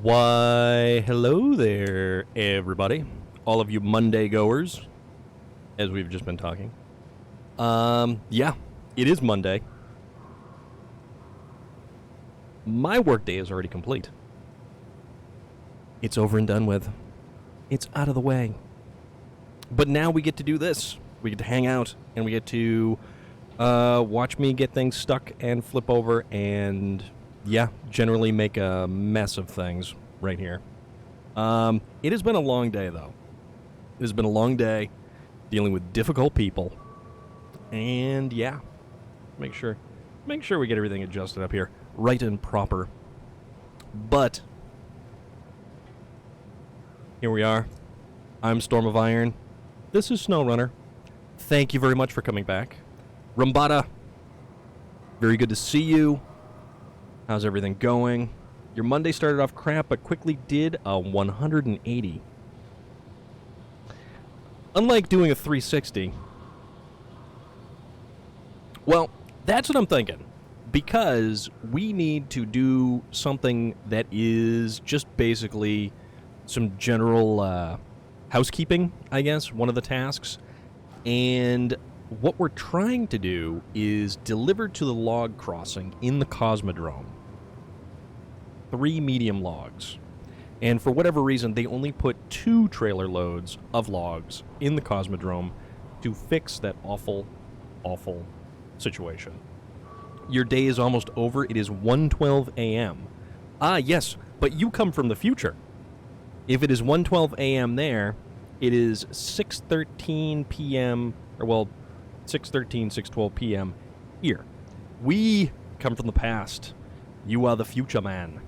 Why, hello there, everybody. All of you Monday goers, as we've just been talking. Yeah, it is Monday. My workday is already complete. It's over and done with. It's out of the way. But now we get to do this. We get to hang out, and we get to watch me get things stuck and flip over and, yeah, generally make a mess of things right here. It has been a long day, though. It has been a long day dealing with difficult people. And, yeah, make sure we get everything adjusted up here right and proper. But here we are. I'm Storm of Iron. This is SnowRunner. Thank you very much for coming back. Rumbata, very good to see you. How's everything going? Your Monday started off crap, but quickly did a 180. Unlike doing a 360. Well, that's what I'm thinking. Because we need to do something that is just basically some general housekeeping, I guess, one of the tasks. And what we're trying to do is deliver to the log crossing in the Cosmodrome 3 medium logs. And for whatever reason, they only put 2 trailer loads of logs in the Cosmodrome to fix that awful, awful situation. Your day is almost over. It is 1:12 a.m. Ah, yes, but you come from the future. If it is 1:12 a.m. there, it is 6:13 p.m., or well, 6:12 p.m. here. We come from the past. You are the future man.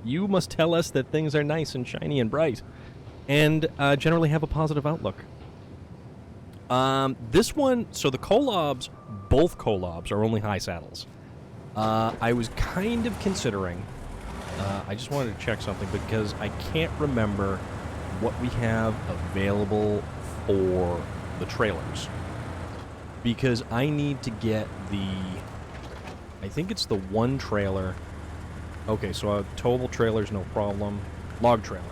You must tell us that things are nice and shiny and bright, and generally have a positive outlook. This one, so the Kolobs, both Kolobs are only high saddles. I was kind of considering, I just wanted to check something because I can't remember what we have available for the trailers. Because I need to get I think it's the one trailer. Okay, so a towable trailer is no problem. Log trailer.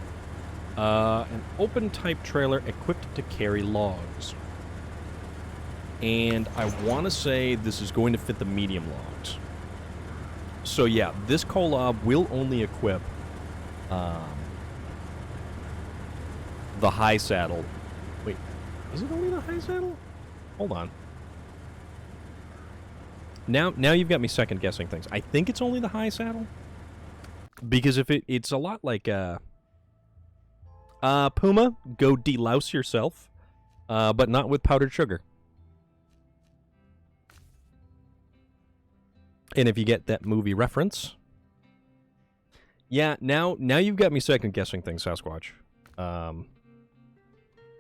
An open type trailer equipped to carry logs. And I want to say this is going to fit the medium logs. So yeah, this Kolob will only equip the high saddle. Wait, is it only the high saddle? Hold on. Now you've got me second guessing things. I think it's only the high saddle. Because if it's a lot like Puma, go delouse yourself, but not with powdered sugar. And if you get that movie reference, yeah, now you've got me second guessing things, Sasquatch.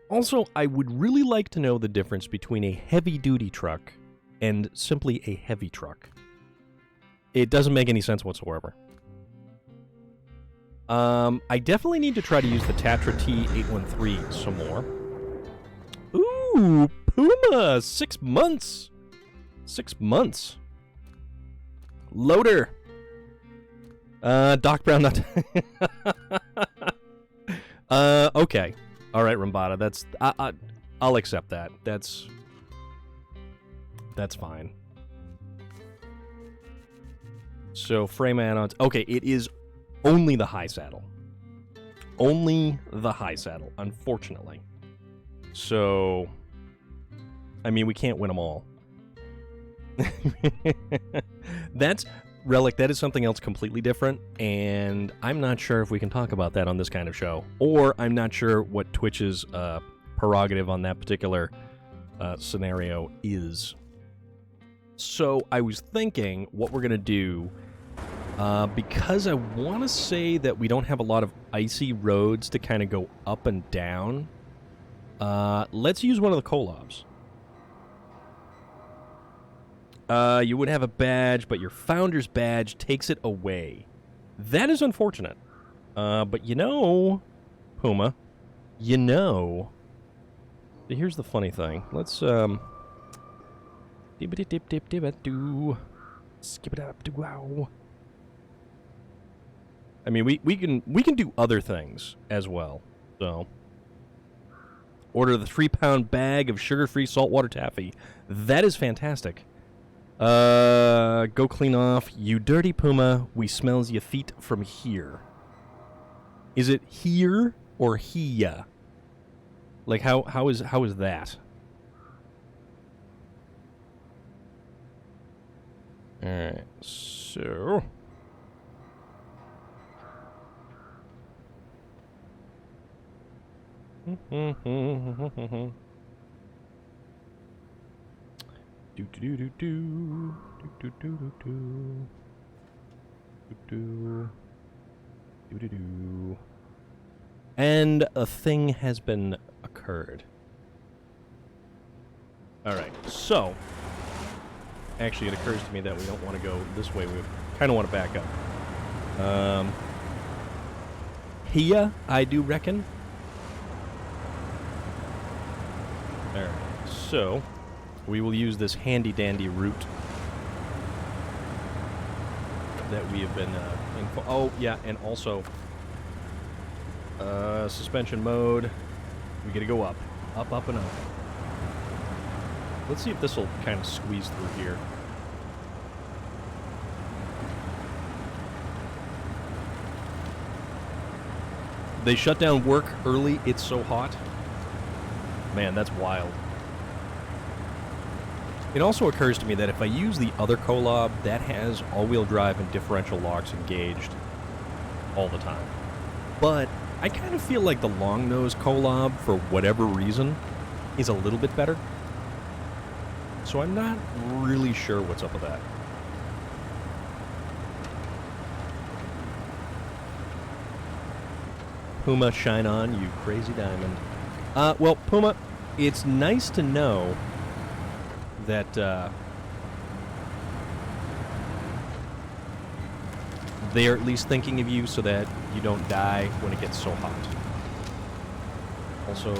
Also, I would really like to know the difference between a heavy-duty truck and simply a heavy truck. It doesn't make any sense whatsoever. I definitely need to try to use the Tatra T813 some more. Ooh, Puma! 6 months! 6 months. Loader! Doc Brown not... okay. Alright, Rumbata, that's... I'll accept that. That's fine. So, frame add-ons... Okay, it is only the high saddle. Only the high saddle, unfortunately. So... I mean, we can't win them all. That's... Relic, that is something else completely different, and I'm not sure if we can talk about that on this kind of show. Or I'm not sure what Twitch's prerogative on that particular scenario is. So I was thinking what we're going to do, because I want to say that we don't have a lot of icy roads to kind of go up and down, let's use one of the Kolobs. You would have a badge, but your founder's badge takes it away. That is unfortunate. But you know, Puma, you know. Here's the funny thing. Let's, Skip it up to wow. I mean, we can do other things as well. So, order the 3-pound bag of sugar-free saltwater taffy. That is fantastic. Go clean off, you dirty puma. We smells your feet from here. Is it here or here? Like how is that? All right, so. Do do do do do do do do do do do. And a thing has been occurred. All right, so actually, it occurs to me that we don't want to go this way. We kind of want to back up. Here, I do reckon. All right, so we will use this handy-dandy route that we have been in. Oh, yeah, and also suspension mode. We got to go up, up, and up. Let's see if this will kind of squeeze through here. They shut down work early. It's so hot. Man, that's wild. It also occurs to me that if I use the other Kolob, that has all-wheel drive and differential locks engaged all the time. But I kind of feel like the long-nose Kolob, for whatever reason, is a little bit better. So I'm not really sure what's up with that. Puma, shine on, you crazy diamond. Well, Puma, it's nice to know that they're at least thinking of you so that you don't die when it gets so hot. Also,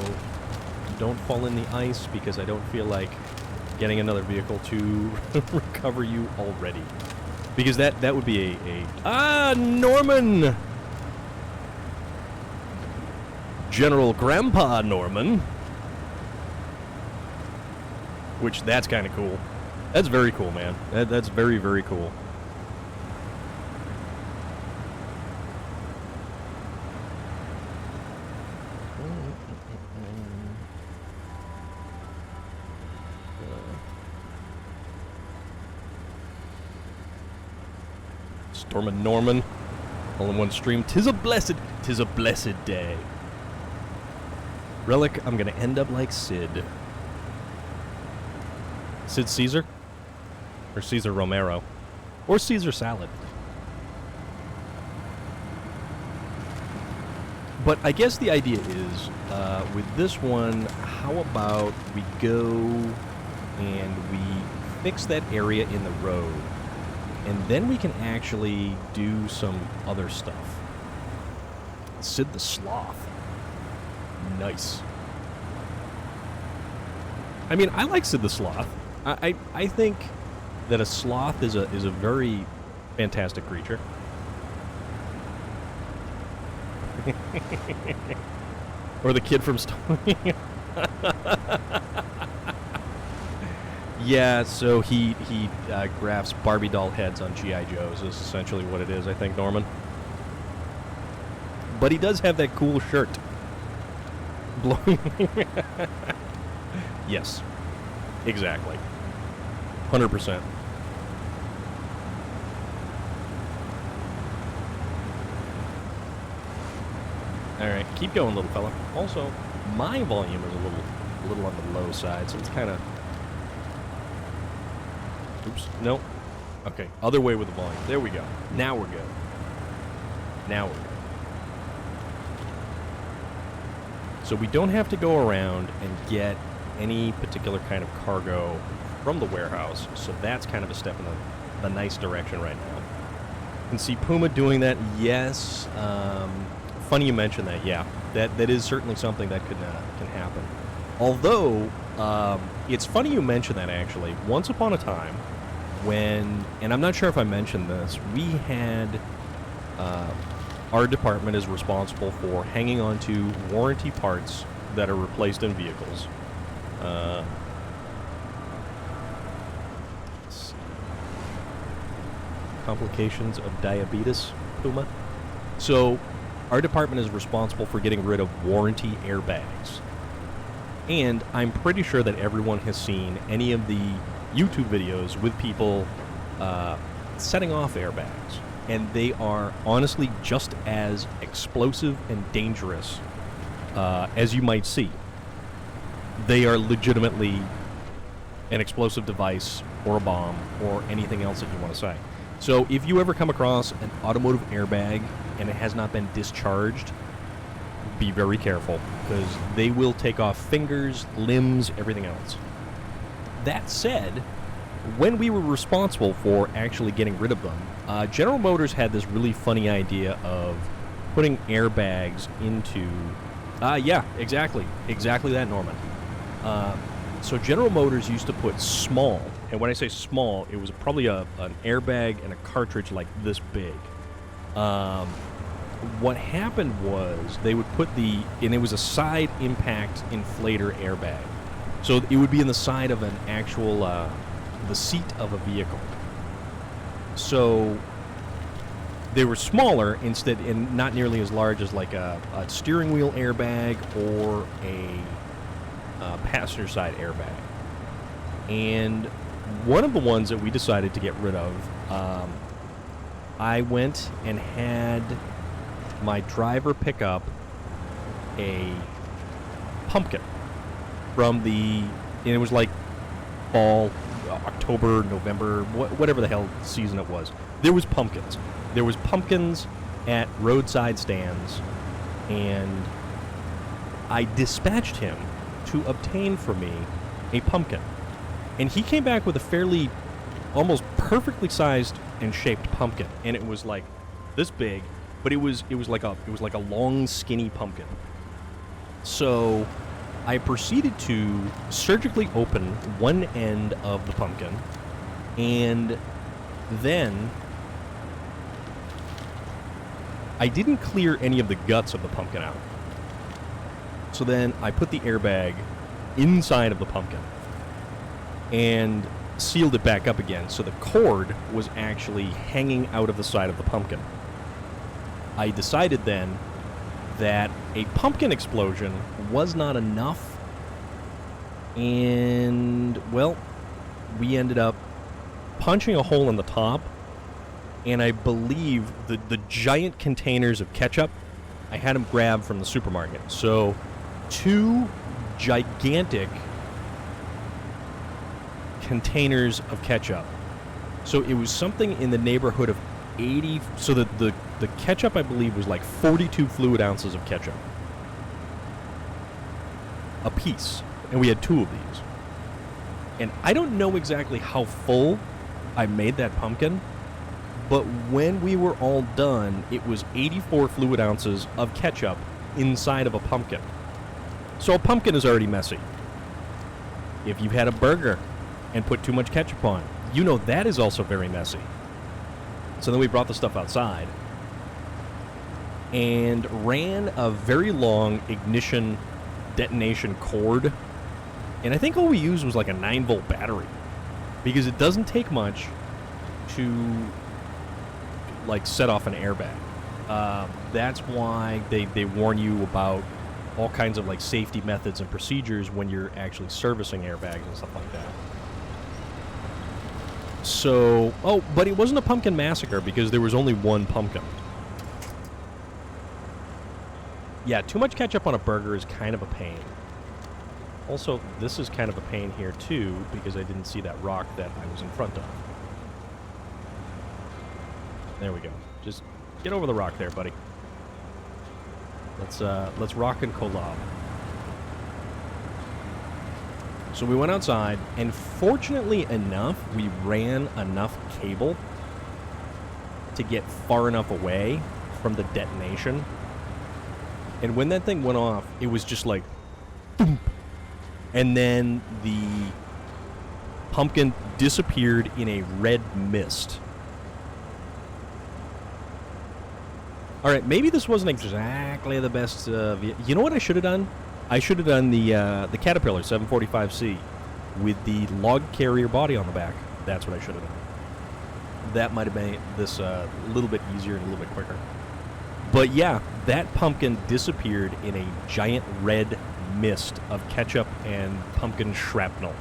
don't fall in the ice because I don't feel like getting another vehicle to recover you already. Because that would be Norman! General Grandpa Norman. Which, that's kind of cool. That's very cool, man. That's very, very cool. Stormin' Norman. All in one stream. 'Tis a blessed day. Relic, I'm gonna end up like Sid. Sid Caesar? Or Caesar Romero? Or Caesar salad? But I guess the idea is, with this one, how about we go and we fix that area in the road, and then we can actually do some other stuff. Sid the Sloth. Nice. I mean, I like Sid the Sloth. I think that a sloth is a very fantastic creature. Or the kid from Story. Yeah, so he grafts Barbie doll heads on G.I. Joes is essentially what it is, I think, Norman. But he does have that cool shirt. Yes, exactly. 100%. All right, keep going, little fella. Also, my volume is a little on the low side, so it's kind of. Oops. Nope. Okay. Other way with the volume. There we go. Now we're good. Now we're good. So we don't have to go around and get any particular kind of cargo from the warehouse. So that's kind of a step in the nice direction right now. You can see Puma doing that. Yes. Funny you mentioned that. Yeah. That is certainly something that can happen. Although, it's funny you mentioned that, actually. Once upon a time, when, and I'm not sure if I mentioned this, we had our department is responsible for hanging on to warranty parts that are replaced in vehicles. Let's see. Complications of diabetes, Puma. So, our department is responsible for getting rid of warranty airbags. And I'm pretty sure that everyone has seen any of the YouTube videos with people setting off airbags. And they are honestly just as explosive and dangerous as you might see. They are legitimately an explosive device or a bomb or anything else that you want to say. So if you ever come across an automotive airbag and it has not been discharged, be very careful, because they will take off fingers, limbs, everything else. That said, when we were responsible for actually getting rid of them, General Motors had this really funny idea of putting airbags into... yeah, exactly that, Norman. So General Motors used to put small, and when I say small, it was probably an airbag and a cartridge like this big. What happened was they would put and it was a side impact inflator airbag. So it would be in the side of an actual, the seat of a vehicle. So they were smaller instead, and not nearly as large as like a steering wheel airbag or a passenger side airbag. And one of the ones that we decided to get rid of, I went and had my driver pick up a pumpkin from and it was like fall, October, November, whatever the hell season it was. There was pumpkins. There was pumpkins at roadside stands, and I dispatched him to obtain for me a pumpkin. And he came back with a fairly, almost perfectly sized and shaped pumpkin, and it was like this big, but it was like a long, skinny pumpkin. So I proceeded to surgically open one end of the pumpkin, and then I didn't clear any of the guts of the pumpkin out. So then I put the airbag inside of the pumpkin and sealed it back up again, so the cord was actually hanging out of the side of the pumpkin. I decided then that a pumpkin explosion was not enough, and, well, we ended up punching a hole in the top, and I believe the giant containers of ketchup, I had them grabbed from the supermarket. So 2 gigantic containers of ketchup. So it was something in the neighborhood of 80, so the ketchup, I believe, was like 42 fluid ounces of ketchup a piece, and we had 2 of these. And I don't know exactly how full I made that pumpkin, but when we were all done, it was 84 fluid ounces of ketchup inside of a pumpkin. So a pumpkin is already messy. If you've had a burger and put too much ketchup on, you know that is also very messy. So then we brought the stuff outside and ran a very long ignition detonation cord. And I think all we used was like a 9-volt battery, because it doesn't take much to like set off an airbag. That's why they warn you about all kinds of like safety methods and procedures when you're actually servicing airbags and stuff like that. So, but it wasn't a pumpkin massacre because there was only one pumpkin. Yeah, too much ketchup on a burger is kind of a pain. Also, this is kind of a pain here too, because I didn't see that rock that I was in front of. There we go. Just get over the rock there, buddy. Let's rock and collab. So we went outside, and fortunately enough, we ran enough cable to get far enough away from the detonation. And when that thing went off, it was just like, boom. And then the pumpkin disappeared in a red mist. All right, maybe this wasn't exactly the best. You know what I should have done? I should have done the Caterpillar 745C with the log carrier body on the back. That's what I should have done. That might have made this a little bit easier and a little bit quicker. But yeah, that pumpkin disappeared in a giant red mist of ketchup and pumpkin shrapnel.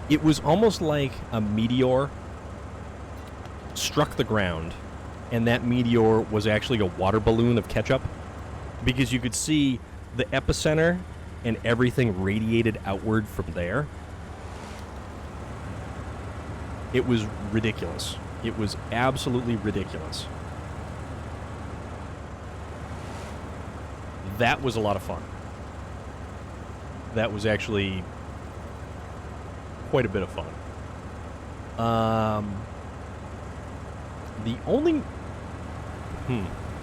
It was almost like a meteor struck the ground, and that meteor was actually a water balloon of ketchup, because you could see the epicenter and everything radiated outward from there. It was ridiculous. It was absolutely ridiculous. That was a lot of fun. That was actually quite a bit of fun. The only...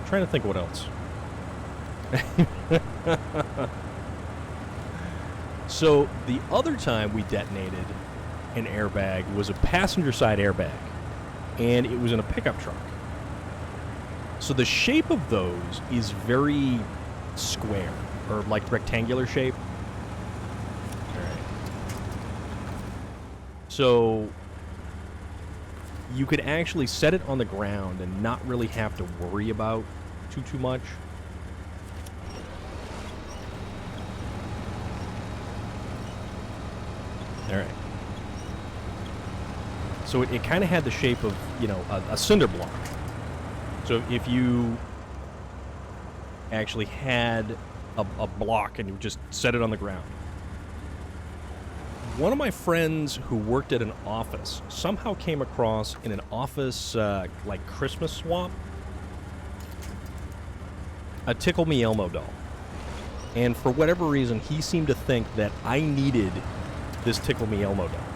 trying to think what else. So, the other time we detonated an airbag was a passenger side airbag, and it was in a pickup truck. So the shape of those is very square, or like rectangular shape. Alright. So you could actually set it on the ground and not really have to worry about too much. Alright. So it kind of had the shape of, you know, a cinder block. So if you actually had a block and you just set it on the ground. One of my friends who worked at an office somehow came across in an office, like Christmas swap, a Tickle Me Elmo doll. And for whatever reason, he seemed to think that I needed this Tickle Me Elmo doll.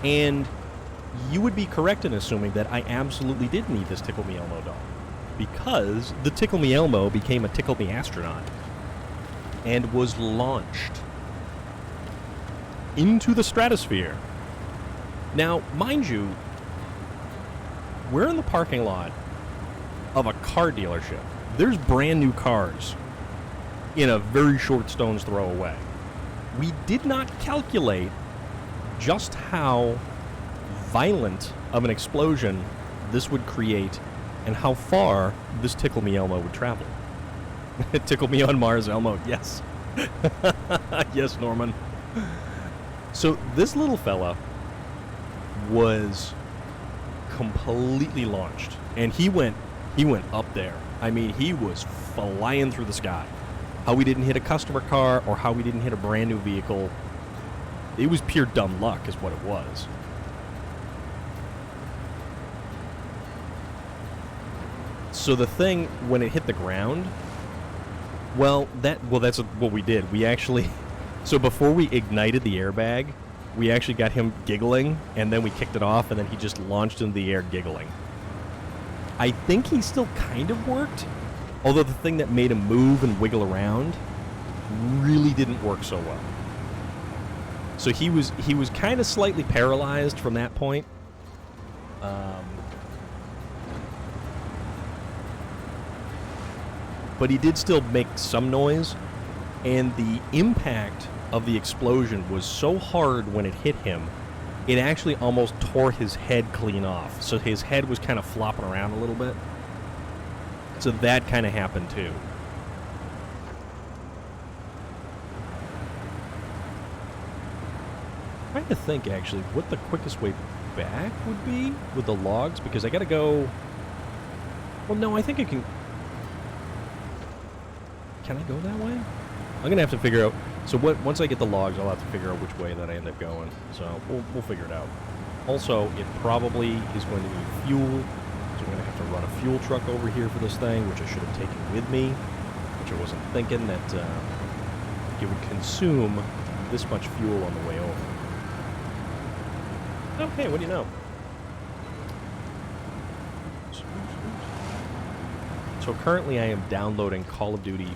And you would be correct in assuming that I absolutely did need this Tickle Me Elmo doll, because the Tickle Me Elmo became a Tickle Me Astronaut and was launched into the stratosphere. Now, mind you, we're in the parking lot of a car dealership. There's brand new cars in a very short stone's throw away. We did not calculate just how violent of an explosion this would create and how far this Tickle Me Elmo would travel. Tickle Me on Mars, Elmo, yes. Yes, Norman. So this little fella was completely launched, and he went up there. I mean, he was flying through the sky. How we didn't hit a customer car or how we didn't hit a brand new vehicle, it was pure dumb luck is what it was. So the thing, when it hit the ground, that's what we did. We actually, so before we ignited the airbag, we actually got him giggling, and then we kicked it off, and then he just launched into the air giggling. I think he still kind of worked, although the thing that made him move and wiggle around really didn't work so well. So he was kind of slightly paralyzed from that point. But he did still make some noise, and the impact of the explosion was so hard when it hit him, it actually almost tore his head clean off. So his head was kind of flopping around a little bit. So that kind of happened too. I'm trying to think actually what the quickest way back would be with the logs, because I gotta go. Well, no, I think I can. Can I go that way? I'm going to have to figure out... So once I get the logs, I'll have to figure out which way that I end up going. So we'll figure it out. Also, it probably is going to need fuel. So I'm going to have to run a fuel truck over here for this thing, which I should have taken with me. Which I wasn't thinking that it would consume this much fuel on the way over. Okay, what do you know? So currently I am downloading Call of Duty...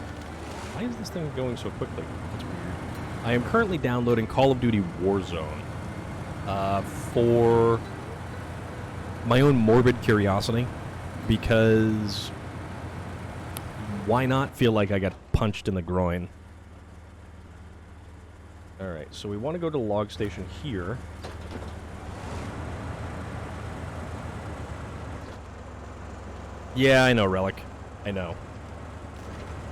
Why is this thing going so quickly? That's weird. I am currently downloading Call of Duty Warzone for my own morbid curiosity. because why not feel like I got punched in the groin? Alright, so we want to go to the log station here. Yeah, I know, Relic. I know.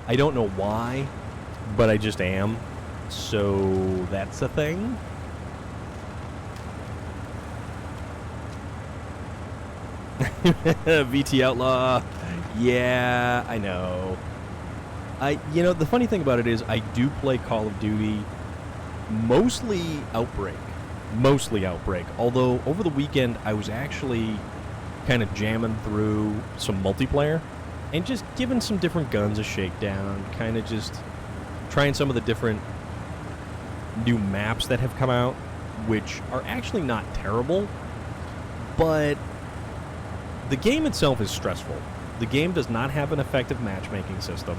I don't know why, but I just am. So that's a thing. VT Outlaw. Yeah, I know. You know, the funny thing about it is I do play Call of Duty mostly Outbreak. Mostly Outbreak. Although over the weekend I was actually kind of jamming through some multiplayer and just giving some different guns a shakedown, kind of just trying some of the different new maps that have come out, which are actually not terrible, but the game itself is stressful. The game does not have an effective matchmaking system.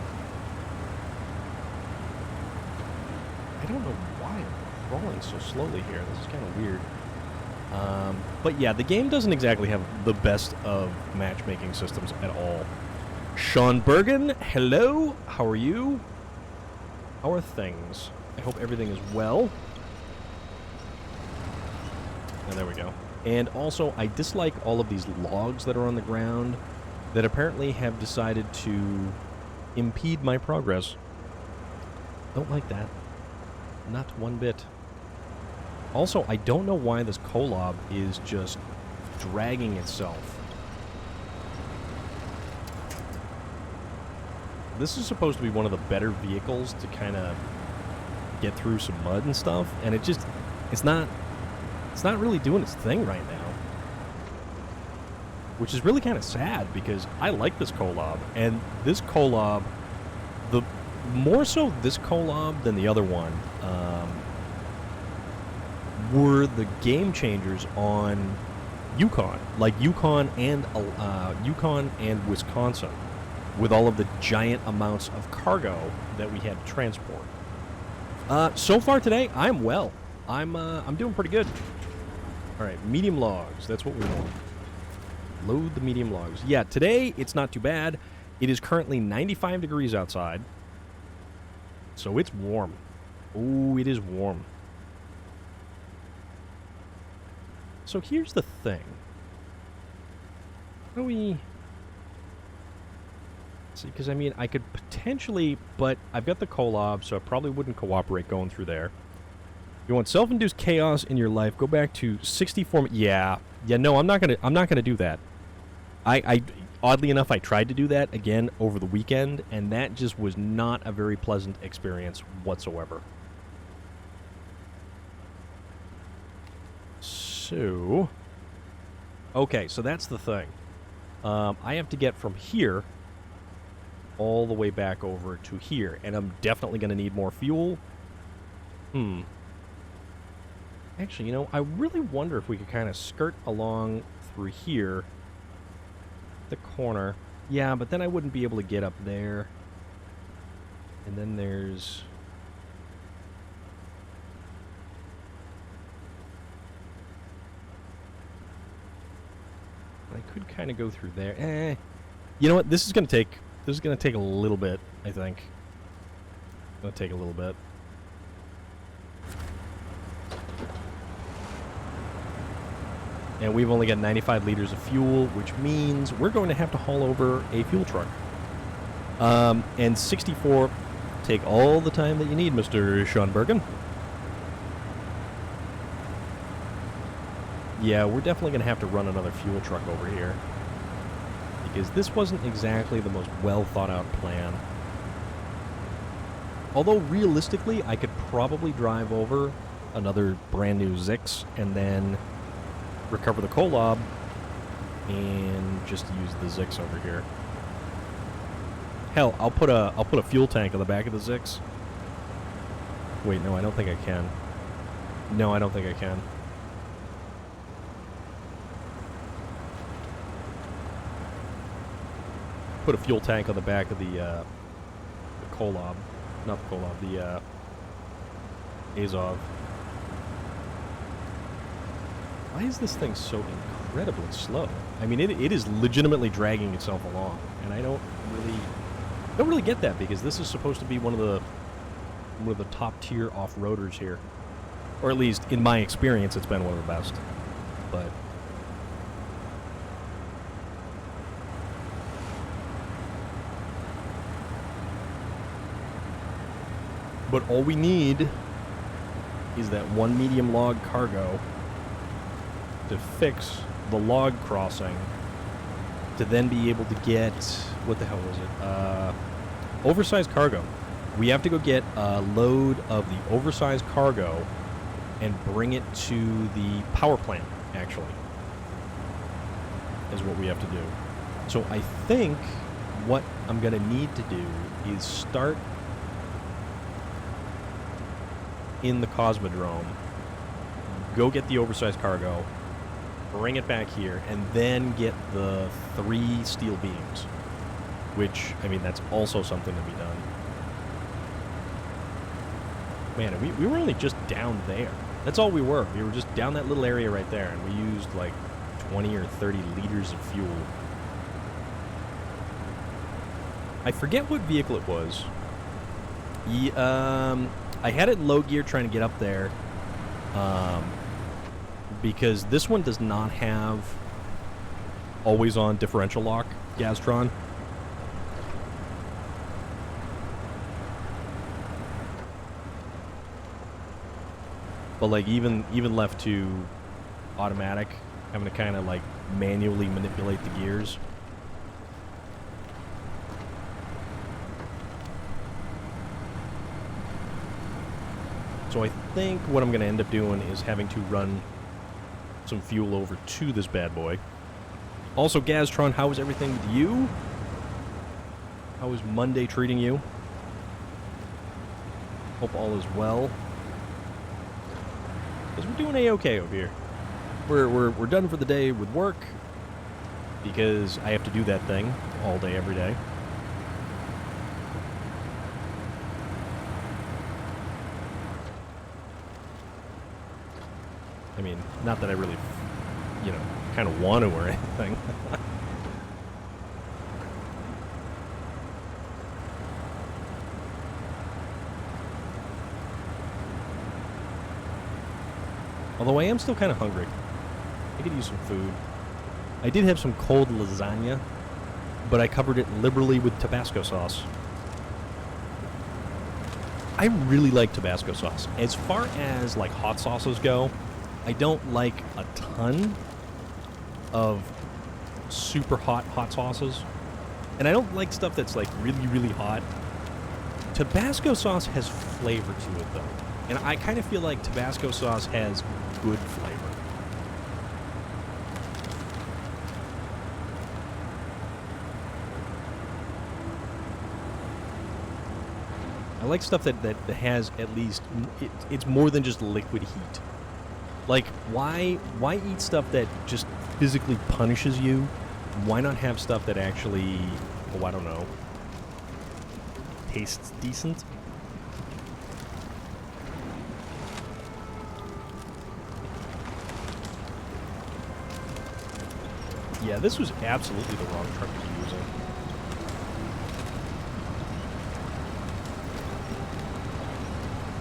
I don't know why I'm crawling so slowly here. This is kind of weird. But yeah, the game doesn't exactly have the best of matchmaking systems at all. Sean Bergen, hello. How are you? How are things? I hope everything is well. And there we go. And also, I dislike all of these logs that are on the ground that apparently have decided to impede my progress. Don't like that. Not one bit. Also, I don't know why this Kolob is just dragging itself. This is supposed to be one of the better vehicles to kind of get through some mud and stuff, and it's not really doing its thing right now. Which is really kind of sad, because I like this Kolob, and this Kolob, more so this Kolob than the other one, were the game changers on Yukon, like Yukon and Wisconsin, with all of the giant amounts of cargo that we had to transport. So far today, I'm well. I'm doing pretty good. All right, medium logs. That's what we want. Load the medium logs. Yeah, today it's not too bad. It is currently 95 degrees outside, so it's warm. Ooh, it is warm. So here's the thing. How do we... See, because I mean, I could potentially, but I've got the Kolob, so I probably wouldn't cooperate going through there. You want self-induced chaos in your life? Go back to 64. Yeah, no, I'm not gonna do that. I oddly enough, I tried to do that again over the weekend, and that just was not a very pleasant experience whatsoever. So, okay, so that's the thing. I have to get from here all the way back over to here, and I'm definitely going to need more fuel. Actually, you know, I really wonder if we could kind of skirt along through here, the corner. Yeah, but then I wouldn't be able to get up there. And then there's... I could kind of go through there. You know what? This is going to take a little bit, I think. It's going to take a little bit. And we've only got 95 liters of fuel, which means we're going to have to haul over a fuel truck. And 64, take all the time that you need, Mr. Sean Bergen. Yeah, we're definitely going to have to run another fuel truck over here, because this wasn't exactly the most well-thought-out plan. Although, realistically, I could probably drive over another brand-new Zix and then recover the Kolob and just use the Zix over here. Hell, I'll put a fuel tank on the back of the Zix. Wait, no, I don't think I can. No, I don't think I can. Put a fuel tank on the back of the Kolob. Not the Kolob, the Azov. Why is this thing so incredibly slow. I mean, it is legitimately dragging itself along, and I don't really get that, because this is supposed to be one of the top tier off-roaders here, or at least in my experience, it's been one of the best. But all we need is that one medium log cargo to fix the log crossing, to then be able to get, what the hell was it? Oversized cargo. We have to go get a load of the oversized cargo and bring it to the power plant, actually, is what we have to do. So I think what I'm going to need to do is start in the Cosmodrome, go get the oversized cargo, bring it back here, and then get the 3 steel beams, which, I mean, that's also something to be done. Man, we were only just down there. That's all we were. We were just down that little area right there, and we used like 20 or 30 liters of fuel. I forget what vehicle it was. I had it in low gear trying to get up there, because this one does not have always-on differential lock Gastron. But like even left to automatic, having to kind of like manually manipulate the gears. So I think what I'm going to end up doing is having to run some fuel over to this bad boy. Also, Gastron, how is everything with you? How is Monday treating you? Hope all is well. Because we're doing A-okay over here. We're done for the day with work, because I have to do that thing all day, every day. I mean, not that I really, you know, kind of want to or anything. Although I am still kind of hungry. I could use some food. I did have some cold lasagna, but I covered it liberally with Tabasco sauce. I really like Tabasco sauce. As far as, like, hot sauces go, I don't like a ton of super hot sauces. And I don't like stuff that's, like, really, really hot. Tabasco sauce has flavor to it, though. And I kind of feel like Tabasco sauce has good flavor. I like stuff that has at least... It's more than just liquid heat. Like, why eat stuff that just physically punishes you? Why not have stuff that actually, oh, I don't know, tastes decent? Yeah, this was absolutely the wrong truck to be using.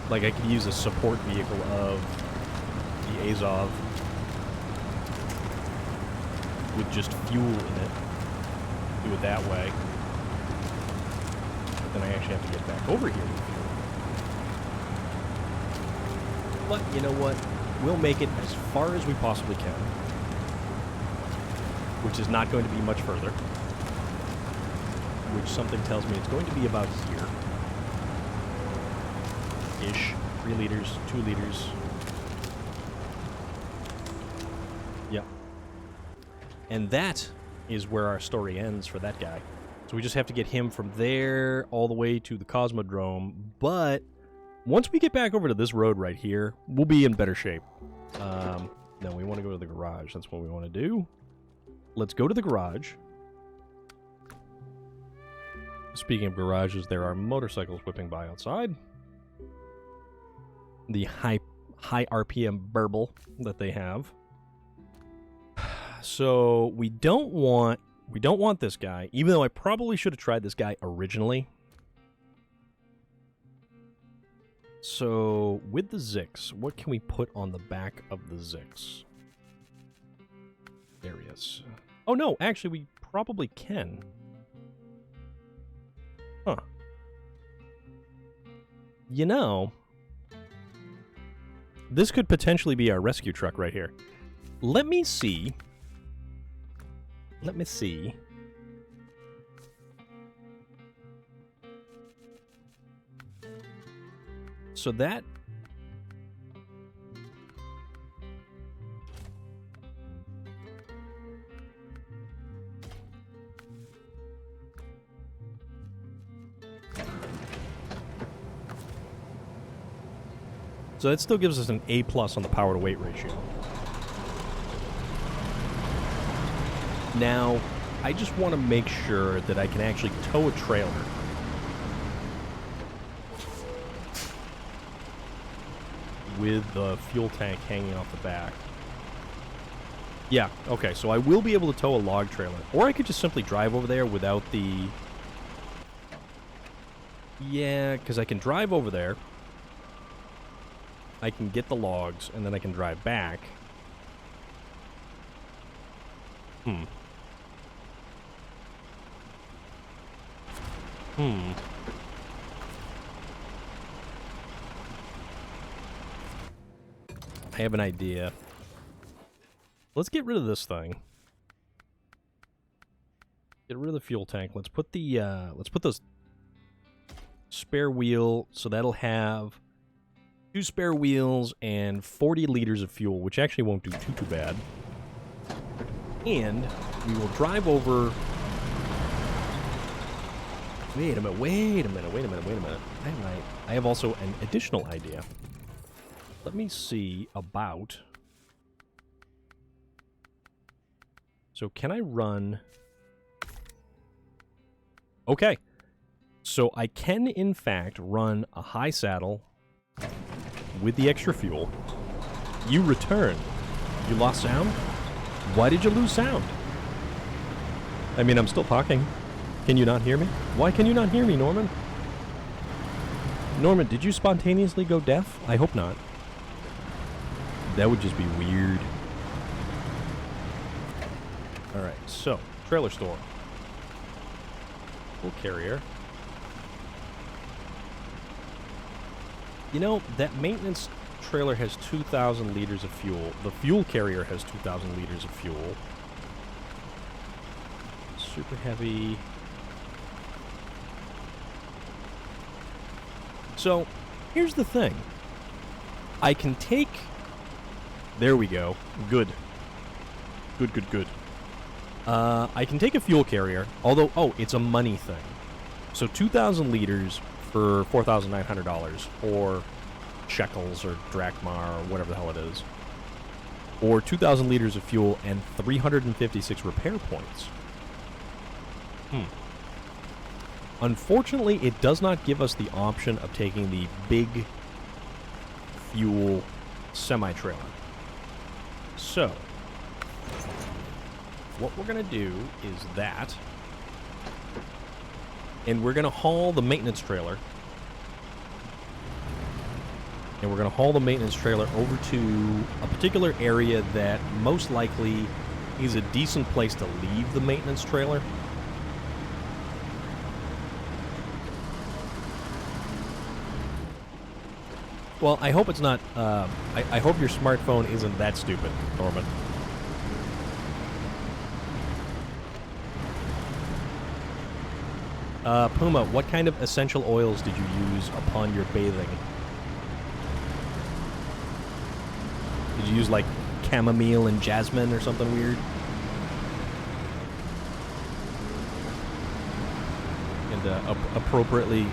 Like, I could use a support vehicle of the Azov with just fuel in it. Do it that way. But then I actually have to get back over here with fuel. But you know what? We'll make it as far as we possibly can. Which is not going to be much further. Which something tells me it's going to be about here. Ish. 3 liters, 2 liters. Yep. And that is where our story ends for that guy. So we just have to get him from there all the way to the Cosmodrome. But once we get back over to this road right here, we'll be in better shape. No, we want to go to the garage. That's what we want to do. Let's go to the garage. Speaking of garages, there are motorcycles whipping by outside. The high RPM burble that they have. So we don't want this guy, even though I probably should have tried this guy originally. So with the Zix, what can we put on the back of the Zix? There he is. Oh no, actually we probably can. Huh. You know, this could potentially be our rescue truck right here. Let me see. Let me see. So that... So that still gives us an A+ on the power to weight ratio. Now, I just want to make sure that I can actually tow a trailer. With the fuel tank hanging off the back. Yeah, okay, so I will be able to tow a log trailer. Or I could just simply drive over there without the... Yeah, because I can drive over there. I can get the logs, and then I can drive back. I have an idea. Let's get rid of this thing. Get rid of the fuel tank. Let's put the this spare wheel, so that'll have 2 spare wheels and 40 liters of fuel, which actually won't do too bad. And we will drive over... Wait a minute. I have also an additional idea. Let me see about... So can I run... Okay. So I can, in fact, run a high saddle with the extra fuel. You return. You lost sound? Why did you lose sound? I mean, I'm still talking. Can you not hear me? Why can you not hear me, Norman? Norman, did you spontaneously go deaf? I hope not. That would just be weird. Alright, so, trailer store. Full carrier. You know, that maintenance trailer has 2,000 liters of fuel. The fuel carrier has 2,000 liters of fuel. Super heavy. So, here's the thing. I can take... There we go. Good. Good. I can take a fuel carrier, although, oh, it's a money thing. So 2,000 liters for $4,900, or shekels, or drachma, or whatever the hell it is. Or 2,000 liters of fuel and 356 repair points. Unfortunately, it does not give us the option of taking the big fuel semi-trailer. So, what we're going to do is that, and we're going to haul the maintenance trailer, and we're going to haul the maintenance trailer over to a particular area that most likely is a decent place to leave the maintenance trailer. Well, I hope it's not, I hope your smartphone isn't that stupid, Norman. Puma, what kind of essential oils did you use upon your bathing? Did you use, like, chamomile and jasmine or something weird? And, appropriately,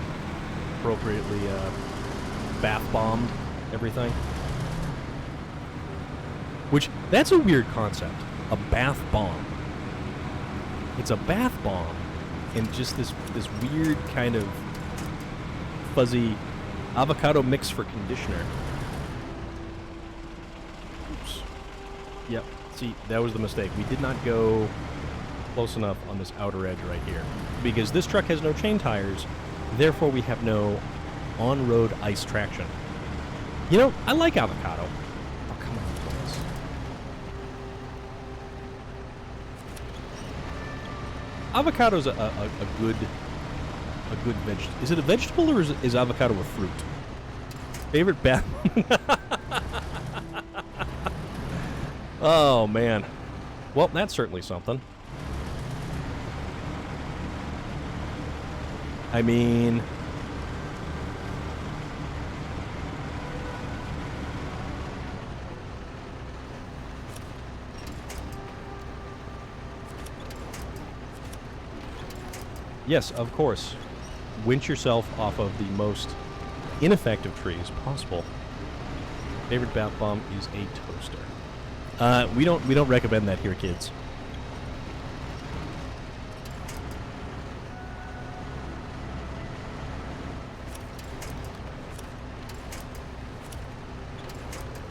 bath bombed everything. Which, that's a weird concept. A bath bomb. It's a bath bomb, and just this weird kind of fuzzy avocado mix for conditioner. Oops. Yep. See, that was the mistake. We did not go close enough on this outer edge right here. Because this truck has no chain tires, therefore we have no on-road ice traction. You know, I like avocado. Oh, come on, please. Avocado's a good vegetable. Is it a vegetable or is avocado a fruit? Favorite bath? Oh, man. Well, that's certainly something. I mean... Yes, of course. Winch yourself off of the most ineffective trees possible. Favorite bath bomb is a toaster. We don't recommend that here, kids.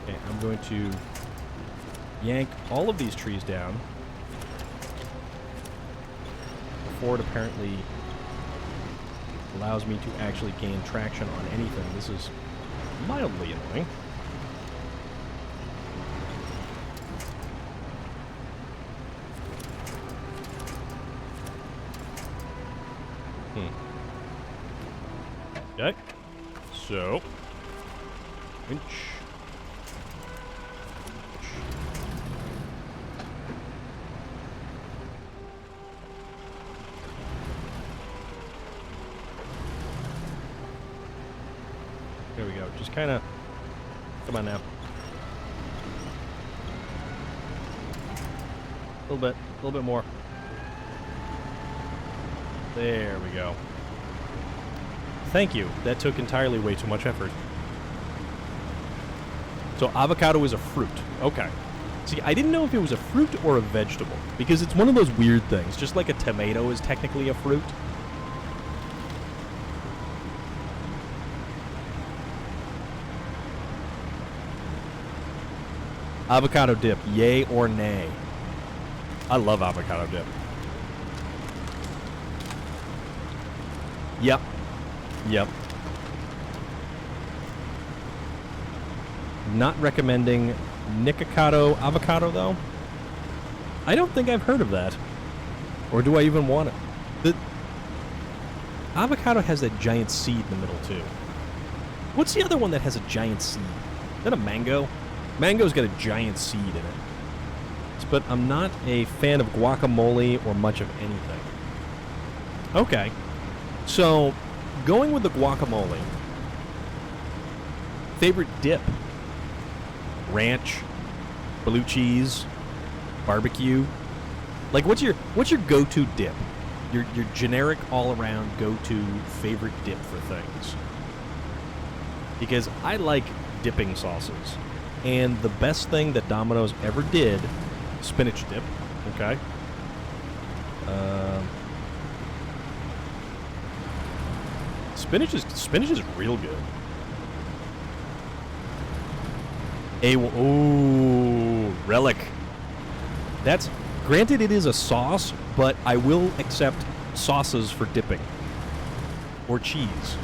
Okay, I'm going to yank all of these trees down before it apparently allows me to actually gain traction on anything. This is mildly annoying. Okay. So, winch. There we go. Just kind of... Come on now. A little bit more. There we go. Thank you. That took entirely way too much effort. So avocado is a fruit. Okay. See, I didn't know if it was a fruit or a vegetable, because it's one of those weird things. Just like a tomato is technically a fruit. Avocado dip, yay or nay? I love avocado dip. Yep. Yep. Not recommending Nikocado avocado, though. I don't think I've heard of that. Or do I even want it? The avocado has that giant seed in the middle, too. What's the other one that has a giant seed? Is that a mango? Mango's got a giant seed in it. But I'm not a fan of guacamole or much of anything. Okay. So, going with the guacamole, favorite dip? Ranch, blue cheese, barbecue. Like, what's your go-to dip? Your generic all-around go-to favorite dip for things? Because I like dipping sauces, and the best thing that Domino's ever did, spinach dip. Okay. Spinach is real good. Ooh, relic. That's granted it is a sauce, but I will accept sauces for dipping. Or cheese.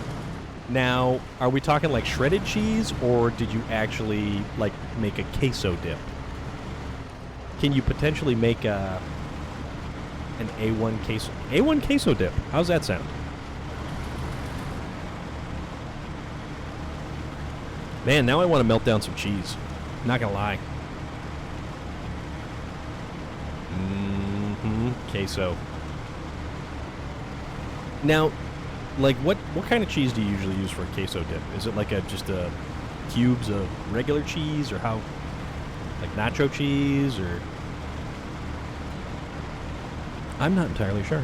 Now, are we talking like shredded cheese, or did you actually like make a queso dip? Can you potentially make an A1 queso dip? How's that sound? Man, now I want to melt down some cheese. Not gonna lie. Queso. Now, like, what kind of cheese do you usually use for a queso dip? Is it like just cubes of regular cheese, or how? Like nacho cheese, or? I'm not entirely sure.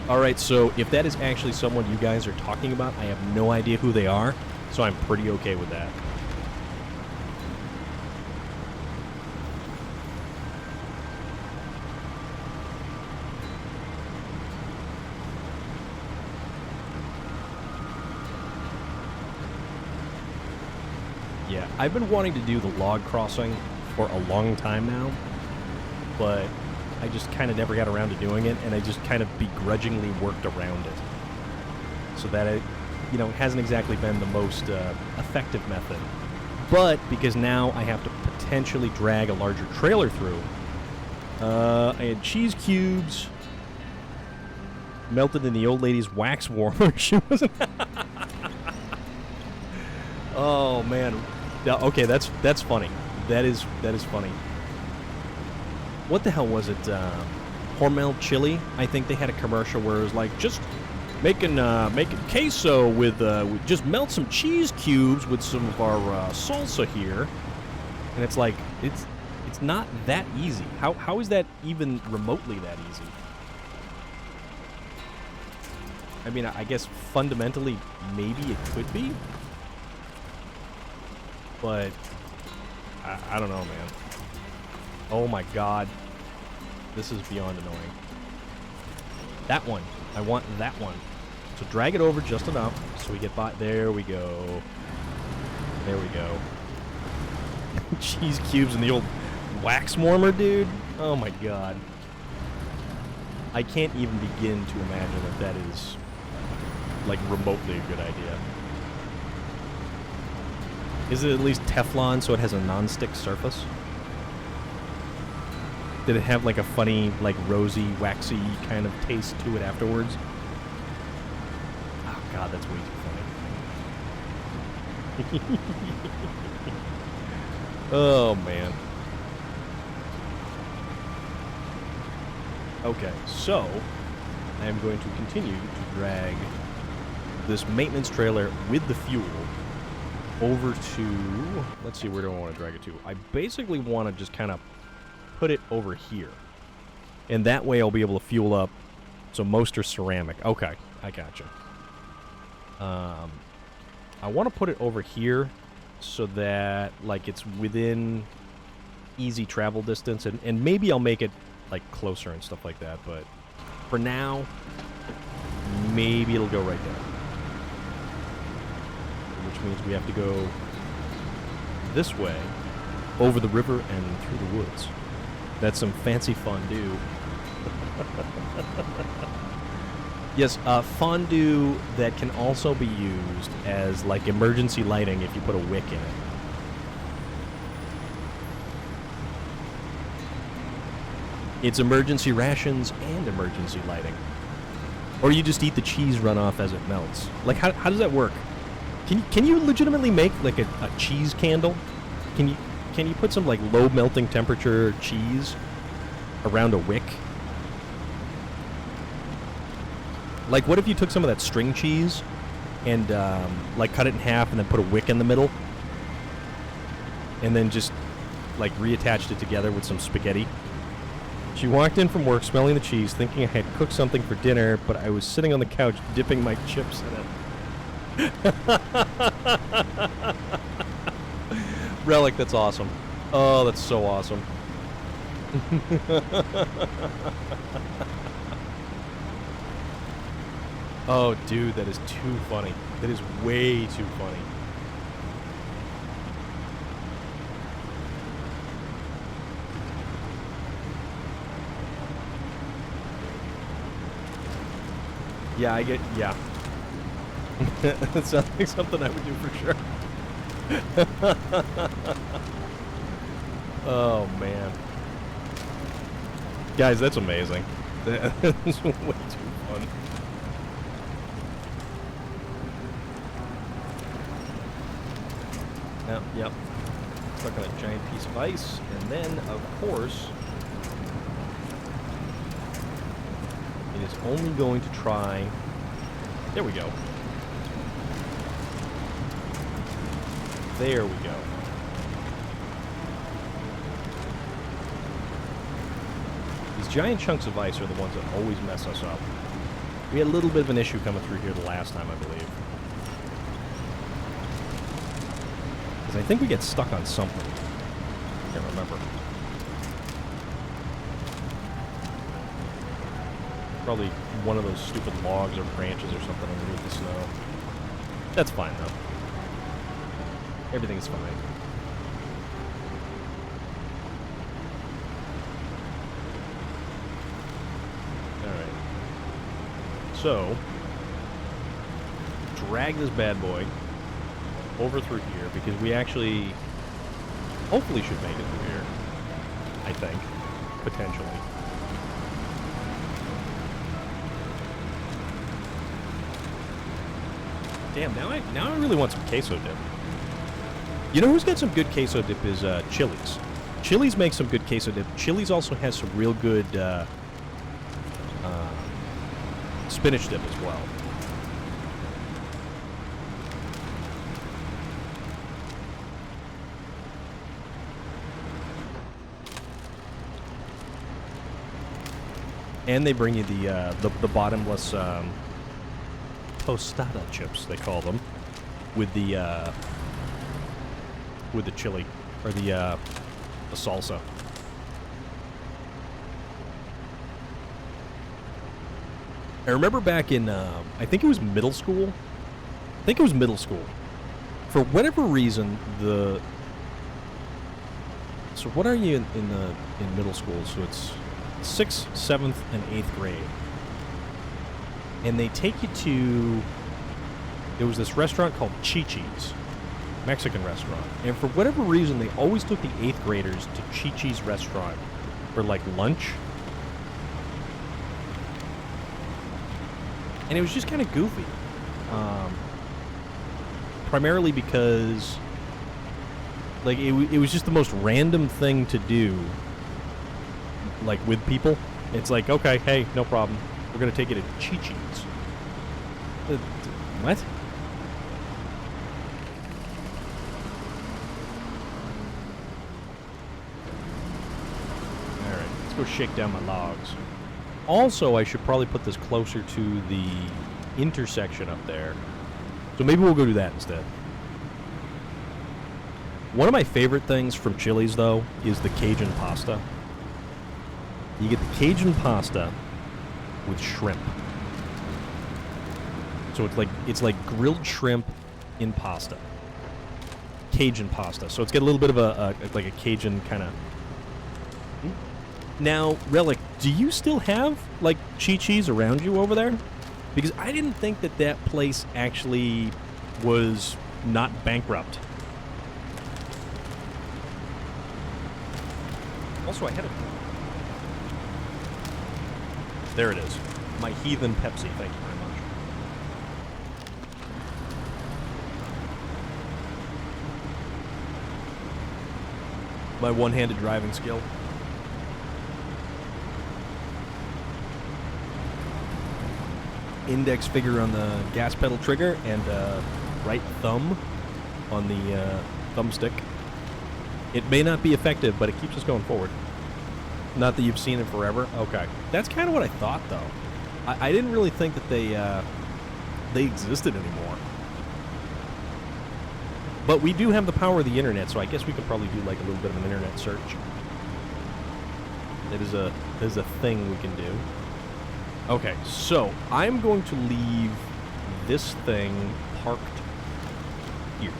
Alright, so if that is actually someone you guys are talking about, I have no idea who they are, so I'm pretty okay with that. Yeah, I've been wanting to do the log crossing for a long time now, but I just kind of never got around to doing it, and I just kind of begrudgingly worked around it. So that it, hasn't exactly been the most effective method. But because now I have to potentially drag a larger trailer through, I had cheese cubes melted in the old lady's wax warmer. She wasn't. Oh man. Yeah, okay, that's funny. That is funny. What the hell was it? Hormel chili. I think they had a commercial where it was like, just making queso with just melt some cheese cubes with some of our salsa here, and it's like it's not that easy. How is that even remotely that easy? I mean, I guess fundamentally maybe it could be, but I don't know, man. Oh my god, this is beyond annoying. That one, I want that one. So drag it over just enough so we get by. There we go. There we go. Cheese cubes in the old wax warmer, dude. Oh my god. I can't even begin to imagine if that is, like, remotely a good idea. Is it at least Teflon so it has a non-stick surface? Did it have, like, a funny, like, rosy, waxy kind of taste to it afterwards? Oh, God, that's way too funny. Oh, man. Okay, so I am going to continue to drag this maintenance trailer with the fuel over to... Let's see, where do I want to drag it to? I basically want to just kind of put it over here. And that way I'll be able to fuel up. So most are ceramic. Okay, I gotcha. I want to put it over here so that, like, it's within easy travel distance. And maybe I'll make it, like, closer and stuff like that. But for now, maybe it'll go right there. Which means we have to go this way, over the river and through the woods. That's some fancy fondue. Yes, fondue that can also be used as, like, emergency lighting if you put a wick in it. It's emergency rations and emergency lighting. Or you just eat the cheese runoff as it melts. Like, how does that work? Can you legitimately make, like, a cheese candle? Can you put some, like, low melting temperature cheese around a wick? Like, what if you took some of that string cheese and, like, cut it in half and then put a wick in the middle? And then just, like, reattached it together with some spaghetti? She walked in from work smelling the cheese, thinking I had cooked something for dinner, but I was sitting on the couch dipping my chips in it. Relic, that's awesome. Oh, that's so awesome. Oh, dude, that is too funny. That is way too funny. Yeah, I get, yeah. That sounds like something I would do for sure. Oh, man. Guys, that's amazing. That's way too fun. Yep. Stuck on a giant piece of ice. And then, of course, it is only going to try... There we go. There we go. These giant chunks of ice are the ones that always mess us up. We had a little bit of an issue coming through here the last time, I believe. Because I think we get stuck on something. I can't remember. Probably one of those stupid logs or branches or something underneath the snow. That's fine, though. Everything's fine. Alright. So, drag this bad boy over through here, because we actually hopefully should make it through here. I think. Potentially. Damn, now I really want some queso dip. You know who's got some good queso dip is Chili's. Chili's makes some good queso dip. Chili's also has some real good spinach dip as well. And they bring you the bottomless tostada chips, they call them, with the chili or the salsa. I remember back in I think it was middle school. For whatever reason, so what are you in middle school? So it's 6th, 7th, and 8th grade. And they take you to, there was this restaurant called Chi-Chi's, Mexican restaurant. And for whatever reason, they always took the 8th graders to Chi-Chi's restaurant for like lunch. And it was just kind of goofy. Primarily because like it was just the most random thing to do, like with people. It's like, okay, hey, no problem. We're going to take you to Chi-Chi's. What? Alright, let's go shake down my logs. Also, I should probably put this closer to the intersection up there. So maybe we'll go do that instead. One of my favorite things from Chili's, though, is the Cajun pasta. You get the Cajun pasta with shrimp. So it's like grilled shrimp in pasta. Cajun pasta. So it's got a little bit of a like a Cajun kind of. Now, Relic, do you still have like Chi-Chi's around you over there? Because I didn't think that place actually was not bankrupt. Also, I had a. There it is. My heathen Pepsi. Thank you very much. My one-handed driving skill. Index finger on the gas pedal trigger and right thumb on the thumbstick. It may not be effective, but it keeps us going forward. Not that you've seen it forever. Okay. That's kind of what I thought, though. I didn't really think that they existed anymore. But we do have the power of the internet, so I guess we could probably do like a little bit of an internet search. That is a thing we can do. Okay, so I'm going to leave this thing parked here.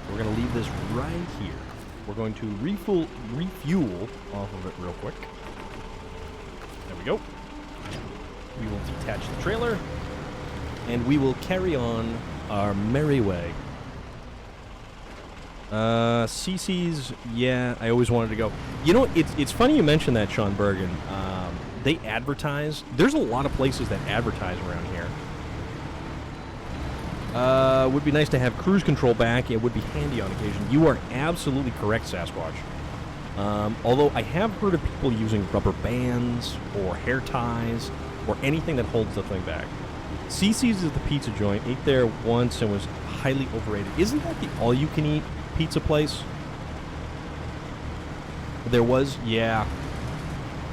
We're going to leave this right here. We're going to refuel off of it real quick. There we go. We will detach the trailer, and we will carry on our merry way. CC's, yeah, I always wanted to go. You know, it's funny you mentioned that, Sean Bergen. They advertise. There's a lot of places that advertise around here. Would be nice to have cruise control back. It would be handy on occasion. You are absolutely correct, Sasquatch. Although I have heard of people using rubber bands or hair ties or anything that holds the thing back. CC's is the pizza joint. Ate there once and was highly overrated. Isn't that the all-you-can-eat pizza place? There was, yeah.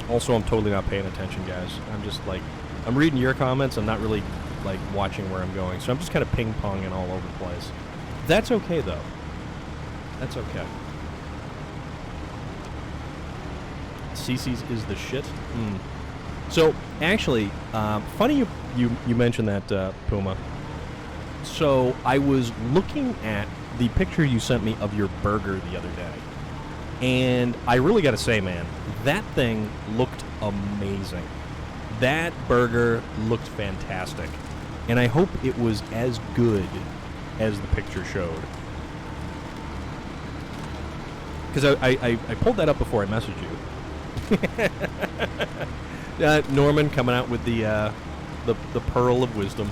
Also, I'm totally not paying attention, guys. I'm just like, I'm reading your comments. I'm not really like watching where I'm going, so I'm just kind of ping-ponging all over the place. That's okay, though. That's okay. CC's is the shit. So, actually, funny you mentioned that, Puma. So I was looking at the picture you sent me of your burger the other day, and I really got to say, man, that thing looked amazing. That burger looked fantastic, and I hope it was as good as the picture showed. Because I pulled that up before I messaged you. Norman coming out with the pearl of wisdom.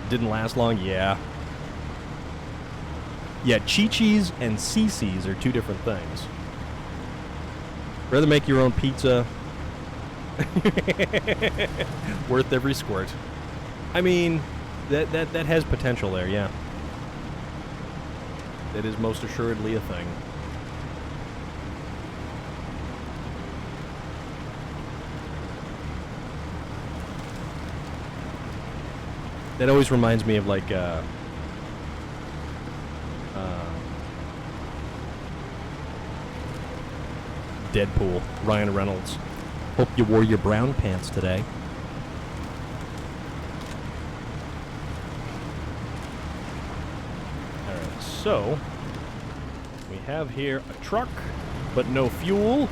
Didn't last long, yeah. Yeah, Chi-Chi's and CC's are two different things. Rather make your own pizza. Worth every squirt. I mean, that has potential there, yeah. That is most assuredly a thing. That always reminds me of like Deadpool, Ryan Reynolds. Hope you wore your brown pants today. Alright, so we have here a truck, but no fuel.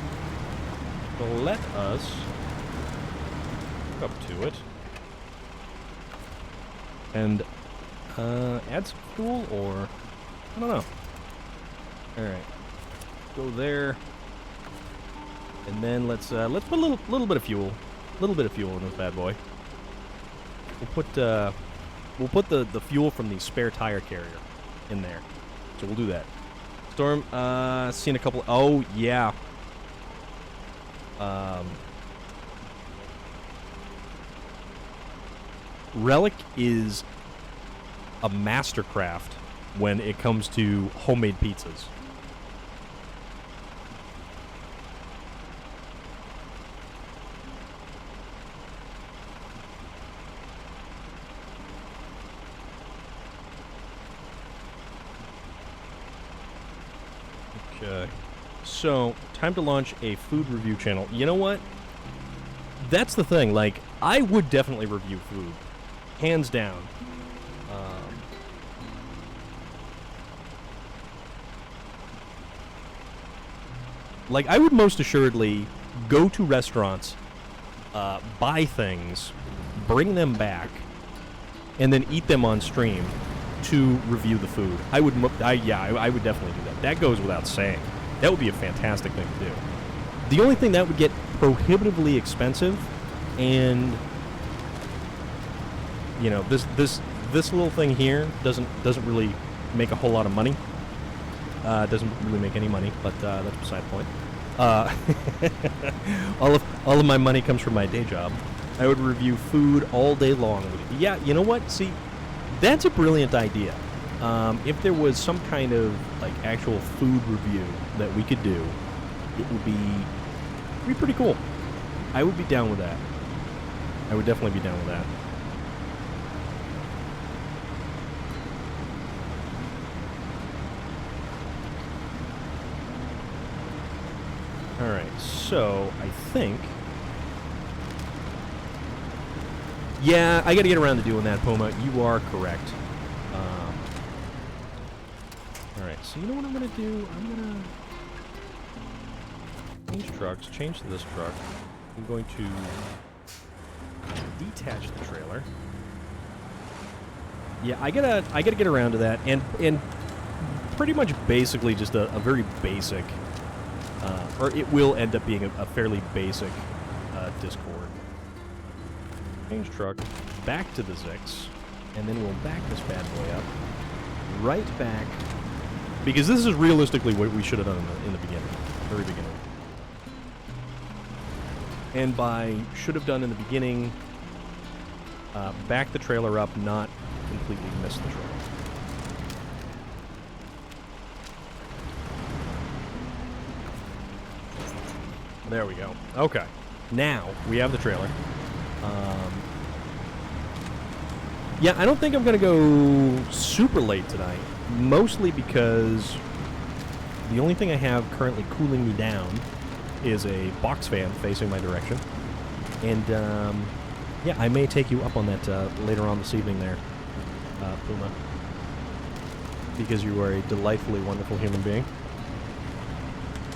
So let us hook up to it. And add some fuel, or I don't know. Alright. Go there. And then let's put a little bit of fuel. A little bit of fuel in this bad boy. We'll put the fuel from the spare tire carrier in there. So we'll do that. Storm, seen a couple. Oh yeah. Relic is a mastercraft when it comes to homemade pizzas. Okay. So, time to launch a food review channel. You know what? That's the thing. Like, I would definitely review food. Hands down. Like, I would most assuredly go to restaurants, buy things, bring them back, and then eat them on stream to review the food. I would definitely do that. That goes without saying. That would be a fantastic thing to do. The only thing that would get prohibitively expensive, and you know, this little thing here doesn't really make a whole lot of money. Doesn't really make any money, but that's beside the point. All of my money comes from my day job. I would review food all day long. Yeah, you know what? See, that's a brilliant idea. If there was some kind of like actual food review that we could do, it would be pretty cool. I would be down with that. I would definitely be down with that. Alright, so I think... Yeah, I gotta get around to doing that, Puma. You are correct. Alright, so you know what I'm gonna do? I'm gonna... change trucks, change to this truck. I'm going to detach the trailer. Yeah, I gotta get around to that, and pretty much basically just a very basic, or it will end up being a fairly basic Discord. Change truck, back to the Zix, and then we'll back this bad boy up, right back, because this is realistically what we should have done in the beginning, very beginning. And by should have done in the beginning, back the trailer up, not completely miss the trailer. There we go. Okay. Now, we have the trailer. Yeah, I don't think I'm going to go super late tonight. Mostly because the only thing I have currently cooling me down is a box fan facing my direction. And, yeah, I may take you up on that later on this evening there, Puma. Because you are a delightfully wonderful human being.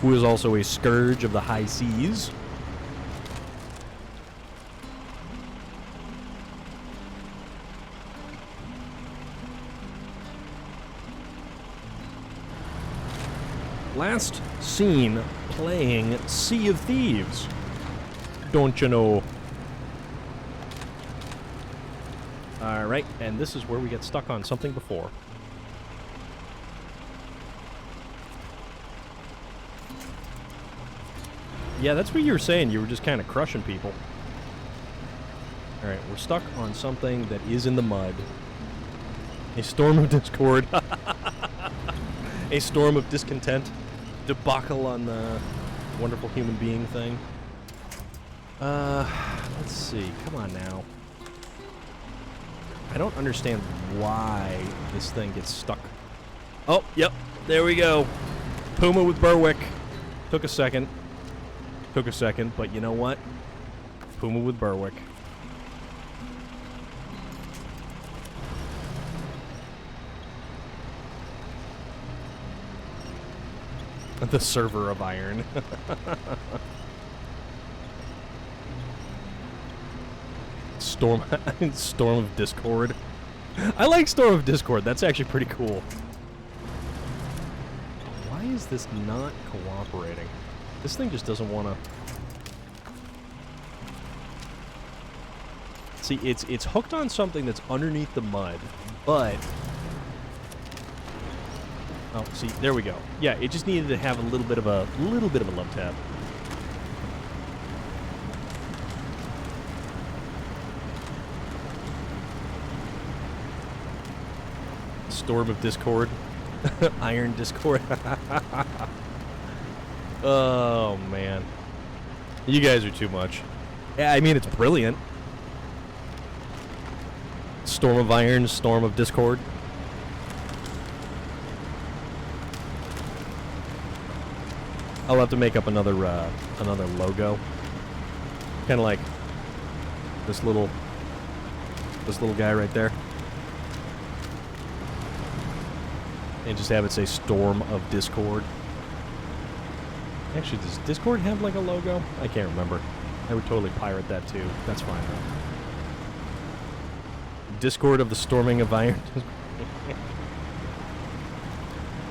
Who is also a scourge of the high seas. Last seen playing Sea of Thieves. Don't you know? Alright, and this is where we get stuck on something before. Yeah, that's what you were saying. You were just kind of crushing people. Alright, we're stuck on something that is in the mud. A storm of discord. A storm of discontent. Debacle on the wonderful human being thing. Let's see. Come on now. I don't understand why this thing gets stuck. Oh, yep. There we go. Puma with Berwick. Took a second. Took a second, but you know what? Puma with Berwick. The server of iron. Storm of Discord. I like Storm of Discord. That's actually pretty cool. Why is this not cooperating? This thing just doesn't want to... See, it's hooked on something that's underneath the mud, but... Oh, see, there we go. Yeah, it just needed to have a little bit of a love tap. Storm of Discord. Iron Discord. Oh, man. You guys are too much. Yeah, I mean, it's brilliant. Storm of Iron, Storm of Discord. I'll have to make up another logo. Kind of like this little guy right there. And just have it say Storm of Discord. Actually, does Discord have like a logo? I can't remember. I would totally pirate that too. That's fine though. Discord of the Storming of Iron.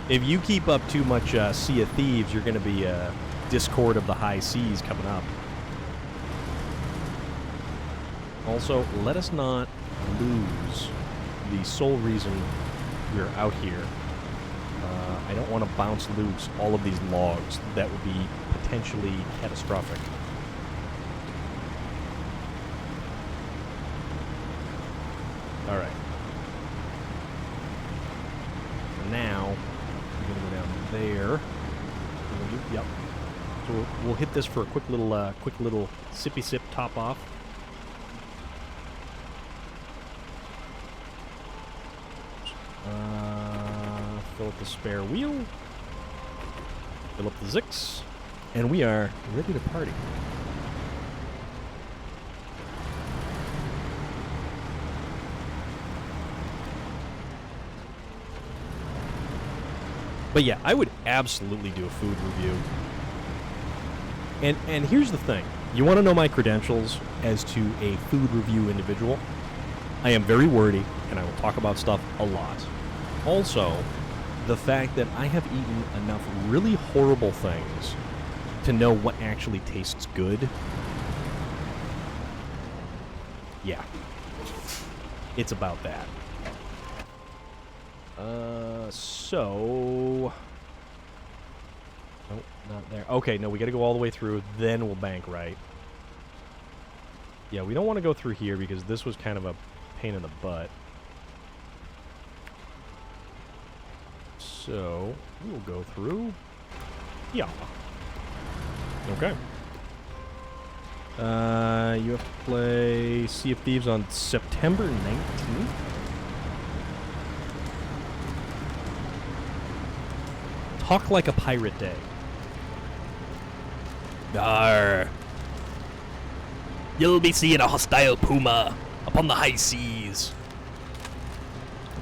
If you keep up too much Sea of Thieves, you're going to be Discord of the High Seas coming up. Also, let us not lose the sole reason we're out here. I don't want to bounce loose all of these logs. That would be potentially catastrophic. All right. Now, we're going to go down there. Yep. So we'll hit this for a quick little sippy sip top off. Fill up the spare wheel. Fill up the Zix. And we are ready to party. But yeah, I would absolutely do a food review. And here's the thing. You want to know my credentials as to a food review individual? I am very wordy, and I will talk about stuff a lot. Also, the fact that I have eaten enough really horrible things to know what actually tastes good. Yeah. It's about that. So... Nope, not there. Okay, no, we gotta go all the way through, then we'll bank right. Yeah, we don't want to go through here because this was kind of a pain in the butt. So, we'll go through. Yeah. Okay. You have to play Sea of Thieves on September 19th. Talk like a pirate day. Arr. You'll be seeing a hostile puma upon the high seas,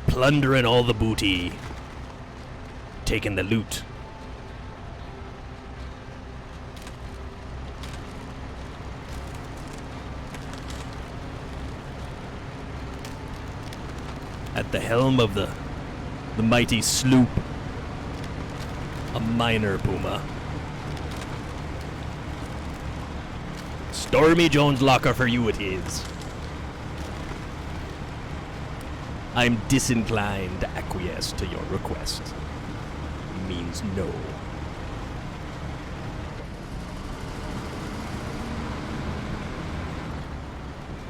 plundering all the booty, taking the loot. At the helm of the mighty sloop, a minor puma. Stormy Jones locker for you it is. I'm disinclined to acquiesce to your request. Means no.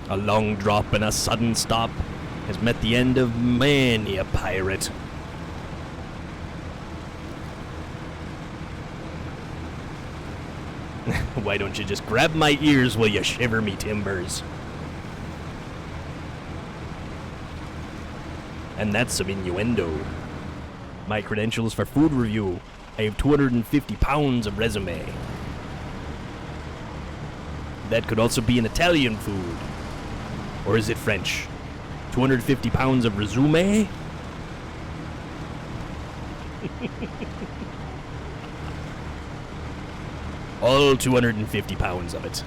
A long drop and a sudden stop has met the end of many a pirate. Why don't you just grab my ears while you shiver me timbers? And that's some innuendo. My credentials for food review. I have 250 pounds of resume. That could also be an Italian food. Or is it French? 250 pounds of resume? All 250 pounds of it.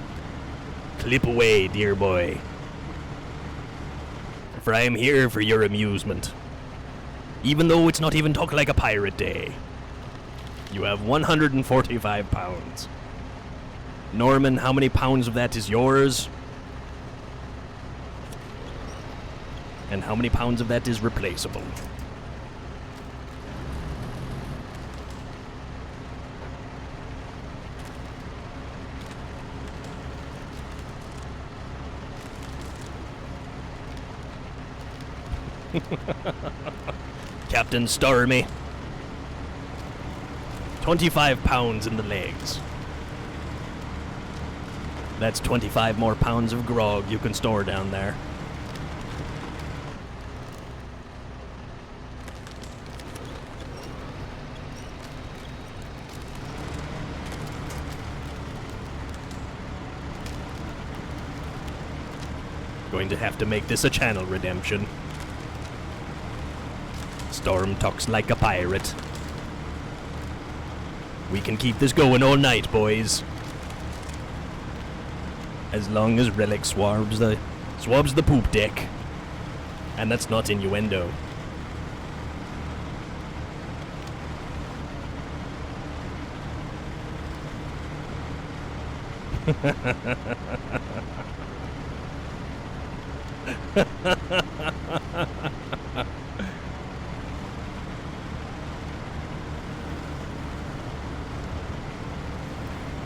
Clip away, dear boy. For I am here for your amusement. Even though it's not even Talk Like a Pirate Day. You have 145 pounds. Norman, how many pounds of that is yours? And how many pounds of that is replaceable? Captain Stormy. 25 pounds in the legs. That's 25 more pounds of grog you can store down there. Going to have to make this a channel redemption. Storm talks like a pirate. We can keep this going all night, boys. As long as Relic swabs the poop deck. And that's not innuendo.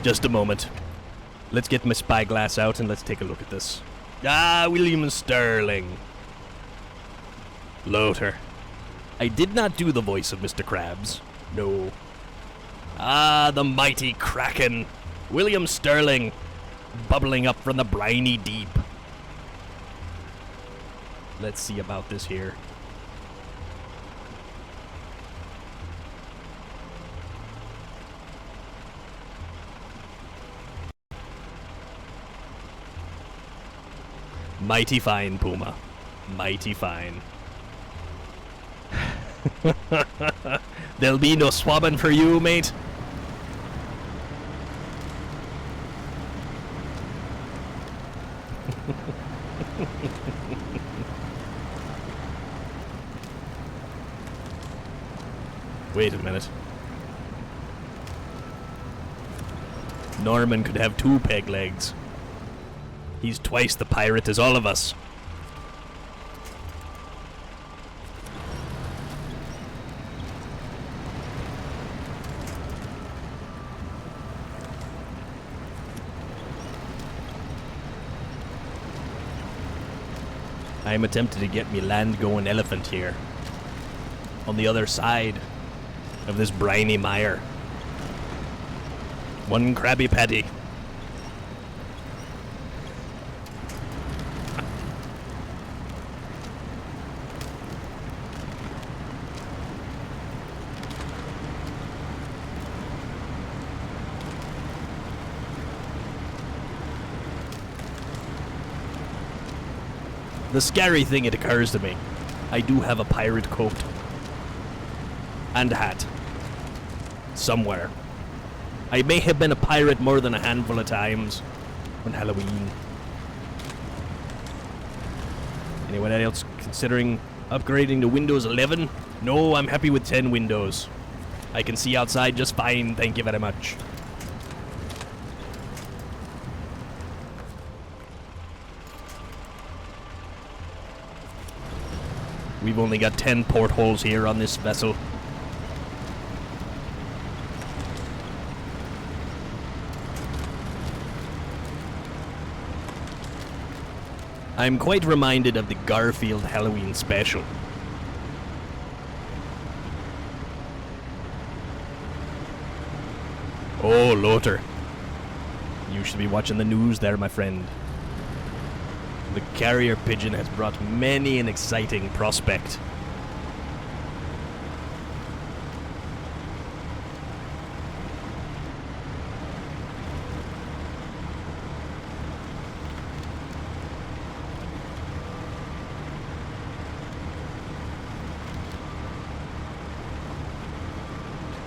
Just a moment. Let's get my spyglass out and let's take a look at this. Ah, William Sterling. Loader. I did not do the voice of Mr. Krabs. No. Ah, the mighty Kraken. William Sterling. Bubbling up from the briny deep. Let's see about this here. Mighty fine, Puma. Mighty fine. There'll be no swabbing for you, mate. Wait a minute. Norman could have 2 peg legs. He's twice the pirate as all of us. I'm attempting to get me land-going elephant here. On the other side of this briny mire. One Krabby Patty. The scary thing, it occurs to me, I do have a pirate coat. And hat. Somewhere. I may have been a pirate more than a handful of times on Halloween. Anyone else considering upgrading to Windows 11? No, I'm happy with 10 Windows. I can see outside just fine, thank you very much. We've only got 10 portholes here on this vessel. I'm quite reminded of the Garfield Halloween special. Oh, Lothar. You should be watching the news there, my friend. The carrier pigeon has brought many an exciting prospect.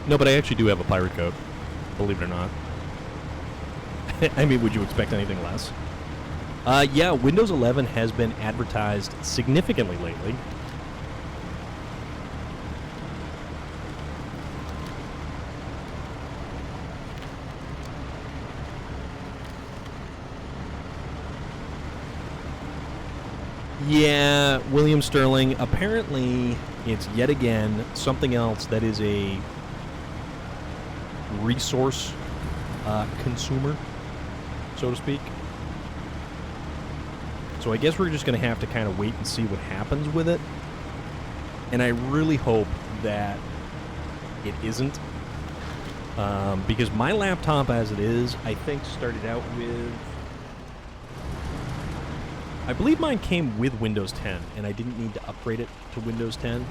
No, but I actually do have a pirate coat, believe it or not. I mean, would you expect anything less? Yeah, Windows 11 has been advertised significantly lately. Yeah, William Sterling, apparently it's yet again something else that is a resource consumer, so to speak. So I guess we're just going to have to kind of wait and see what happens with it. And I really hope that it isn't. Because my laptop as it is, I think started out with... I believe mine came with Windows 10, and I didn't need to upgrade it to Windows 10.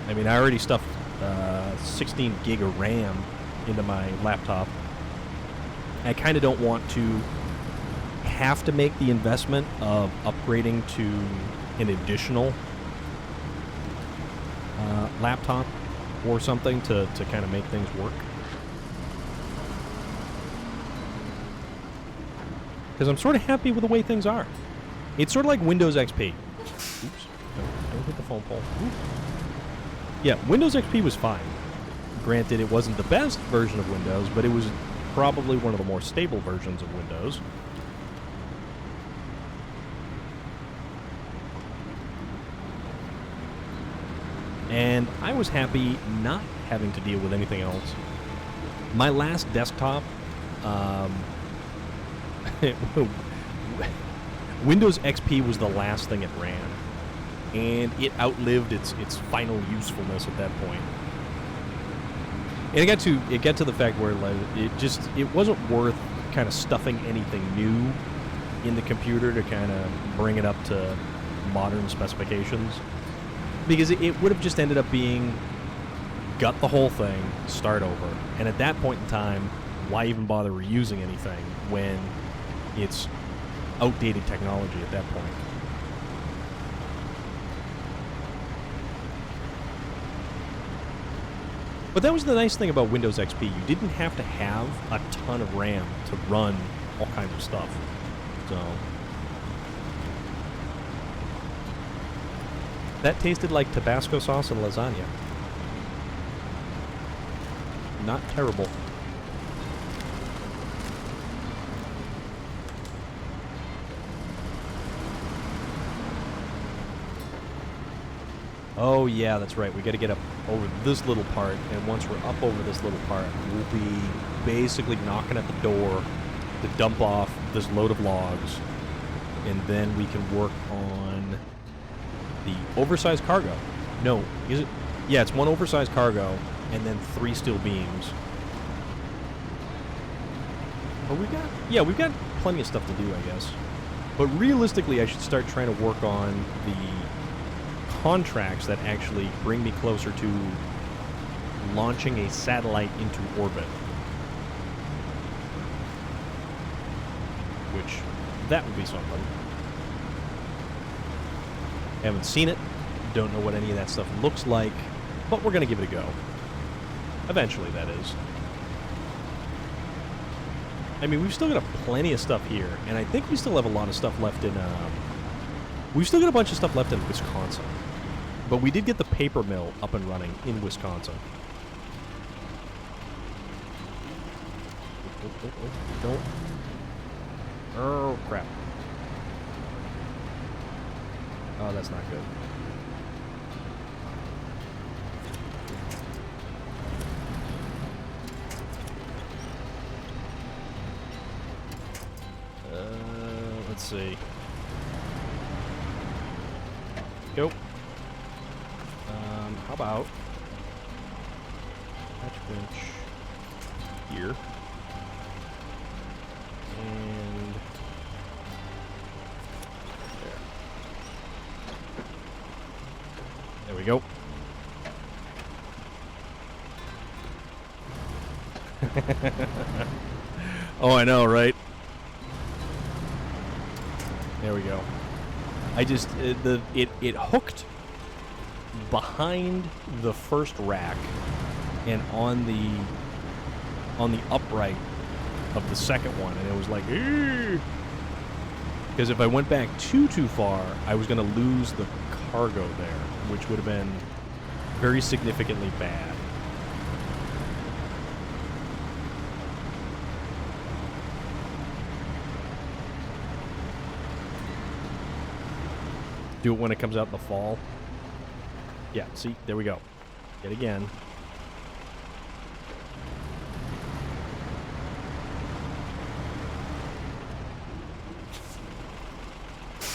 I mean, I already stuffed 16 gig of RAM into my laptop. I kind of don't want to have to make the investment of upgrading to an additional laptop or something to kind of make things work. Because I'm sort of happy with the way things are. It's sort of like Windows XP. Oops. Don't hit the phone pole. Oops. Yeah, Windows XP was fine. Granted, it wasn't the best version of Windows, but it was probably one of the more stable versions of Windows. And I was happy not having to deal with anything else. My last desktop, Windows XP was the last thing it ran. And it outlived its final usefulness at that point. And it got to the fact where like, it wasn't worth kind of stuffing anything new in the computer to kind of bring it up to modern specifications, because it would have just ended up being gut the whole thing, start over, and at that point in time, why even bother reusing anything when it's outdated technology at that point? But that was the nice thing about Windows XP. You didn't have to have a ton of RAM to run all kinds of stuff. So that tasted like Tabasco sauce and lasagna. Not terrible. Oh yeah, that's right. We got to get up over this little part, and once we're up over this little part, we'll be basically knocking at the door to dump off this load of logs, and then we can work on the oversized cargo. No, is it? Yeah, it's one oversized cargo, and then 3 steel beams. But we've got plenty of stuff to do, I guess. But realistically, I should start trying to work on the contracts that actually bring me closer to launching a satellite into orbit. Which, that would be something. Haven't seen it. Don't know what any of that stuff looks like. But we're going to give it a go. Eventually, that is. I mean, we've still got plenty of stuff here. And I think we still have a lot of stuff left in... we've still got a bunch of stuff left in Wisconsin. But we did get the paper mill up and running in Wisconsin. Don't. Oh, crap. Oh, that's not good. Let's see. Go. How about patch bench here? And there we go. Oh, I know, right? There we go. I just it hooked behind the first rack and on the upright of the second one, and it was like, because if I went back too far, I was going to lose the cargo there, which would have been very significantly bad. Do it when it comes out in the fall. Yeah, see, there we go. Yet again.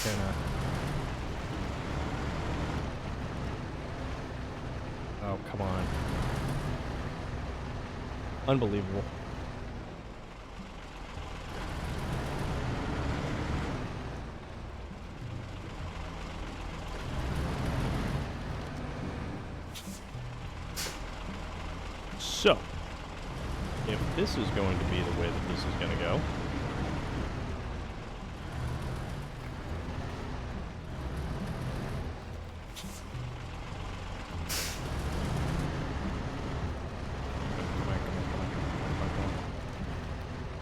Kinda. Oh, come on. Unbelievable. So, if this is going to be the way that this is going to go,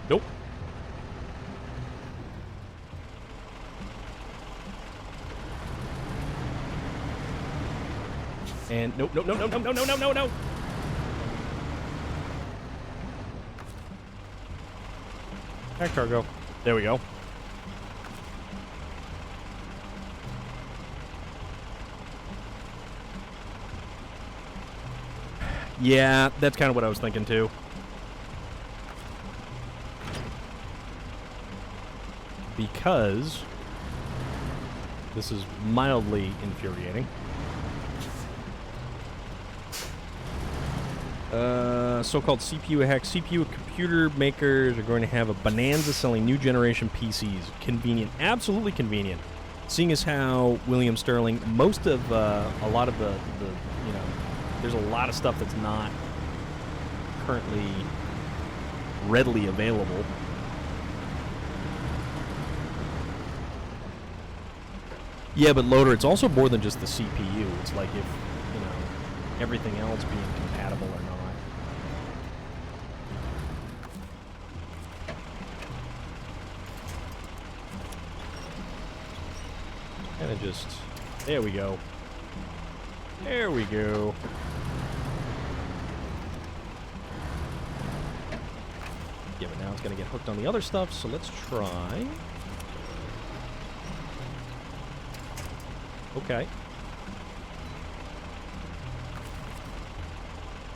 nope. And nope, nope, nope, nope, nope, nope, nope, nope, nope. Back cargo. There we go. Yeah, that's kind of what I was thinking too. Because this is mildly infuriating. So-called CPU hacks. CPU computer makers are going to have a bonanza selling new generation PCs. Convenient. Absolutely convenient. Seeing as how William Sterling, most of, a lot of the, you know, there's a lot of stuff that's not currently readily available. Yeah, but Loader, it's also more than just the CPU. It's like if, you know, everything else being compatible or not. Kind of just, there we go. There we go. Yeah, but now it's going to get hooked on the other stuff, so let's try. Okay.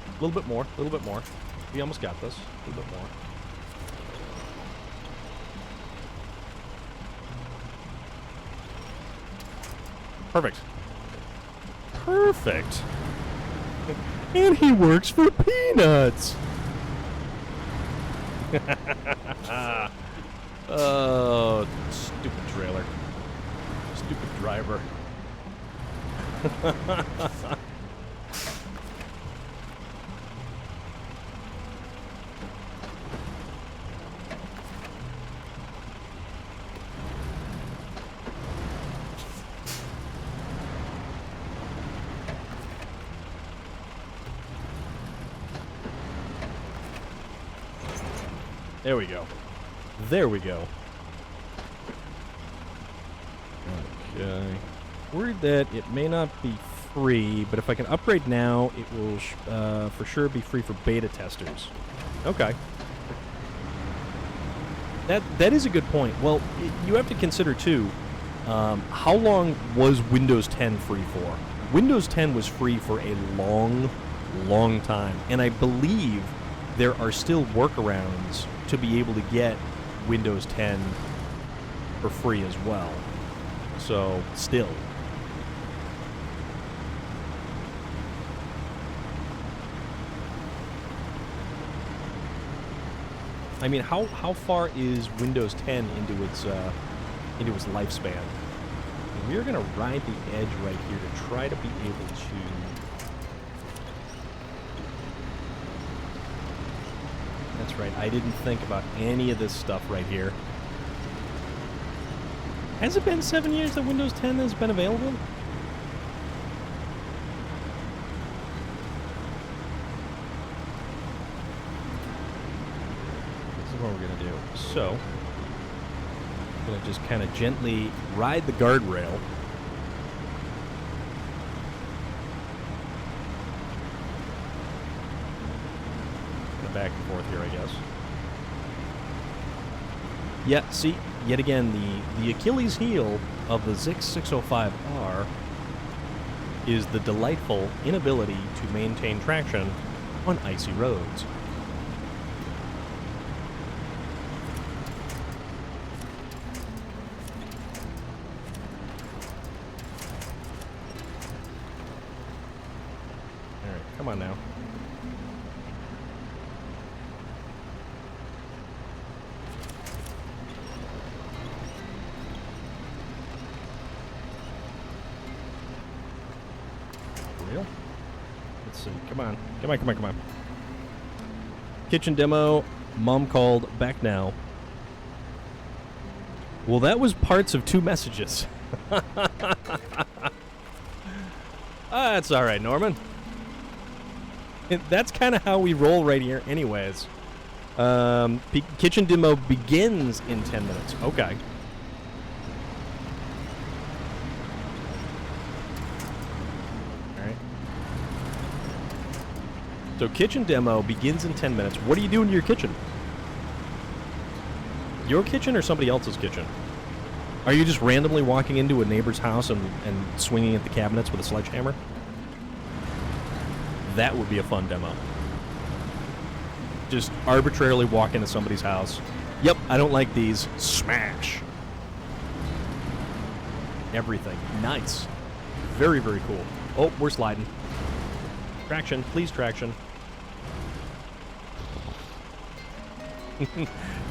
A little bit more, a little bit more. We almost got this. A little bit more. Perfect. Perfect. And he works for peanuts. Oh, stupid trailer. Stupid driver. There we go. There we go. Okay. Worried that it may not be free, but if I can upgrade now, it will for sure be free for beta testers. Okay. That is a good point. Well, you have to consider, too, how long was Windows 10 free for? Windows 10 was free for a long, long time, and I believe there are still workarounds to be able to get Windows 10 for free as well. So, still. I mean, how far is Windows 10 into its lifespan? We're gonna ride the edge right here to try to be able to. That's right. I didn't think about any of this stuff right here. Has it been 7 years that Windows 10 has been available? This is what we're gonna do. So, I'm gonna just kind of gently ride the guardrail. Back and forth here, I guess. Yeah, see, yet again, the Achilles heel of the Zix 605R is the delightful inability to maintain traction on icy roads. All right, come on now. Let's see. Come on. Come on, come on, come on. Kitchen demo. Mom called. Back now. Well, that was parts of 2 messages. That's all right, Norman. That's kind of how we roll right here anyways. Kitchen demo begins in 10 minutes. Okay. So kitchen demo begins in 10 minutes. What are you doing to your kitchen? Your kitchen or somebody else's kitchen? Are you just randomly walking into a neighbor's house and swinging at the cabinets with a sledgehammer? That would be a fun demo. Just arbitrarily walk into somebody's house. Yep, I don't like these. Smash. Everything. Nice. Very, very cool. Oh, we're sliding. Traction. Please, traction.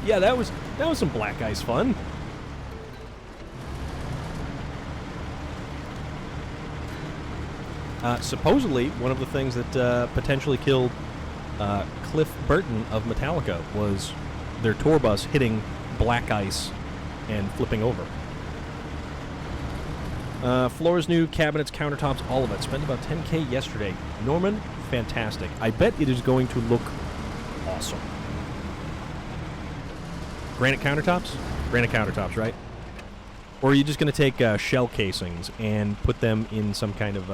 Yeah, that was some black ice fun. Supposedly, one of the things that potentially killed Cliff Burton of Metallica was their tour bus hitting black ice and flipping over. Floors new, cabinets, countertops, all of it. Spent about $10K yesterday. Norman, fantastic. I bet it is going to look awesome. Granite countertops? Granite countertops, right? Or are you just going to take shell casings and put them in some kind of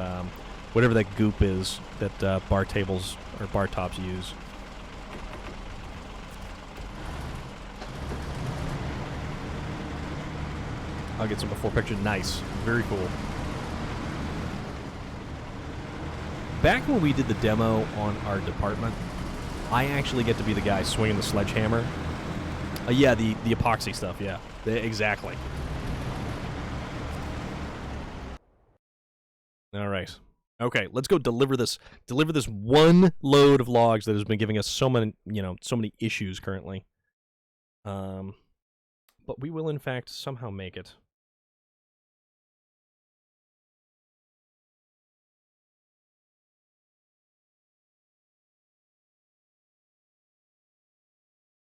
whatever that goop is that bar tables or bar tops use? I'll get some before picture. Nice. Very cool. Back when we did the demo on our department, I actually get to be the guy swinging the sledgehammer. Yeah, the epoxy stuff, yeah. Exactly. All right. Okay, let's go deliver this one load of logs that has been giving us so many issues currently. But we will in fact somehow make it.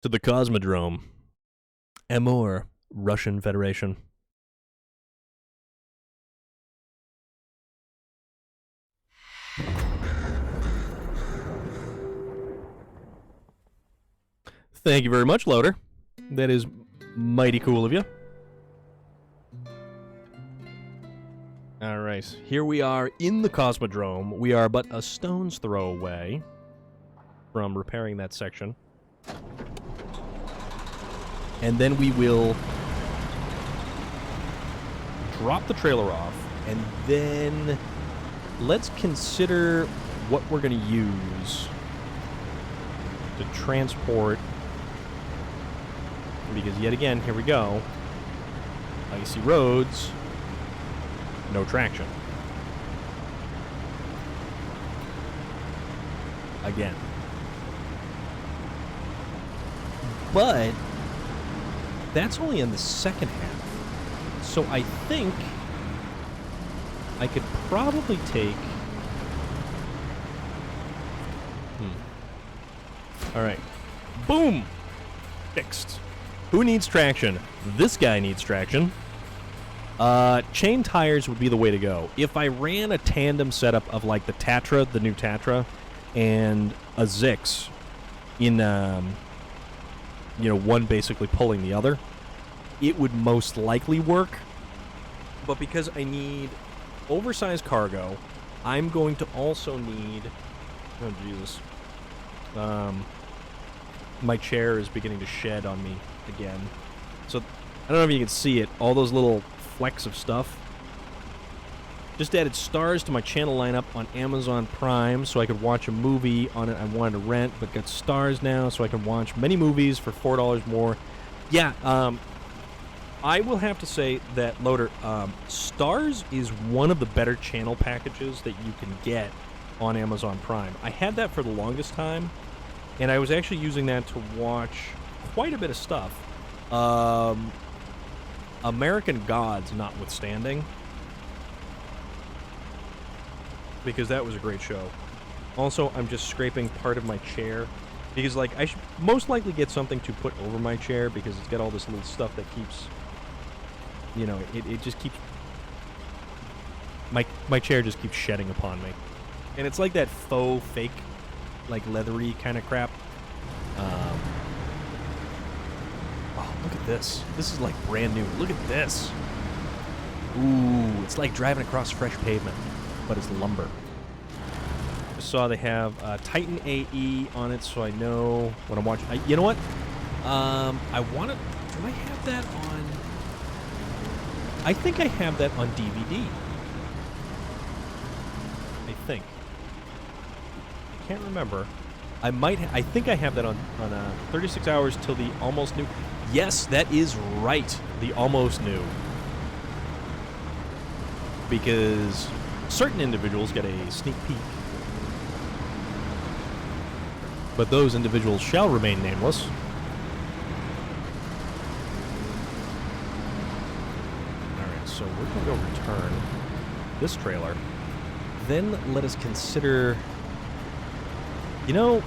To the Cosmodrome. Amur, Russian Federation. Thank you very much, loader. That is mighty cool of you. All right, here we are in the Cosmodrome. We are but a stone's throw away from repairing that section. And then we will drop the trailer off, and then let's consider what we're going to use to transport, because yet again, here we go, icy roads, no traction. Again. But that's only in the second half. So I think I could probably take... Alright. Boom! Fixed. Who needs traction? This guy needs traction. Chain tires would be the way to go. If I ran a tandem setup of like the Tatra, the new Tatra, and a Zix in, one basically pulling the other, it would most likely work. But because I need oversized cargo, I'm going to also need... Oh, Jesus. My chair is beginning to shed on me again. So, I don't know if you can see it. All those little flecks of stuff. Just added stars to my channel lineup on Amazon Prime so I could watch a movie on it I wanted to rent, but got stars now so I can watch many movies for $4 more. Yeah, I will have to say that, Loader, Stars is one of the better channel packages that you can get on Amazon Prime. I had that for the longest time, and I was actually using that to watch quite a bit of stuff. American Gods notwithstanding, because that was a great show. Also, I'm just scraping part of my chair, because, like, I should most likely get something to put over my chair, because it's got all this little stuff that keeps, you know, it just keeps, my chair just keeps shedding upon me. And it's like that faux, fake, like, leathery kind of crap. Oh, look at this. This is, like, brand new. Look at this. Ooh, it's like driving across fresh pavement, but it's lumber. Just saw they have Titan AE on it, so I know what I'm watching. You know what? I want to... Do I have that on... I think I have that on DVD. I think. I can't remember. I might... I think I have that on 36 Hours Till the Almost New... Yes, that is right. The Almost New. Because certain individuals get a sneak peek. But those individuals shall remain nameless. Alright, so we're going to go return this trailer. Then let us consider... You know,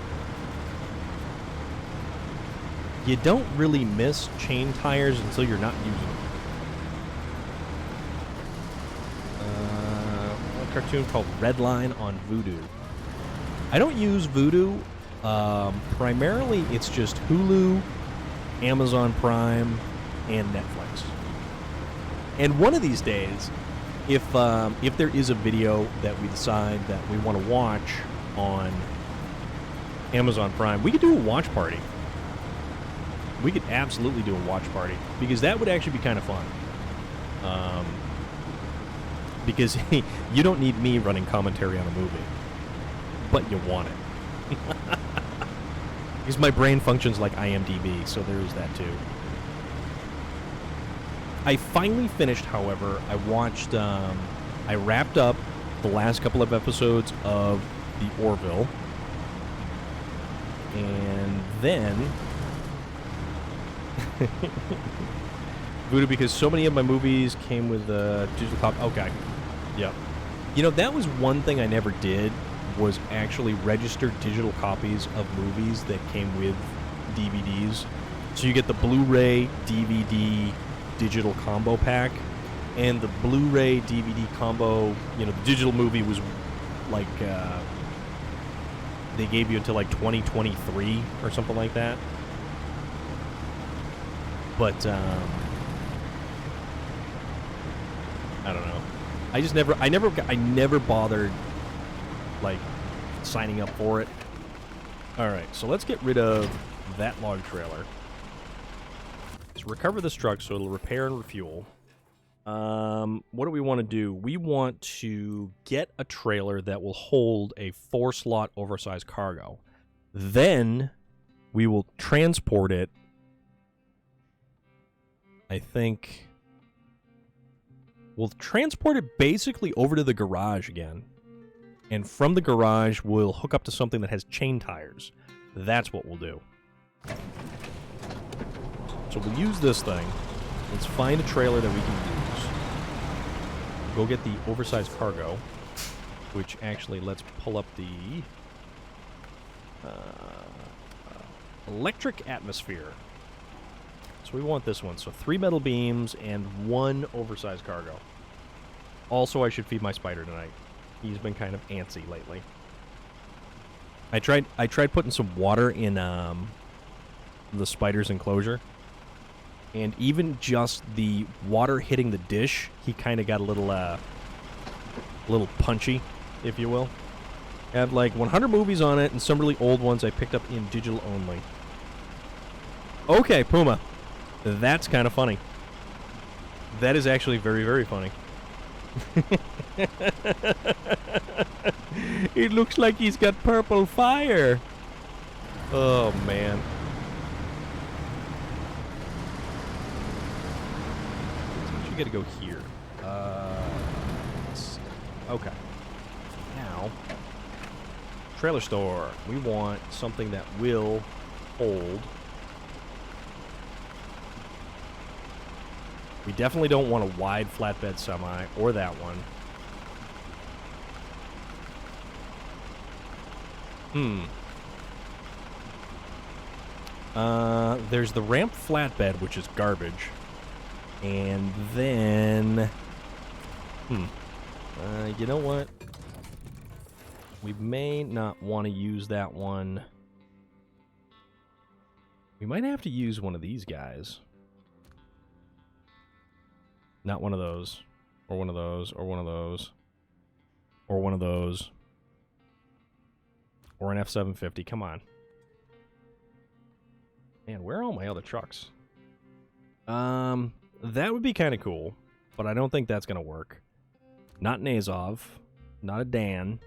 you don't really miss chain tires until you're not using them. A cartoon called Redline on Vudu. I don't use Vudu. Primarily, it's just Hulu, Amazon Prime, and Netflix. And one of these days, if there is a video that we decide that we want to watch on Amazon Prime, we could do a watch party. We could absolutely do a watch party, because that would actually be kind of fun. Because you don't need me running commentary on a movie, but you want it. Because my brain functions like IMDb, so there is that too. I finally finished, however. I watched, I wrapped up the last couple of episodes of The Orville. And then... Voodoo, because so many of my movies came with digital copy. Okay. Yep. You know, that was one thing I never did, was actually register digital copies of movies that came with DVDs. So you get the Blu-ray DVD digital combo pack, and the Blu-ray DVD combo, you know, the digital movie was like, they gave you until like 2023 or something like that. But, I don't know. I never bothered, like, signing up for it. Alright, so let's get rid of that log trailer. Let's recover this truck so it'll repair and refuel. What do we want to do? We want to get a trailer that will hold a 4-slot oversized cargo. Then we will transport it, I think. We'll transport it basically over to the garage again. And from the garage, we'll hook up to something that has chain tires. That's what we'll do. So we'll use this thing. Let's find a trailer that we can use. Go get the oversized cargo, which actually, let's pull up the electric atmosphere. So we want this one. So 3 metal beams and 1 oversized cargo. Also, I should feed my spider tonight. He's been kind of antsy lately. I tried putting some water in the spider's enclosure. And even just the water hitting the dish, he kind of got a little punchy, if you will. I have like 100 movies on it, and some really old ones I picked up in digital only. Okay, Puma. That's kind of funny. That is actually very, very funny. It looks like he's got purple fire. Oh, man. You gotta go here. Let's see. Okay. Now, trailer store. We want something that will hold. We definitely don't want a wide flatbed semi, or that one. There's the ramp flatbed, which is garbage. And then... you know what? We may not want to use that one. We might have to use one of these guys. Not one of those. Or one of those. Or one of those. Or one of those. Or an F-750. Come on. Man, where are all my other trucks? That would be kind of cool. But I don't think that's going to work. Not an Azov. Not a Dan.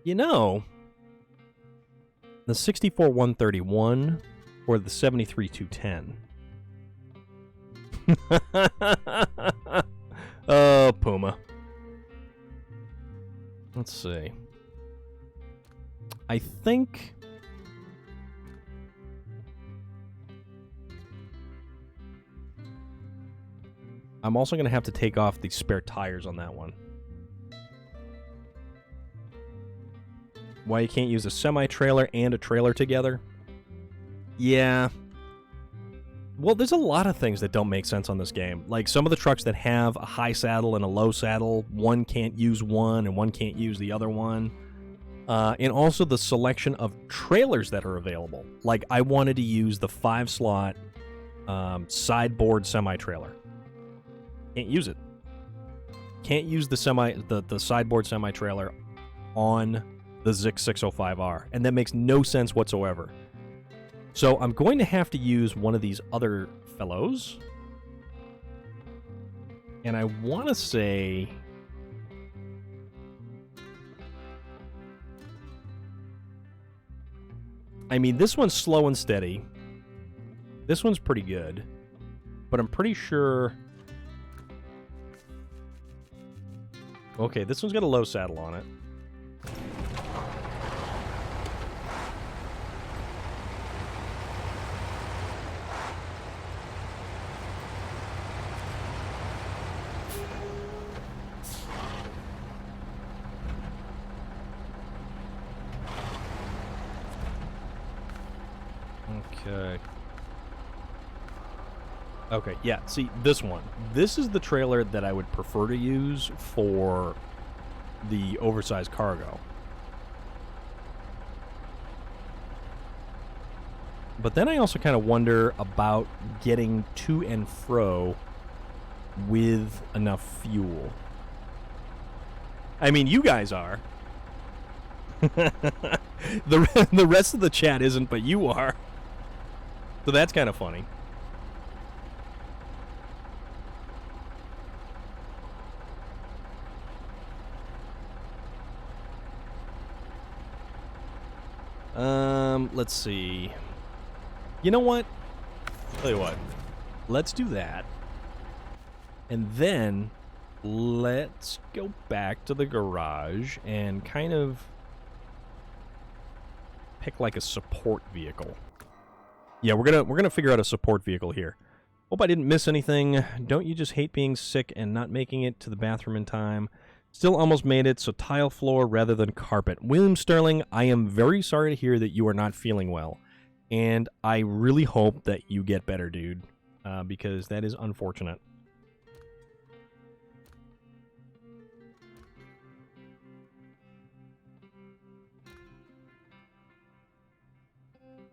You know, the 64-131 or the 73-210. Oh, Puma. Let's see. I think... I'm also going to have to take off the spare tires on that one. Why you can't use a semi-trailer and a trailer together? Yeah. Well, there's a lot of things that don't make sense on this game. Like, some of the trucks that have a high saddle and a low saddle, one can't use one and one can't use the other one. And also the selection of trailers that are available. Like, I wanted to use the 5-slot sideboard semi-trailer. Can't use it. Can't use the sideboard semi-trailer on the Zix 605R, and that makes no sense whatsoever. So I'm going to have to use one of these other fellows. And I want to say... I mean, this one's slow and steady. This one's pretty good. But I'm pretty sure... Okay, this one's got a low saddle on it. Okay. Okay, yeah, see, this one. This is the trailer that I would prefer to use for the oversized cargo. But then I also kind of wonder about getting to and fro with enough fuel. I mean, you guys are. The rest of the chat isn't, but you are. So that's kind of funny. Let's see. You know what? Tell you what. Let's do that. And then let's go back to the garage and kind of pick like a support vehicle. Yeah, we're gonna figure out a support vehicle here. Hope I didn't miss anything. Don't you just hate being sick and not making it to the bathroom in time? Still almost made it, so tile floor rather than carpet. William Sterling, I am very sorry to hear that you are not feeling well. And I really hope that you get better, dude. Because that is unfortunate.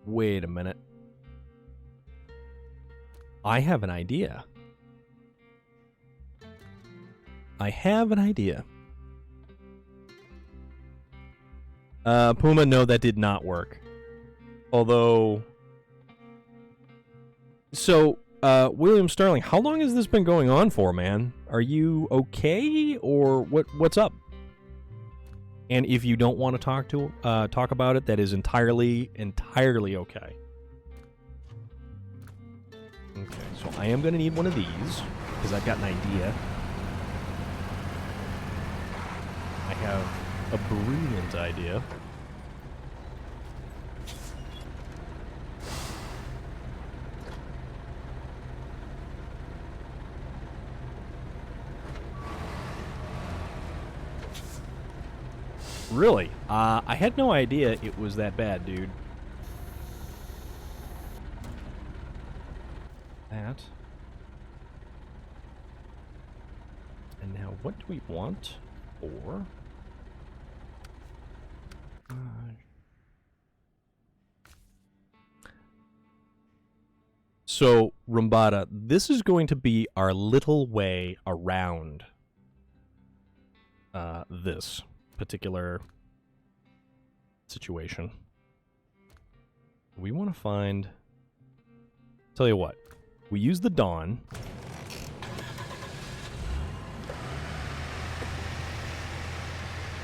Wait a minute. I have an idea. Puma, no, that did not work. Although... So, William Sterling, how long has this been going on for, man? Are you okay, or what's up? And if you don't want to talk about it, that is entirely okay. Okay, so I am going to need one of these, because I've got an idea. I have a brilliant idea. Really? I had no idea it was that bad, dude. That. And now, what do we want for... So, Rumbada, this is going to be our little way around this particular situation. We want to find... Tell you what, we use the Dawn.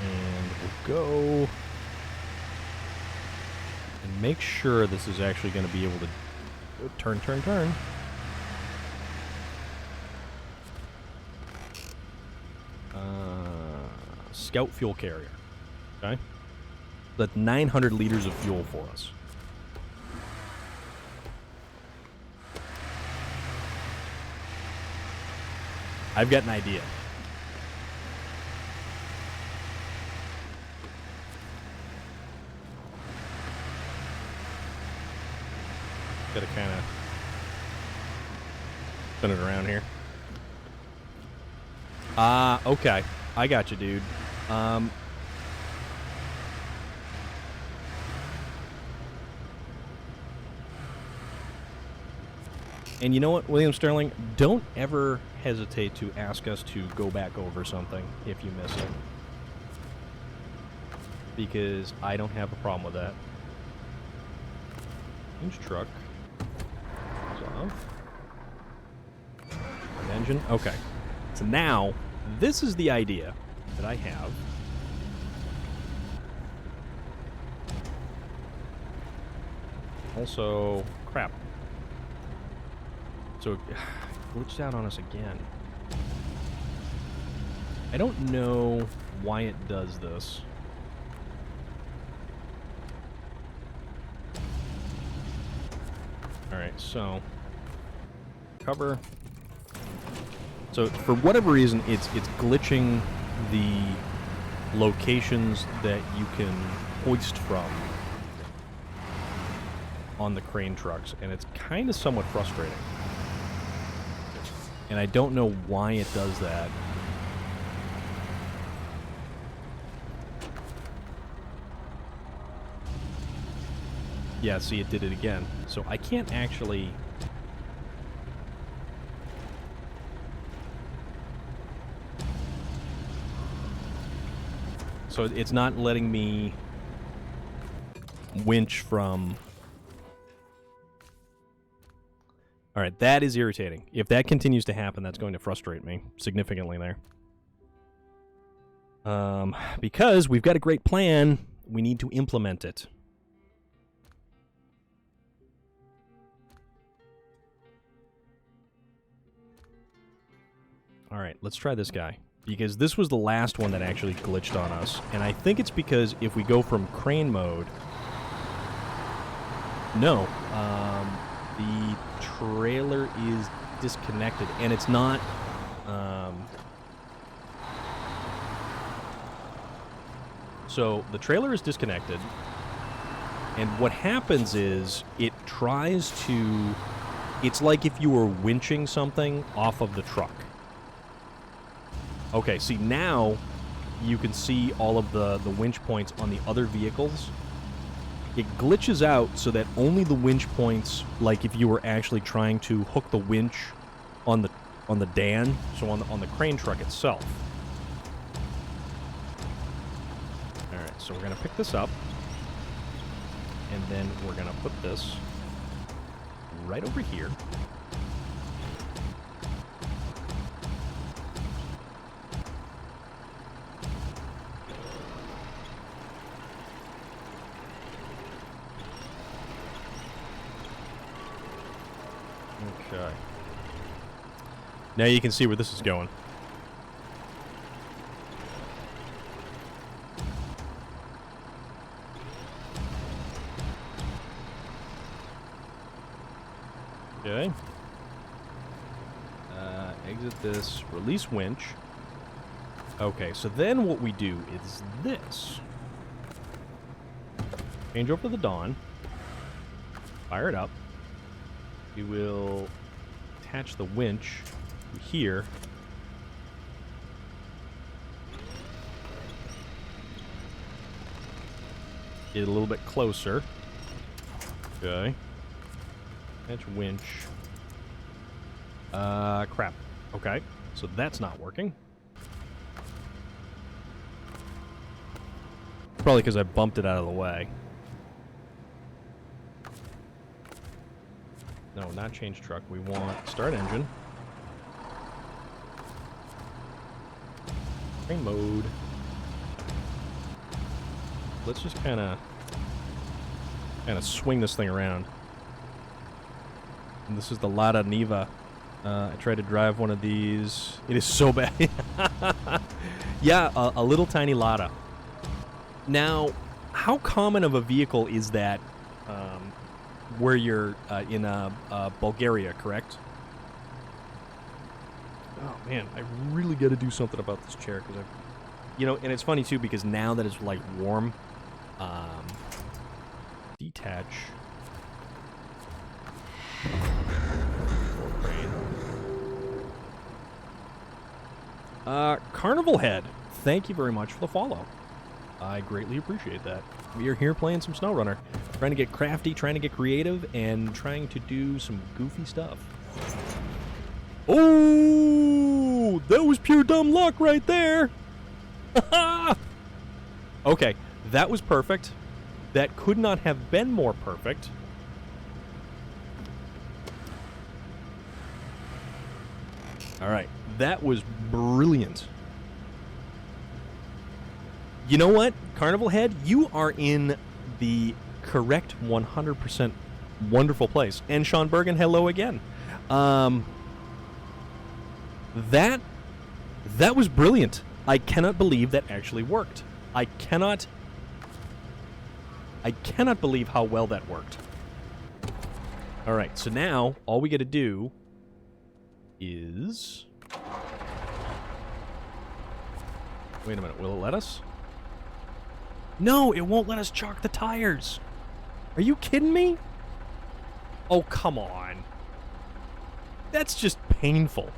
And we'll go and make sure this is actually going to be able to turn. Scout fuel carrier. Okay? That's 900 liters of fuel for us. I've got an idea. Gotta kind of spin it around here. Okay. I got you, dude. And you know what, William Sterling? Don't ever hesitate to ask us to go back over something if you miss it. Because I don't have a problem with that. Change truck. Off. Engine. Okay. So now, this is the idea that I have. Also, crap. So it glitched out on us again. I don't know why it does this. Alright, so cover. So for whatever reason, it's glitching the locations that you can hoist from. on the crane trucks, and it's kind of somewhat frustrating. And I don't know why it does that. Yeah, see, it did it again. So I can't actually... So it's not letting me winch from... Alright, that is irritating. If that continues to happen, that's going to frustrate me significantly there. Because we've got a great plan, we need to implement it. Alright, let's try this guy. Because this was the last one that actually glitched on us. And I think it's because if we go from crane mode... No. The trailer is disconnected. And it's not... So, the trailer is disconnected. And what happens is, it tries to... It's like if you were winching something off of the truck. Okay, see, now you can see all of the winch points on the other vehicles. It glitches out so that only the winch points, like if you were actually trying to hook the winch on the Dan, so on the crane truck itself. Alright, so we're going to pick this up. And then we're going to put this right over here. Okay. Now you can see where this is going. Okay. Exit this. Release winch. Okay, so then what we do is this. Change over to the Dawn. Fire it up. We will attach the winch here. Get it a little bit closer. Okay. Attach winch. Crap. Okay. So that's not working. Probably because I bumped it out of the way. No, not change truck. We want start engine. Train mode. Let's just kind of swing this thing around. And this is the Lada Niva. I tried to drive one of these. It is so bad. Yeah, a little tiny Lada. Now, how common of a vehicle is that where you're in Bulgaria, correct? Oh, man, I really got to do something about this chair, because you know, and it's funny, too, because now that it's, like, warm, detach. Carnival Head, thank you very much for the follow. I greatly appreciate that. We are here playing some SnowRunner, trying to get crafty, trying to get creative, and trying to do some goofy stuff. Oh, that was pure dumb luck right there. Okay, that was perfect. That could not have been more perfect. All right, that was brilliant. You know what, Carnival Head? You are in the correct 100% wonderful place. And Sean Bergen, hello again. That was brilliant. I cannot believe that actually worked. I cannot believe how well that worked. All right, so now all we got to do is... Wait a minute, will it let us? No, it won't let us chalk the tires. Are you kidding me? Oh, come on. That's just painful.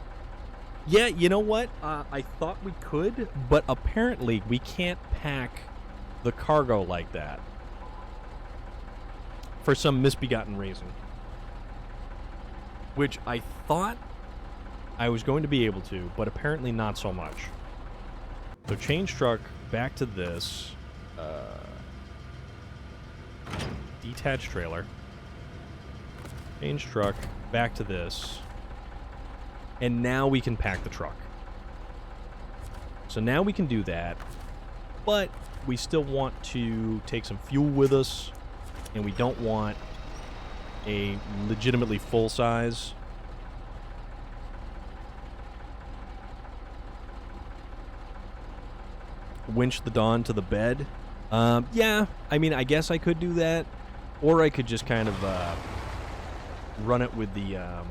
Yeah, you know what? I thought we could, but apparently we can't pack the cargo like that. For some misbegotten reason. Which I thought I was going to be able to, but apparently not so much. So change truck, back to this. Detached trailer. Change truck, back to this. And now we can pack the truck. So now we can do that. But we still want to take some fuel with us. And we don't want a legitimately full size. Winch the Dawn to the bed. Yeah, I mean, I guess I could do that. Or I could just kind of run it with the...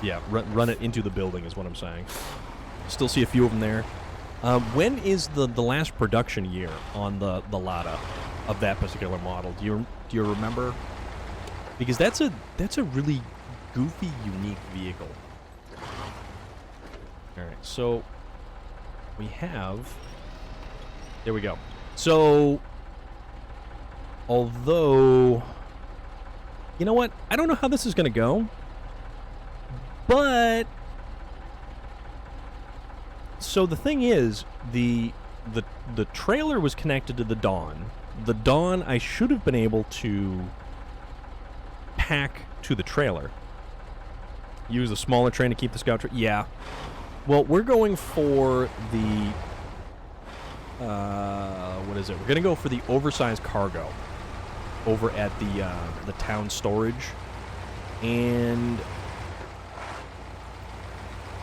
yeah, run it into the building is what I'm saying. Still see a few of them there. When is the last production year on the Lada of that particular model? Do you remember? Because that's a really goofy, unique vehicle. All right, so we have. There we go. So, although, you know what? I don't know how this is going to go, but. So the thing is, the trailer was connected to the Dawn. The Dawn, I should have been able to pack to the trailer. Use the smaller train to keep the scout train. Yeah. Well, we're going for the... what is it? We're going to go for the oversized cargo over at the town storage. And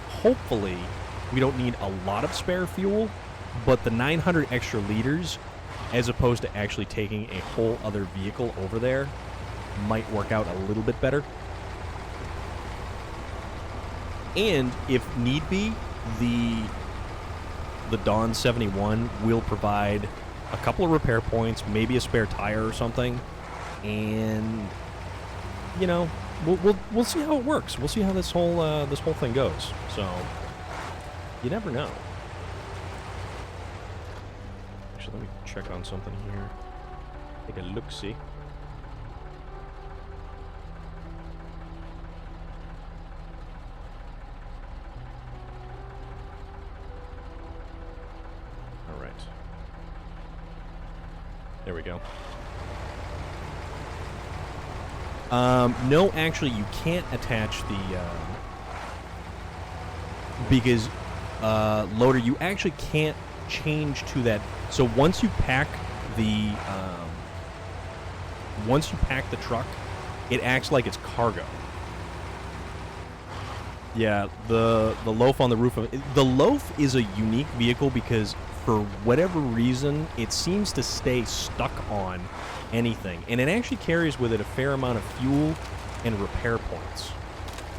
hopefully... we don't need a lot of spare fuel, but the 900 extra liters, as opposed to actually taking a whole other vehicle over there, might work out a little bit better. And if need be, the Dawn 71 will provide a couple of repair points, maybe a spare tire or something, and you know, we'll see how it works. We'll see how this whole thing goes. So. You never know. Actually, let me check on something here. Take a look-see. All right. There we go. No, actually, you can't attach the... because... loader, you actually can't change to that. So once you pack the truck, it acts like it's cargo. Yeah, the loaf on the roof of the loaf is a unique vehicle because for whatever reason it seems to stay stuck on anything, and it actually carries with it a fair amount of fuel and repair points.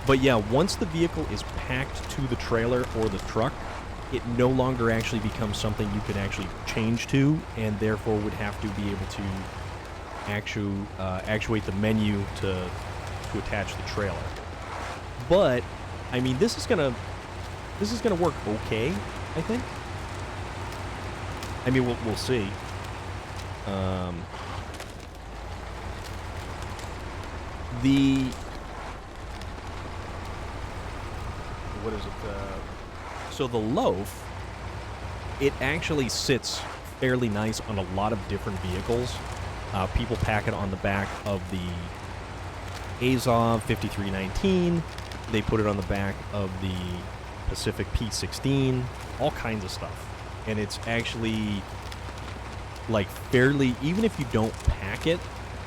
But yeah, once the vehicle is packed to the trailer or the truck, it no longer actually becomes something you can actually change to, and therefore would have to be able to actuate the menu to attach the trailer. But I mean, this is gonna work okay, I think. I mean, we'll see. What is it? So the loaf, it actually sits fairly nice on a lot of different vehicles. People pack it on the back of the Azov 5319. They put it on the back of the Pacific P16. All kinds of stuff. And it's actually, like, fairly... even if you don't pack it,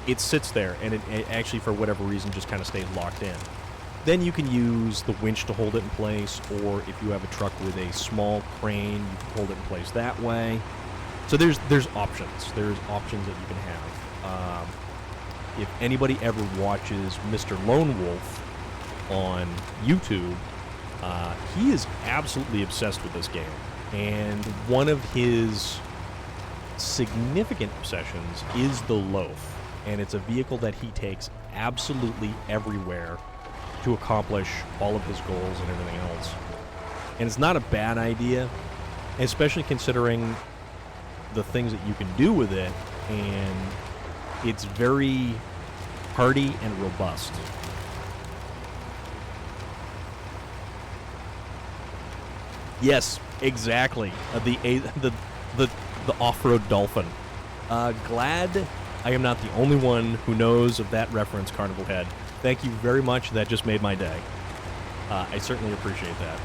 it sits there. And it actually, for whatever reason, just kind of stays locked in. Then you can use the winch to hold it in place, or if you have a truck with a small crane, you can hold it in place that way. So there's options. There's options that you can have. If anybody ever watches Mr. Lone Wolf on YouTube, he is absolutely obsessed with this game. And one of his significant obsessions is the Loaf, and it's a vehicle that he takes absolutely everywhere to accomplish all of his goals and everything else. And it's not a bad idea, especially considering the things that you can do with it, and it's very hardy and robust. Yes, exactly. The off-road dolphin. Glad I am not the only one who knows of that reference, Carnival Head. Thank you very much. That just made my day. I certainly appreciate that.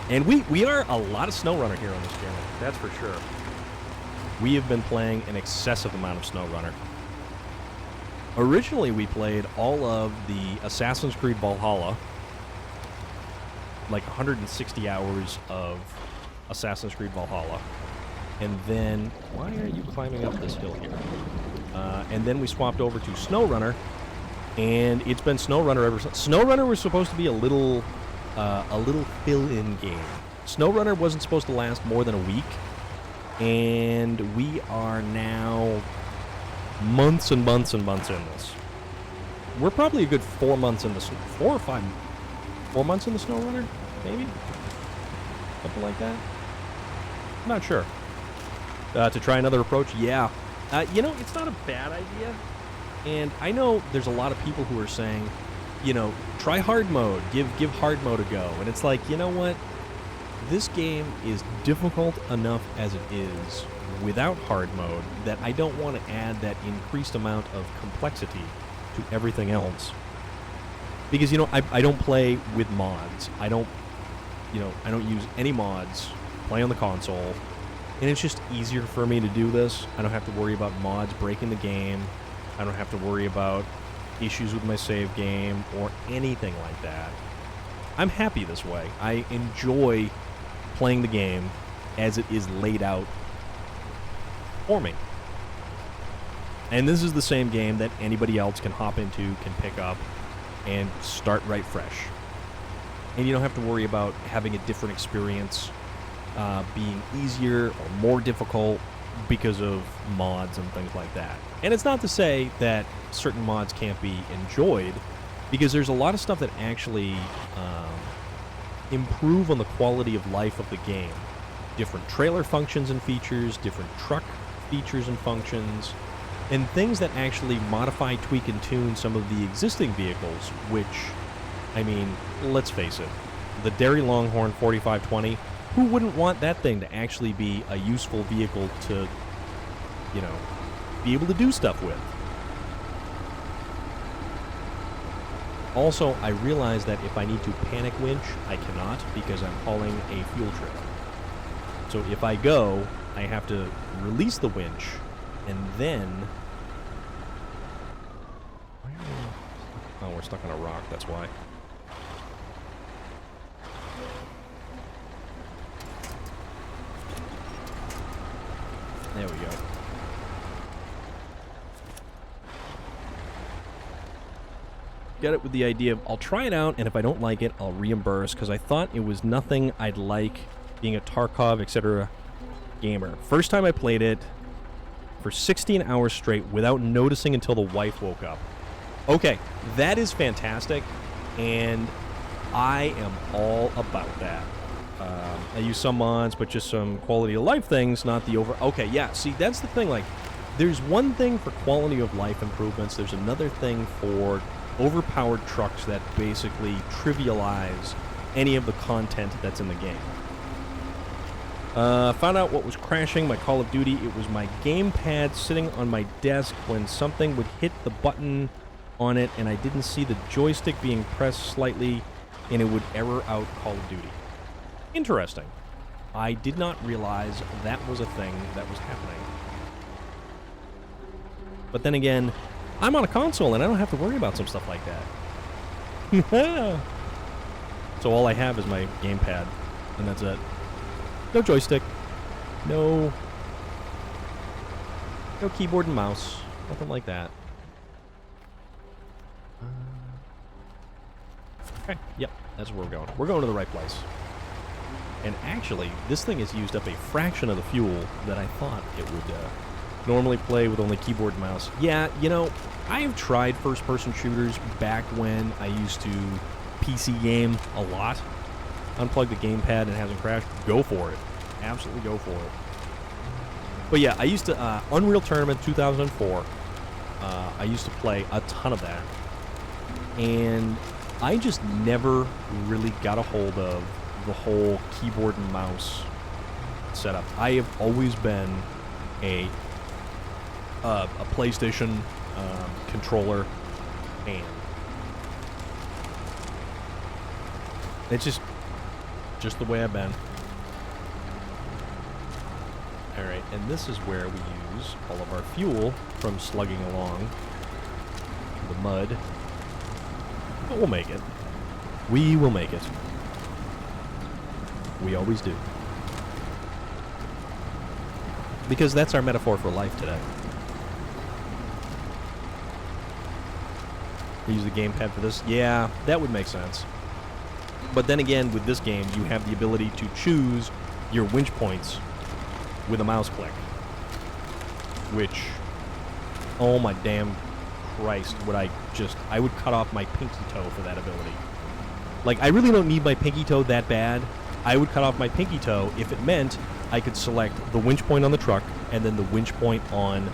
And we are a lot of SnowRunner here on this channel. That's for sure. We have been playing an excessive amount of SnowRunner. Originally, we played all of the Assassin's Creed Valhalla, like 160 hours of Assassin's Creed Valhalla. And then, why are you climbing up this hill here? And then we swapped over to SnowRunner, and it's been SnowRunner ever since. SnowRunner was supposed to be a little fill-in game. SnowRunner wasn't supposed to last more than a week, and we are now months and months and months in this. We're probably a good 4 months in this, 4 or 5, 4 months in the SnowRunner, maybe? Something like that? I'm not sure. To try another approach? Yeah. You know, it's not a bad idea. And I know there's a lot of people who are saying, you know, try hard mode, give hard mode a go. And it's like, you know what? This game is difficult enough as it is without hard mode that I don't want to add that increased amount of complexity to everything else. Because, you know, I don't play with mods. I don't use any mods, play on the console, and it's just easier for me to do this. I don't have to worry about mods breaking the game. I don't have to worry about issues with my save game or anything like that. I'm happy this way. I enjoy playing the game as it is laid out for me. And this is the same game that anybody else can hop into, can pick up, and start right fresh. And you don't have to worry about having a different experience, being easier or more difficult because of mods and things like that. And it's not to say that certain mods can't be enjoyed, because there's a lot of stuff that actually improve on the quality of life of the game. Different trailer functions and features, different truck features and functions, and things that actually modify, tweak, and tune some of the existing vehicles, which, I mean, let's face it, the Dairy Longhorn 4520, who wouldn't want that thing to actually be a useful vehicle to, you know, be able to do stuff with? Also, I realize that if I need to panic winch, I cannot, because I'm hauling a fuel trip. So if I go, I have to release the winch, and then... Oh, we're stuck on a rock, that's why. There we go. Get it with the idea of, I'll try it out, and if I don't like it, I'll reimburse, because I thought it was nothing I'd like being a Tarkov, etc. gamer. First time I played it for 16 hours straight without noticing until the wife woke up. Okay, that is fantastic, and I am all about that. I use some mods, but just some quality of life things, not the over... Okay, yeah, see, that's the thing, like, there's one thing for quality of life improvements, there's another thing for overpowered trucks that basically trivialize any of the content that's in the game. Found out what was crashing my Call of Duty. It was my gamepad sitting on my desk when something would hit the button on it, and I didn't see the joystick being pressed slightly, and it would error out Call of Duty. Interesting. I did not realize that was a thing that was happening. But then again, I'm on a console, and I don't have to worry about some stuff like that. So all I have is my gamepad, and that's it. No joystick. No keyboard and mouse. Nothing like that. Okay, yep, that's where we're going. We're going to the right place. And actually, this thing has used up a fraction of the fuel that I thought it would Normally play with only keyboard and mouse. Yeah, you know, I've tried first-person shooters back when I used to PC game a lot. Unplug the gamepad and it hasn't crashed. Go for it. Absolutely go for it. But yeah, I used to, Unreal Tournament 2004, I used to play a ton of that. And I just never really got a hold of the whole keyboard and mouse setup. I have always been a PlayStation controller fan. It's just the way I've been. Alright, and this is where we use all of our fuel from slugging along the mud. But we'll make it. We will make it. We always do. Because that's our metaphor for life today. Use the gamepad for this? Yeah, that would make sense. But then again, with this game, you have the ability to choose your winch points with a mouse click. Which, oh my damn Christ, I would cut off my pinky toe for that ability. Like, I really don't need my pinky toe that bad. I would cut off my pinky toe if it meant I could select the winch point on the truck and then the winch point on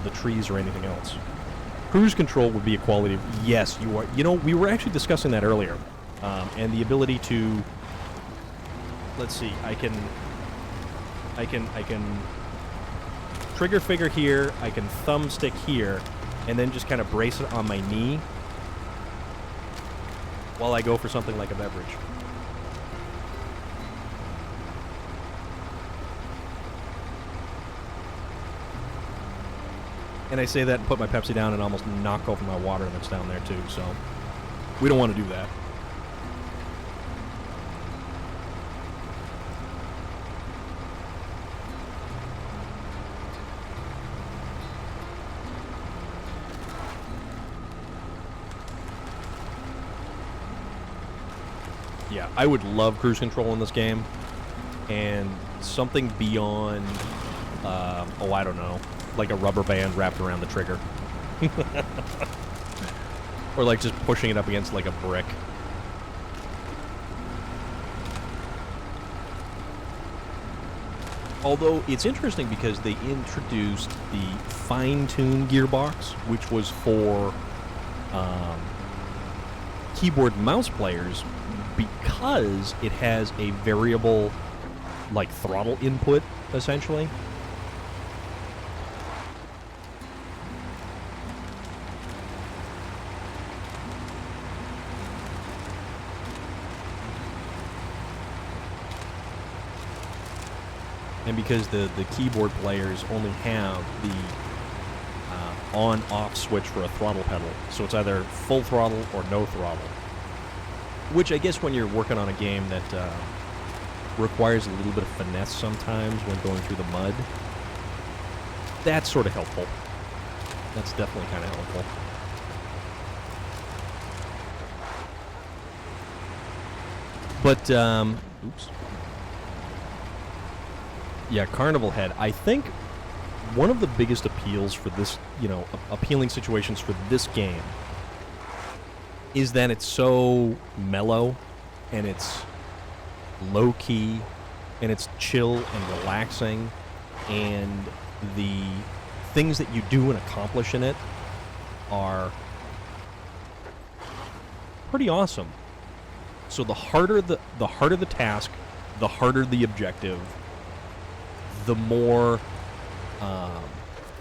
the trees or anything else. Cruise control would be a quality of... Yes, you are... You know, we were actually discussing that earlier. And the ability to... Let's see, I can trigger finger here, I can thumbstick here, and then just kind of brace it on my knee while I go for something like a beverage. And I say that and put my Pepsi down and almost knock over my water that's down there too, so we don't want to do that. Yeah, I would love cruise control in this game, and something beyond, oh, I don't know, like a rubber band wrapped around the trigger. Or like just pushing it up against like a brick. Although it's interesting because they introduced the fine-tuned gearbox, which was for keyboard and mouse players, because it has a variable, like, throttle input, essentially. And because the keyboard players only have the on-off switch for a throttle pedal, so it's either full throttle or no throttle. Which I guess when you're working on a game that requires a little bit of finesse sometimes when going through the mud, that's sort of helpful. That's definitely kind of helpful. But, oops. Yeah, Carnival Head. I think one of the biggest appeals for this, you know, appealing situations for this game is that it's so mellow, and it's low-key, and it's chill and relaxing, and the things that you do and accomplish in it are pretty awesome. So the harder the task, the harder the objective, the more,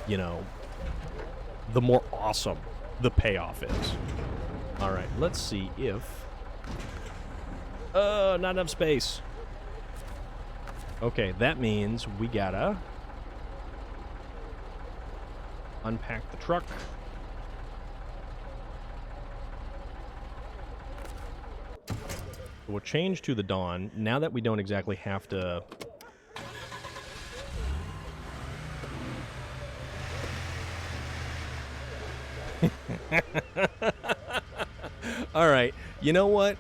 you know, the more awesome the payoff is. All right, let's see if... not enough space. Okay, that means we gotta unpack the truck. We'll change to the Dawn now that we don't exactly have to... All right. You know what?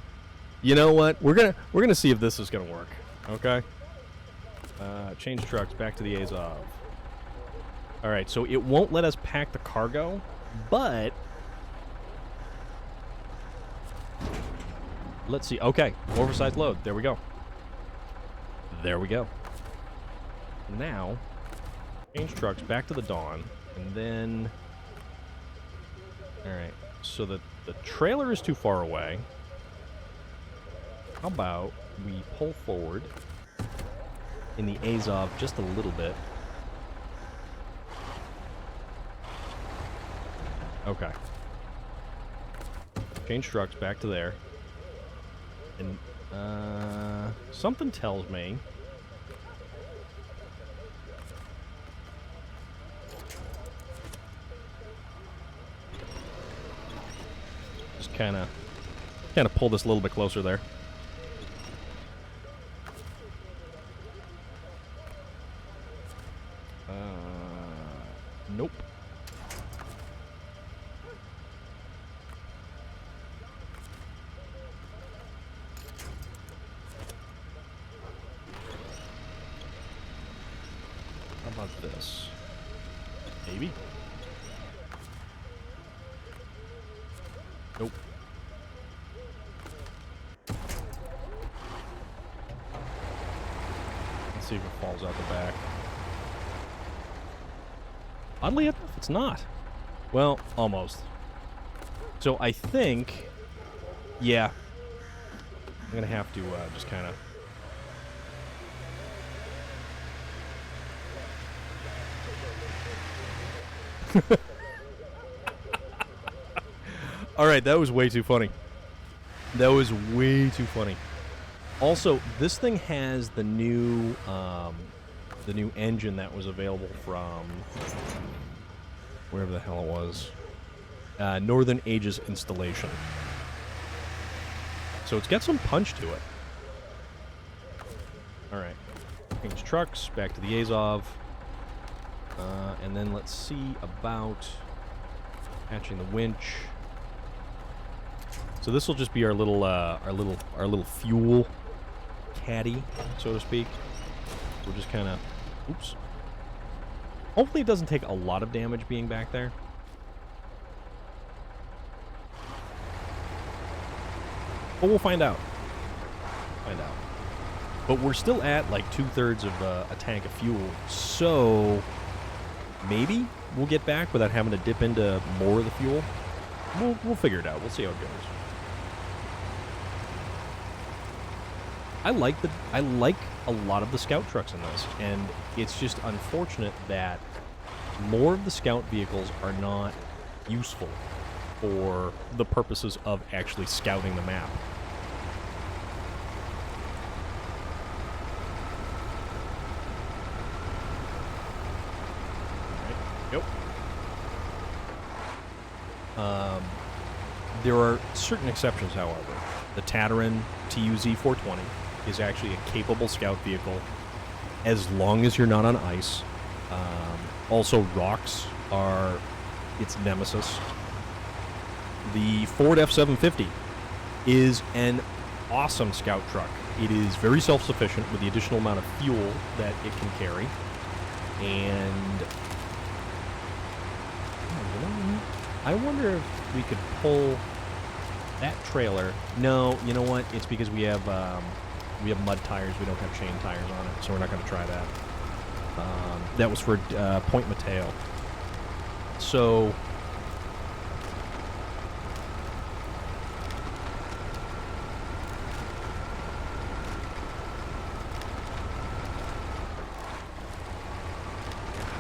We're gonna see if this is gonna work. Okay. Change trucks back to the Azov. All right, so it won't let us pack the cargo, but let's see. Okay, oversized load. There we go. There we go. Now, change trucks back to the Dawn, and then... All right, so the trailer is too far away. How about we pull forward in the Azov just a little bit. Okay. Change trucks back to there. And, something tells me... Just kind of pull this a little bit closer there. Nope. How about this? Maybe? Nope. Let's see if it falls out the back. Oddly enough, it's not. Well, almost. So I think... Yeah. I'm going to have to just kind of... Alright, that was way too funny. That was way too funny. Also, this thing has the new engine that was available from wherever the hell it was. Northern Ages installation. So it's got some punch to it. Alright. Change trucks, back to the Azov. And then let's see about hatching the winch. So this will just be our little fuel caddy, so to speak. We're just kind of, oops. Hopefully it doesn't take a lot of damage being back there. But we'll find out. But we're still at like 2/3 of a tank of fuel, so maybe we'll get back without having to dip into more of the fuel. We'll figure it out. We'll see how it goes. I like a lot of the scout trucks in this, and it's just unfortunate that more of the scout vehicles are not useful for the purposes of actually scouting the map. All right. Yep. There are certain exceptions, however. The Tataran TUZ-420 is actually a capable scout vehicle as long as you're not on ice. Also, rocks are its nemesis. The Ford F-750 is an awesome scout truck. It is very self-sufficient with the additional amount of fuel that it can carry. And I wonder if we could pull that trailer. No, you know what? It's because we have mud tires. We don't have chain tires on it, so we're not going to try that. That was for Point Mateo. So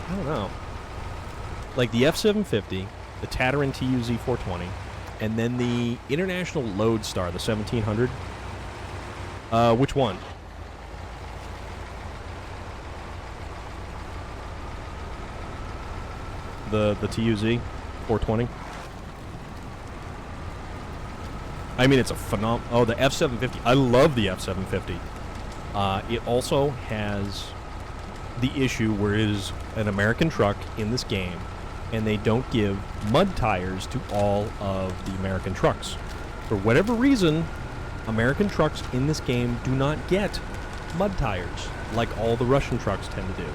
I don't know. Like the F-750, the Tataran TUZ-420, and then the International Lodestar, the 1700. Which one? The TUZ 420. I mean, it's a phenomenal. Oh, the F-750. I love the F-750. It also has the issue where it is an American truck in this game, and they don't give mud tires to all of the American trucks. For whatever reason, American trucks in this game do not get mud tires like all the Russian trucks tend to do.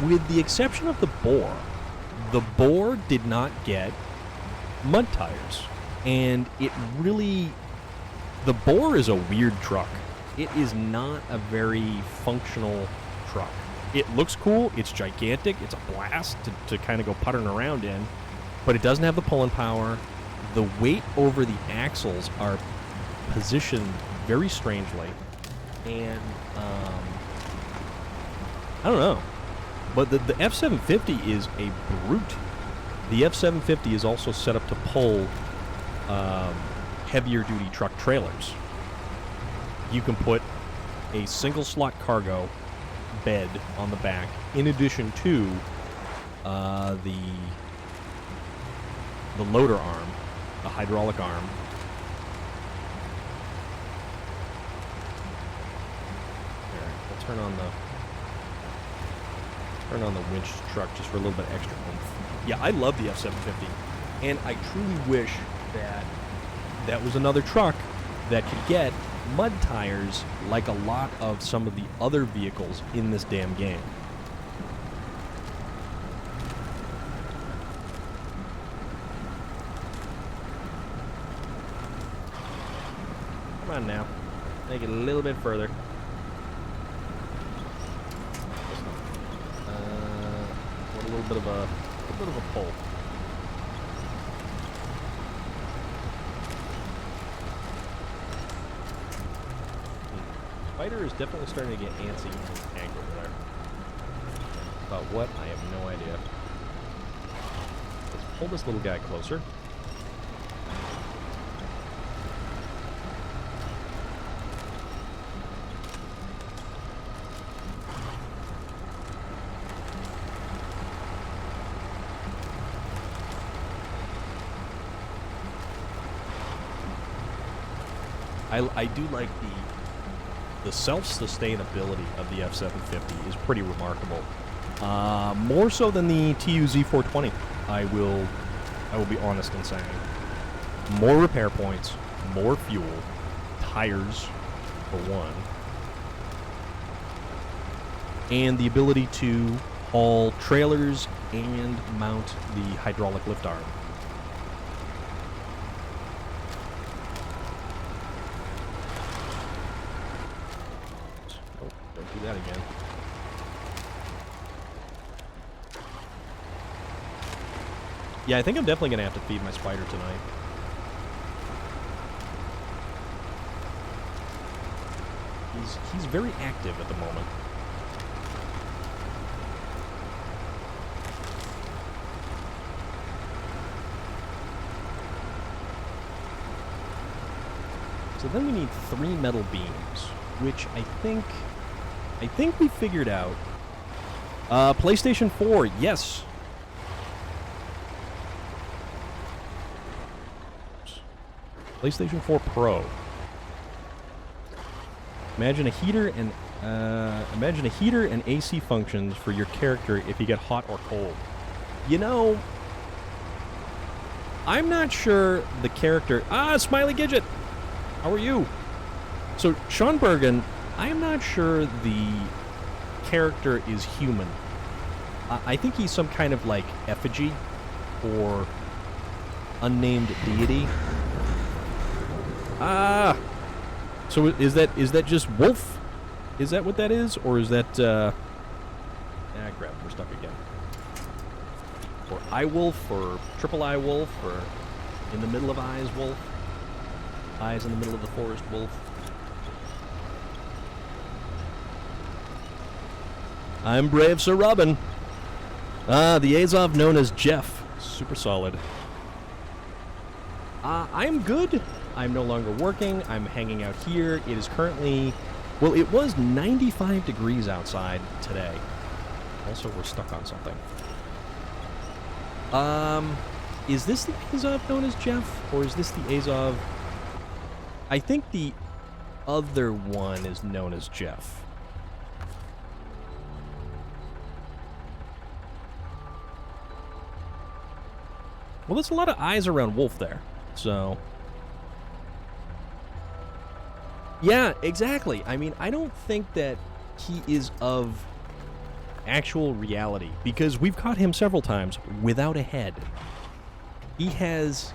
with the exception of the boar did not get mud tires. And it really... The boar is a weird truck. It is not a very functional truck. It looks cool. It's gigantic. It's a blast to kind of go puttering around in. But it doesn't have the pulling power. The weight over the axles are positioned very strangely. And, I don't know. But the F-750 is a brute. The F-750 is also set up to pull heavier duty truck trailers. You can put a single slot cargo bed on the back in addition to the loader arm, the hydraulic arm. There, we'll turn on the winch truck just for a little bit extra oomph. Yeah, I love the F-750, and I truly wish that was another truck that could get mud tires like a lot of some of the other vehicles in this damn game. Come on now. Make it a little bit further. A little bit of a pull. Spider is definitely starting to get antsy and angry over there. About what? I have no idea. Let's pull this little guy closer. I do like the self-sustainability of the F-750 is pretty remarkable. More so than the TU-Z420, I will be honest in saying. More repair points, more fuel, tires for one, and the ability to haul trailers and mount the hydraulic lift arm. That again. Yeah, I think I'm definitely gonna have to feed my spider tonight. He's very active at the moment. So then we need 3 metal beams, which I think we figured out. PlayStation 4, yes. PlayStation 4 Pro. Imagine a heater and AC functions for your character if you get hot or cold. You know, I'm not sure the character... Smiley Gidget! How are you? So, Sean Bergen... I'm not sure the character is human. I think he's some kind of, like, effigy or unnamed deity. So is that just wolf? Is that what that is? Or is that, crap, we're stuck again. Or eye wolf, or triple eye wolf, or in the middle of eyes wolf. Eyes in the middle of the forest wolf. I'm brave Sir Robin. The Azov known as Jeff. Super solid. I'm good. I'm no longer working. I'm hanging out here. It is currently... Well, it was 95 degrees outside today. Also, we're stuck on something. Is this the Azov known as Jeff? Or is this the Azov... I think the other one is known as Jeff. Well, there's a lot of eyes around Wolf there, so... Yeah, exactly. I mean, I don't think that he is of actual reality, because we've caught him several times without a head. He has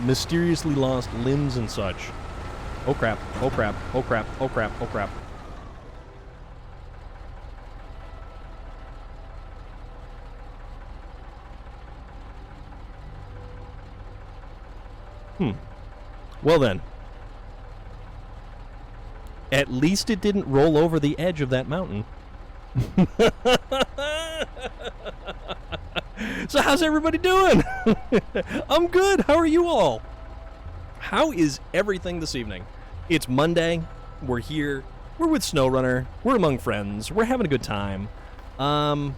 mysteriously lost limbs and such. Oh crap, oh crap, oh crap, oh crap, oh crap. Well then. At least it didn't roll over the edge of that mountain. So how's everybody doing? I'm good. How are you all? How is everything this evening? It's Monday. We're here. We're with SnowRunner. We're among friends. We're having a good time. You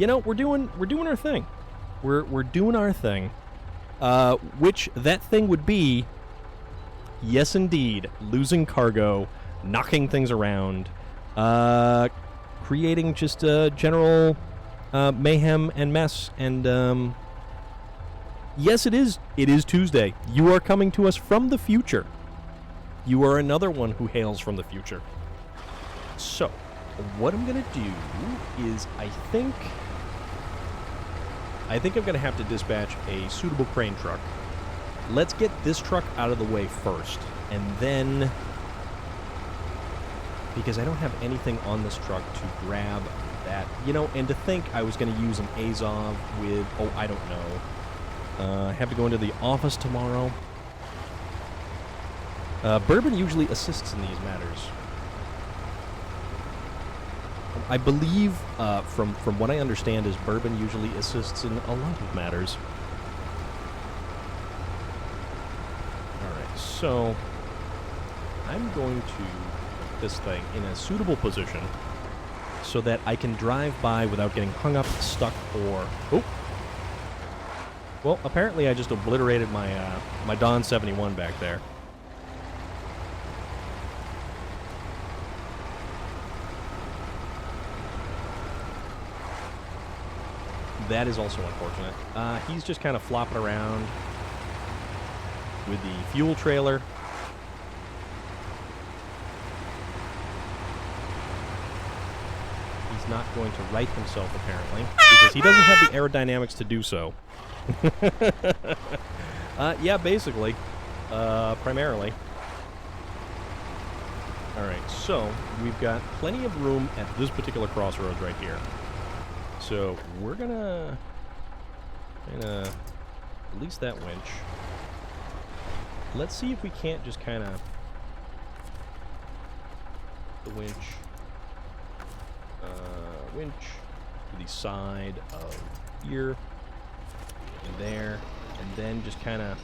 know, we're doing our thing. We're doing our thing. Which that thing would be, yes indeed, losing cargo, knocking things around, creating just general mayhem and mess, and yes, it is Tuesday. You are coming to us from the future. You are another one who hails from the future. So, what I'm gonna do is I think I'm going to have to dispatch a suitable crane truck. Let's get this truck out of the way first, and then, because I don't have anything on this truck to grab that, you know, and to think I was going to use an Azov with, oh, I don't know. I have to go into the office tomorrow. Bourbon usually assists in these matters. I believe, from what I understand, is Bourbon usually assists in a lot of matters. Alright, so I'm going to put this thing in a suitable position so that I can drive by without getting hung up, stuck, or... Oh! Well, apparently I just obliterated my, my Don 71 back there. That is also unfortunate. He's just kind of flopping around with the fuel trailer. He's not going to right himself, apparently, because he doesn't have the aerodynamics to do so. Yeah, basically. Primarily. Alright, so we've got plenty of room at this particular crossroads right here. So we're gonna release that winch. Let's see if we can't just kind of the winch to the side of here and there, and then just kind of.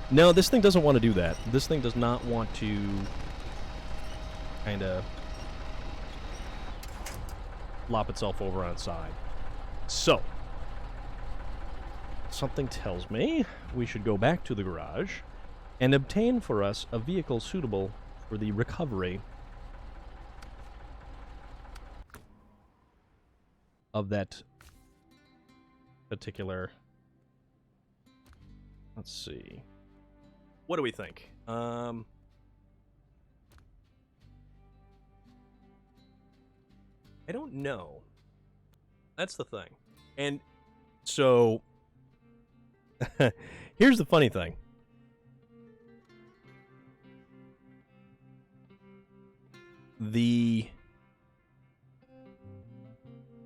No, this thing doesn't want to do that. This thing does not want to kind of lop itself over on its side. So, something tells me we should go back to the garage and obtain for us a vehicle suitable for the recovery of that particular... Let's see. What do we think? I don't know. That's the thing. And so, here's the funny thing. The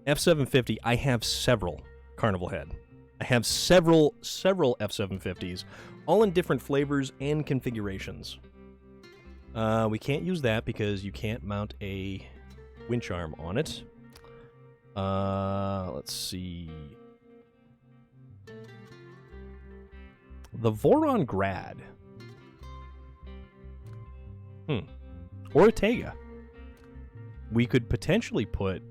F-750, I have several Carnival head. I have several F-750s, all in different flavors and configurations. We can't use that because you can't mount a winch arm on it. Let's see. The Voron Grad. Or a Tega. We could potentially put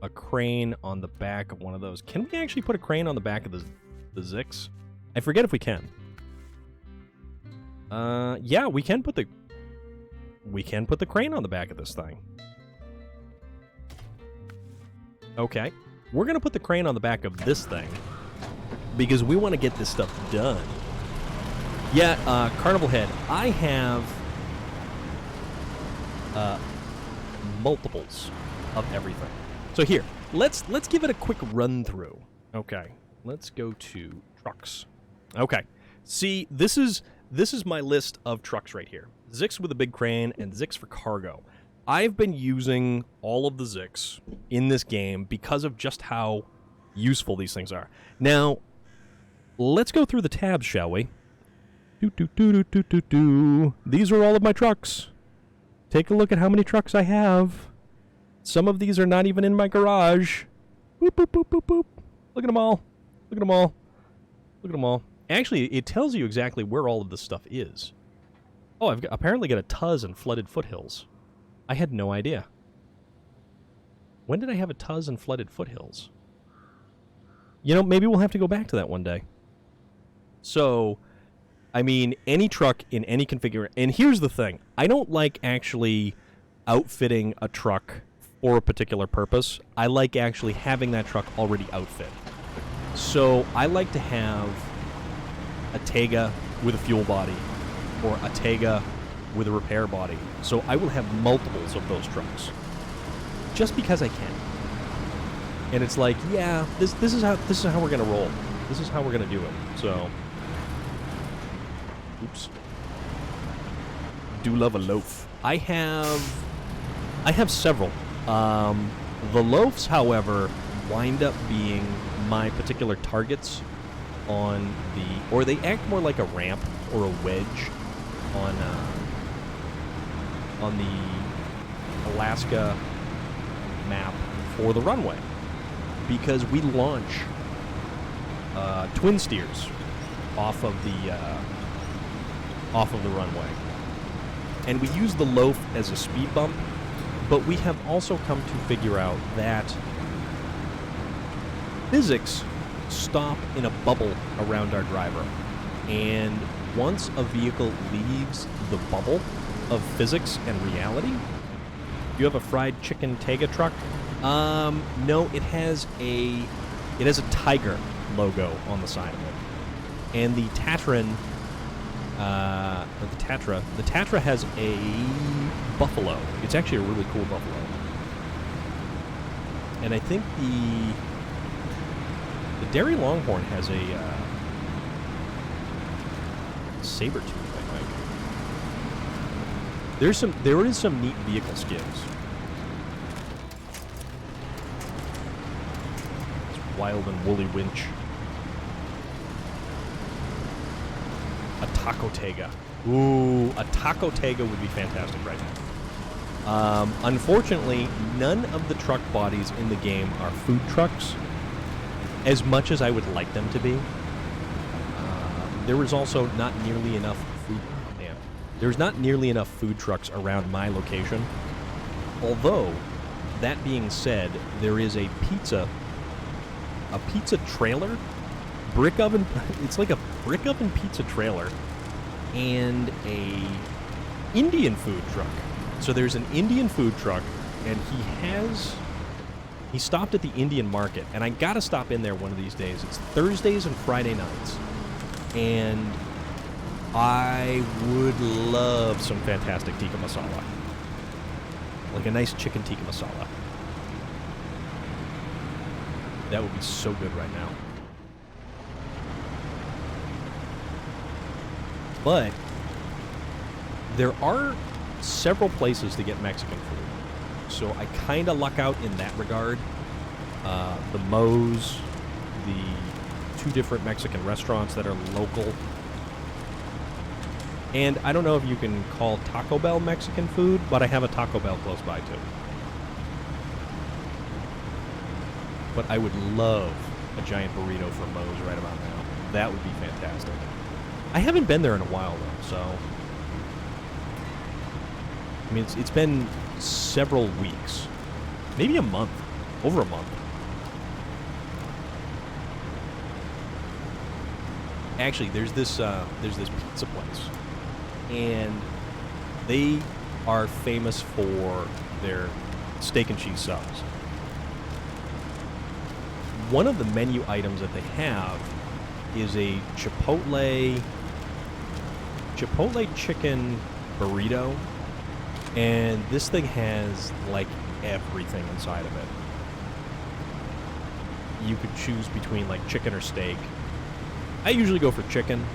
a crane on the back of one of those. Can we actually put a crane on the back of the Zix? I forget if we can. Yeah, we can put the crane on the back of this thing. Okay. We're going to put the crane on the back of this thing because we want to get this stuff done. Yeah, Carnival Head. I have multiples of everything. So here, let's give it a quick run through. Okay, let's go to trucks. Okay, see, this is my list of trucks right here. Zix with a big crane and Zix for cargo. I've been using all of the Zix in this game because of just how useful these things are. Now, let's go through the tabs, shall we? These are all of my trucks. Take a look at how many trucks I have. Some of these are not even in my garage. Boop, boop, boop, boop, boop. Look at them all. Look at them all. Look at them all. Actually, it tells you exactly where all of this stuff is. Oh, apparently got a Tuz and flooded foothills. I had no idea. When did I have a Tuz and flooded foothills? You know, maybe we'll have to go back to that one day. So, I mean, any truck in any configuration. And here's the thing. I don't like actually outfitting a truck for a particular purpose. I like actually having that truck already outfit. So, I like to have a Tega with a fuel body or a Tega with a repair body. So I will have multiples of those trucks just because I can. And it's like, yeah, this is how we're going to roll. This is how we're going to do it. So oops. Do love a loaf. I have several. The loafs, however, wind up being my particular targets on the, or they act more like a ramp or a wedge on the Alaska map for the runway, because we launch twin steers off of the runway, and we use the loaf as a speed bump. But we have also come to figure out that physics stop in a bubble around our driver, and once a vehicle leaves the bubble of physics and reality. You have a fried chicken Tega truck? No, it has a tiger logo on the side of it, and the Tatran, the Tatra has a buffalo. It's actually a really cool buffalo, and I think the Dairy Longhorn has a saber tooth, I think. There is some neat vehicle skins. It's wild and woolly winch. A taco Tega. Ooh, a taco Tega would be fantastic right now. Unfortunately, none of the truck bodies in the game are food trucks, as much as I would like them to be. There was also not nearly enough food. There's not nearly enough food trucks around my location. Although, that being said, there is a pizza trailer, brick oven. It's like a brick oven pizza trailer, and a Indian food truck. So there's an Indian food truck, and he stopped at the Indian market, and I gotta stop in there one of these days. It's Thursdays and Friday nights, and I would love some fantastic tikka masala. Like a nice chicken tikka masala. That would be so good right now. But there are several places to get Mexican food, so I kind of luck out in that regard. The Moe's, the two different Mexican restaurants that are local. And I don't know if you can call Taco Bell Mexican food, but I have a Taco Bell close by too. But I would love a giant burrito from Moe's right about now. That would be fantastic. I haven't been there in a while though, so I mean it's been several weeks, maybe a month, over a month. Actually, there's this pizza place, and they are famous for their steak and cheese subs. One of the menu items that they have is a Chipotle chicken burrito And this thing has, like, everything inside of it. You could choose between, like, chicken or steak. I usually go for chicken,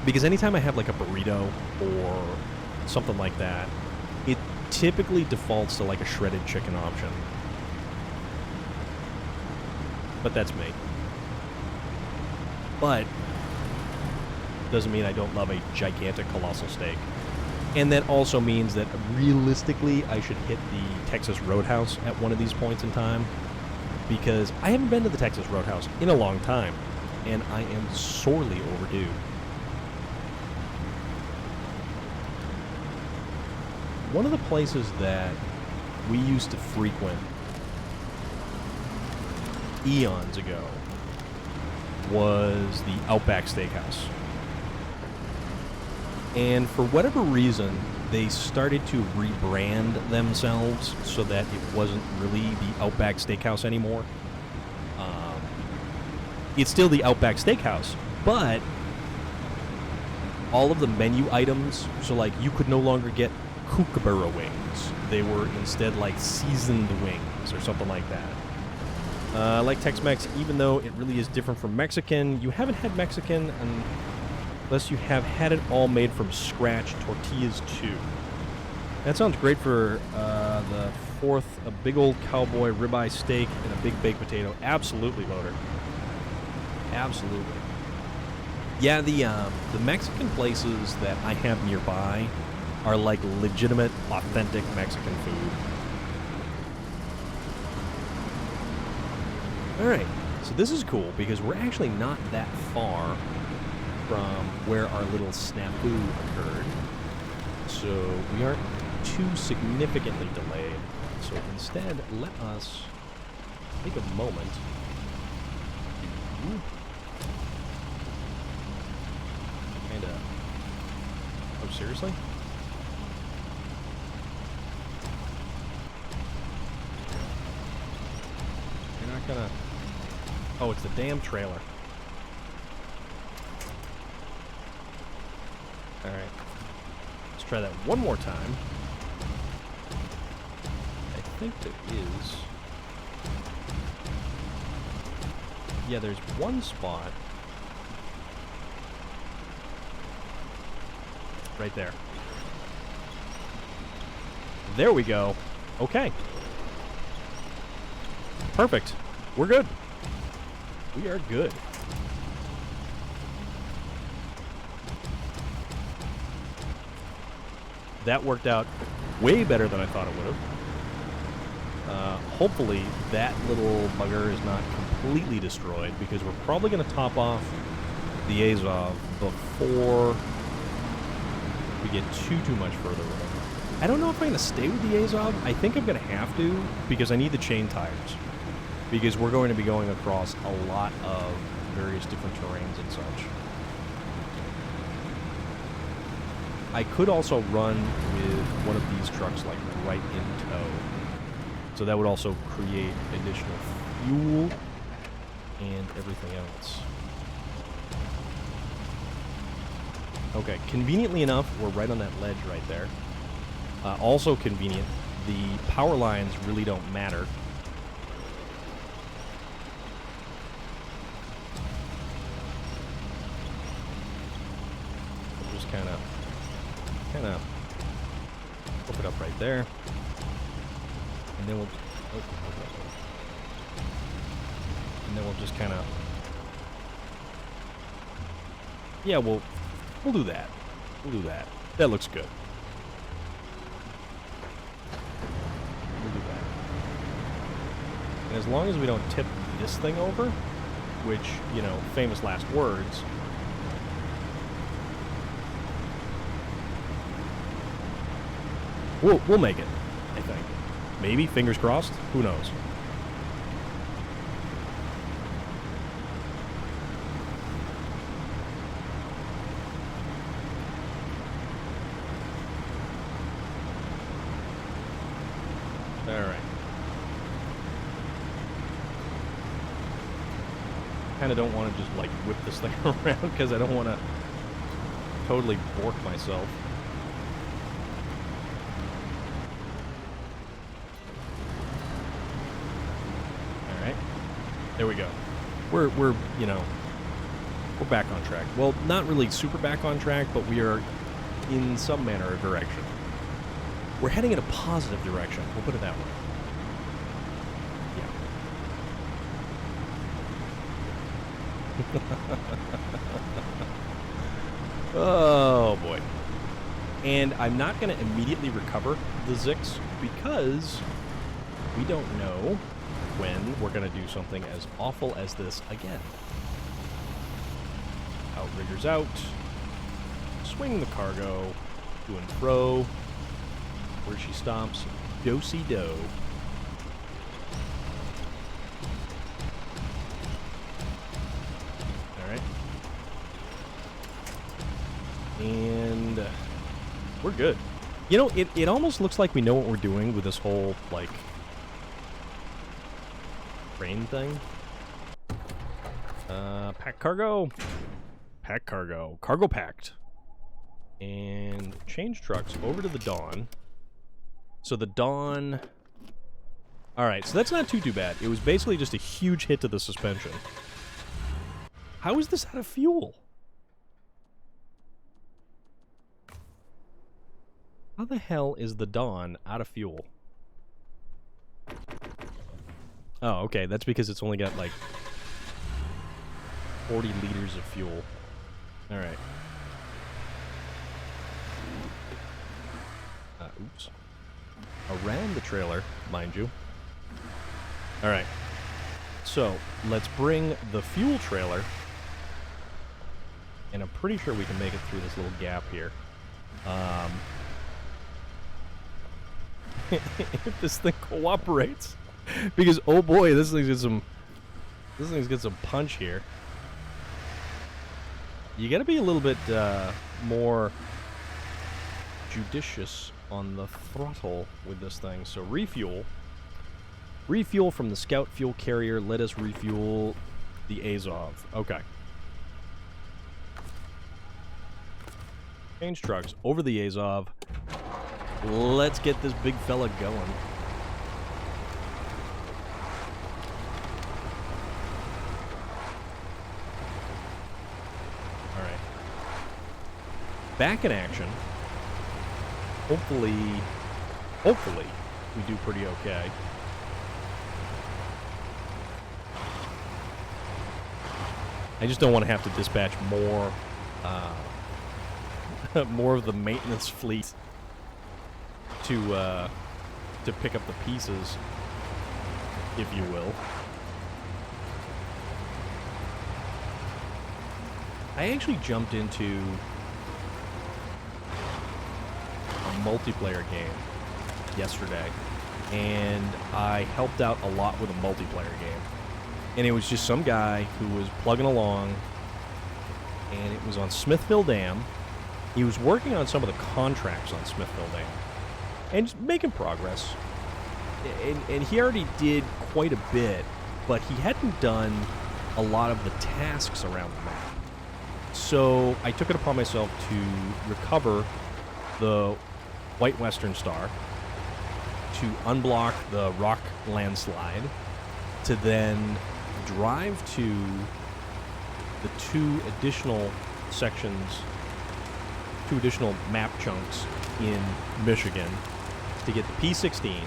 because anytime I have, like, a burrito or something like that, it typically defaults to, like, a shredded chicken option. But that's me. But doesn't mean I don't love a gigantic, colossal steak. And that also means that realistically I should hit the Texas Roadhouse at one of these points in time, because I haven't been to the Texas Roadhouse in a long time, and I am sorely overdue. One of the places that we used to frequent eons ago was the Outback Steakhouse. And for whatever reason, they started to rebrand themselves so that it wasn't really the Outback Steakhouse anymore. It's still the Outback Steakhouse, but all of the menu items, so like you could no longer get kookaburra wings. They were instead like seasoned wings or something like that. Like Tex-Mex, even though it really is different from Mexican, you haven't had Mexican unless you have had it all made from scratch, tortillas too. That sounds great for the 4th, a big old cowboy ribeye steak and a big baked potato. Absolutely, Loader. Absolutely. Yeah, the Mexican places that I have nearby are like legitimate, authentic Mexican food. Alright, so this is cool because we're actually not that far from where our little snafu occurred. So we aren't too significantly delayed. So instead, let us take a moment. Kinda. Oh, seriously? You're not gonna. Oh, it's the damn trailer. Alright. Let's try that one more time. I think there is. Yeah, there's one spot. Right there. There we go. Okay. Perfect. We're good. We are good. That worked out way better than I thought it would have. Hopefully that little bugger is not completely destroyed, because we're probably going to top off the Azov before we get too much further with it. I don't know if I'm going to stay with the Azov. I think I'm going to have to, because I need the chain tires. Because we're going to be going across a lot of various different terrains and such. I could also run with one of these trucks like right in tow. So that would also create additional fuel and everything else. Okay, conveniently enough, we're right on that ledge right there. Also convenient, the power lines really don't matter. We'll just kind of flip it up right there. And then we'll just kind of, yeah, we'll do that. We'll do that. That looks good. We'll do that. And as long as we don't tip this thing over, which, you know, famous last words, we'll make it, I think. Maybe, fingers crossed, who knows. Alright. Kinda don't want to just, like, whip this thing around, because I don't want to totally bork myself. There we go. We're you know, we're back on track. Well, not really super back on track, but we are in some manner of direction. We're heading in a positive direction. We'll put it that way. Yeah. Oh, boy. And I'm not going to immediately recover the Zix because we don't know when we're going to do something as awful as this again. Outriggers out. Swing the cargo. To and fro. Where she stops. Do-si-do. Alright. And we're good. You know, it almost looks like we know what we're doing with this whole, like, crane thing. Pack cargo. Pack cargo. Cargo packed. And change trucks over to the Dawn. So the Dawn... Alright, so that's not too bad. It was basically just a huge hit to the suspension. How is this out of fuel? How the hell is the Dawn out of fuel? Oh, okay, that's because it's only got, like, 40 liters of fuel. Alright. Oops. Around the trailer, mind you. Alright. So, let's bring the fuel trailer. And I'm pretty sure we can make it through this little gap here. If this thing cooperates. Because, oh boy, this thing's got some punch here. You gotta be a little bit more judicious on the throttle with this thing. So refuel. Refuel from the Scout fuel carrier. Let us refuel the Azov. Okay. Change trucks over the Azov. Let's get this big fella going. Alright. Back in action. Hopefully we do pretty okay. I just don't want to have to dispatch more, more of the maintenance fleet to pick up the pieces, if you will. I actually jumped into multiplayer game yesterday, and I helped out a lot with a multiplayer game. And it was just some guy who was plugging along, and it was on Smithville Dam. He was working on some of the contracts on Smithville Dam, and just making progress. And he already did quite a bit, but he hadn't done a lot of the tasks around the map. So I took it upon myself to recover the White Western Star, to unblock the rock landslide, to then drive to the two additional map chunks in Michigan to get the P-16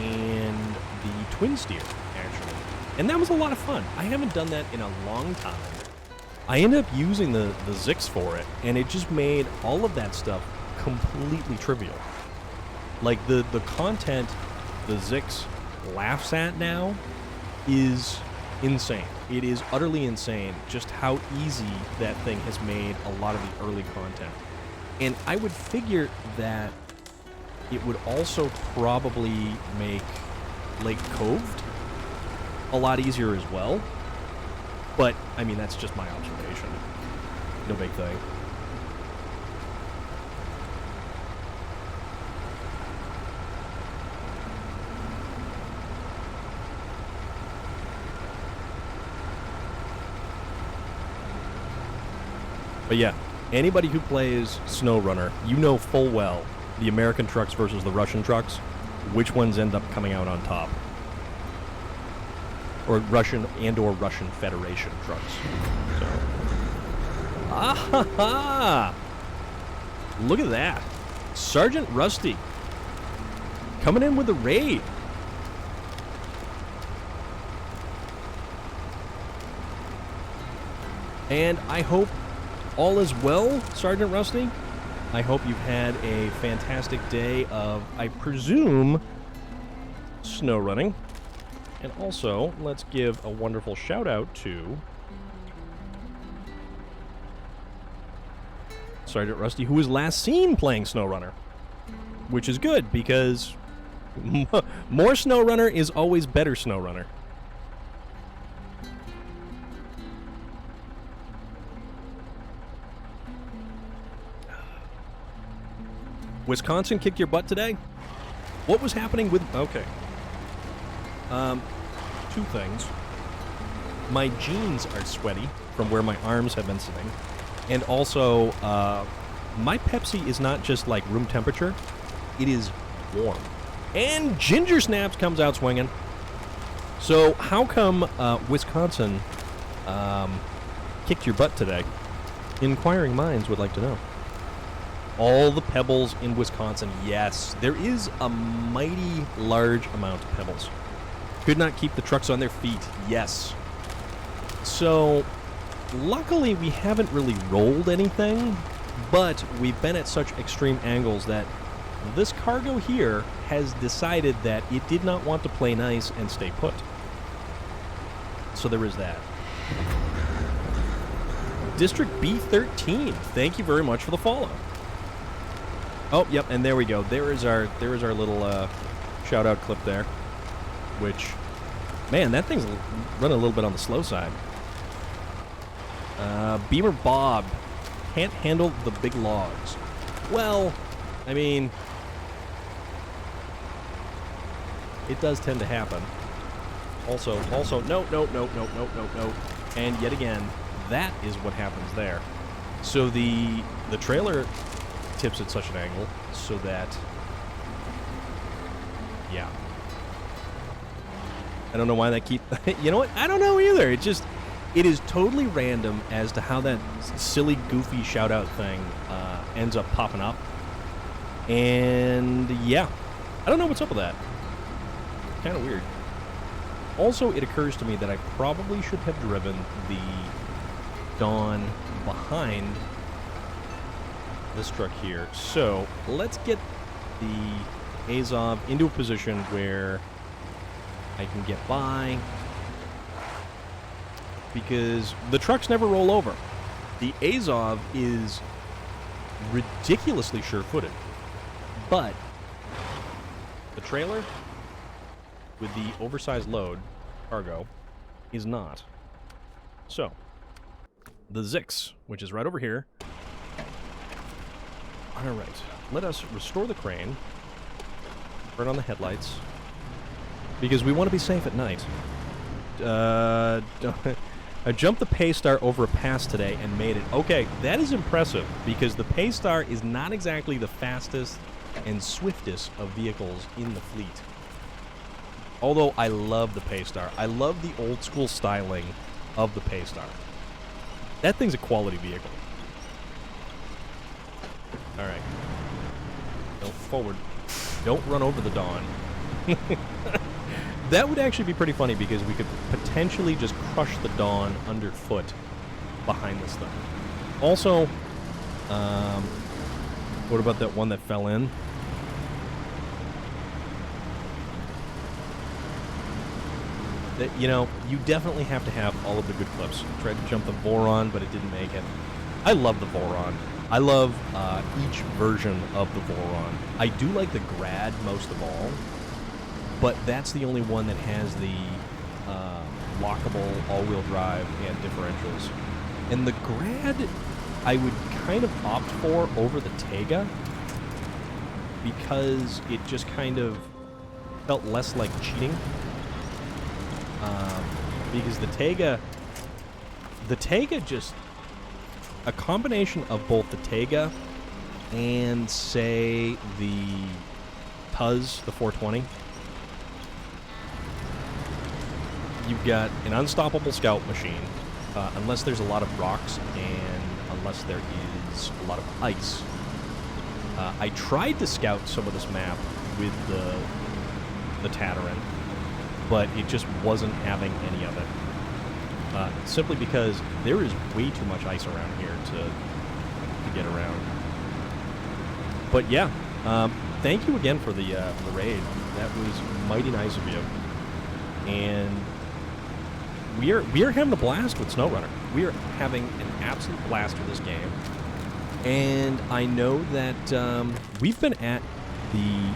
and the Twin Steer, actually. And that was a lot of fun. I haven't done that in a long time. I ended up using the Zix for it, and it just made all of that stuff completely trivial. Like, the content the Zix laughs at now is insane. It is utterly insane just how easy that thing has made a lot of the early content. And I would figure that it would also probably make Lake Coved a lot easier as well. But, I mean, that's just my observation. No big thing. But yeah, anybody who plays SnowRunner, you know full well the American trucks versus the Russian trucks, which ones end up coming out on top. or Russian Federation trucks. So, look at that, Sergeant Rusty coming in with a raid. And I hope all is well, Sergeant Rusty. I hope you've had a fantastic day of, I presume, snow running. And also, let's give a wonderful shout out to Sergeant Rusty, who was last seen playing SnowRunner, which is good because more SnowRunner is always better SnowRunner. Wisconsin kicked your butt today? What was happening with... Okay. Two things. My jeans are sweaty from where my arms have been sitting. And also, my Pepsi is not just like room temperature. It is warm. And Ginger Snaps comes out swinging. So how come Wisconsin kicked your butt today? Inquiring minds would like to know. All the pebbles in Wisconsin. Yes, there is a mighty large amount of pebbles. Could not keep the trucks on their feet. Yes. So, luckily we haven't really rolled anything, but we've been at such extreme angles that this cargo here has decided that it did not want to play nice and stay put. So there is that. District B13, thank you very much for the follow. Oh, yep, and there we go. There is our little shout-out clip there, which, man, that thing's running a little bit on the slow side. Beamer Bob can't handle the big logs. Well, I mean, it does tend to happen. Also, no. And yet again, that is what happens there. So the trailer tips at such an angle so that, yeah. I don't know why that you know what? I don't know either. It is totally random as to how that silly, goofy shout-out thing ends up popping up. And, yeah. I don't know what's up with that. Kind of weird. Also, it occurs to me that I probably should have driven the Dawn behind this truck here. So, let's get the Azov into a position where I can get by, because the trucks never roll over. The Azov is ridiculously sure-footed, but the trailer with the oversized load cargo is not. So, the Zix, which is right over here. All right, let us restore the crane, turn on the headlights, because we want to be safe at night. I jumped the Paystar over a pass today and made it. Okay, that is impressive, because the Paystar is not exactly the fastest and swiftest of vehicles in the fleet. Although I love the Paystar. I love the old school styling of the Paystar. That thing's a quality vehicle. Alright. Go forward. Don't run over the Dawn. That would actually be pretty funny, because we could potentially just crush the Dawn underfoot behind this thing. Also, what about that one that fell in? That, you know, you definitely have to have all of the good clips. Tried to jump the Voron, but it didn't make it. I love the Voron. I love each version of the Voron. I do like the Grad most of all, but that's the only one that has the lockable all-wheel drive and differentials. And the Grad, I would kind of opt for over the Tega, because it just kind of felt less like cheating. Because the Tega just, a combination of both the Tega and, say, the Tuz, the 420, you've got an unstoppable scout machine, unless there's a lot of rocks and unless there is a lot of ice. I tried to scout some of this map with the Tataran, but it just wasn't having any of it. Simply because there is way too much ice around here to get around. But yeah, thank you again for the raid. That was mighty nice of you. And we are having a blast with SnowRunner. We are having an absolute blast with this game. And I know that we've been at the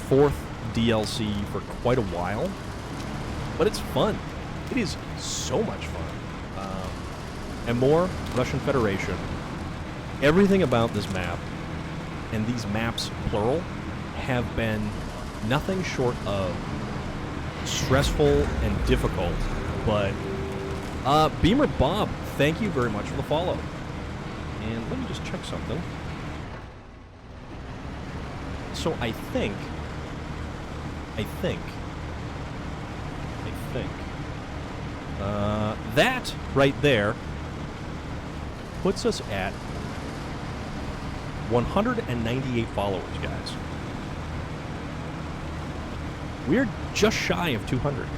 4th DLC for quite a while, but it's fun. It is so much fun. And more, Russian Federation. Everything about this map, and these maps, plural, have been nothing short of stressful and difficult. But, Beamer Bob, thank you very much for the follow. And let me just check something. So I think that right there puts us at 198 followers, guys. We're just shy of 200.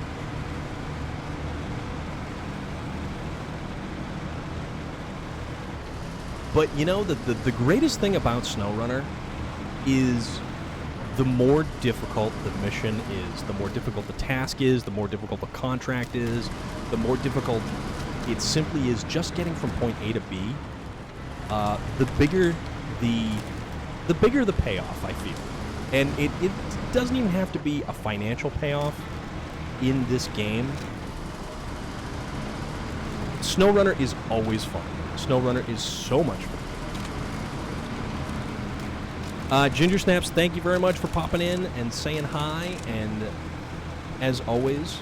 But you know, the greatest thing about SnowRunner is the more difficult the mission is, the more difficult the task is, the more difficult the contract is, the more difficult it simply is just getting from point A to B. The bigger the payoff, I feel. And it doesn't even have to be a financial payoff in this game. SnowRunner is always fun. SnowRunner is so much fun. Ginger Snaps, thank you very much for popping in and saying hi. And as always,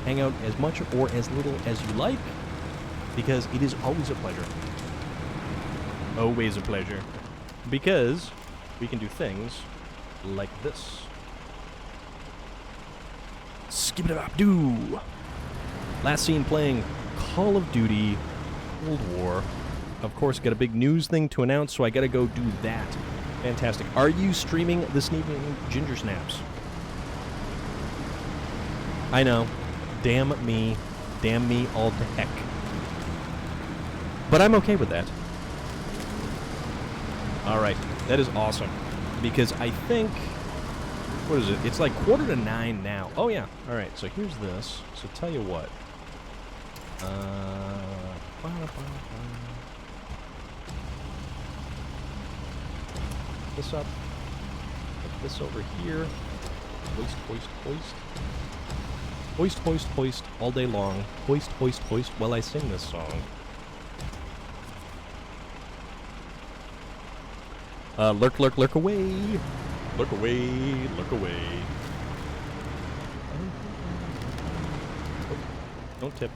hang out as much or as little as you like, because it is always a pleasure. Always a pleasure. Because we can do things like this. Skip-it-up-doo! Last seen playing Call of Duty Cold War. Of course, got a big news thing to announce, so I gotta go do that. Fantastic. Are you streaming this evening, Ginger Snaps? I know. Damn me. Damn me all to heck. But I'm okay with that. Alright. That is awesome. Because I think... What is it? It's like 8:45 now. Oh, yeah. Alright, so here's this. So tell you what. This up. Put this over here. Hoist, hoist, hoist. Hoist, hoist, hoist all day long. Hoist, hoist, hoist while I sing this song. Lurk, lurk, lurk away. Lurk away, lurk away. Oh, don't tip.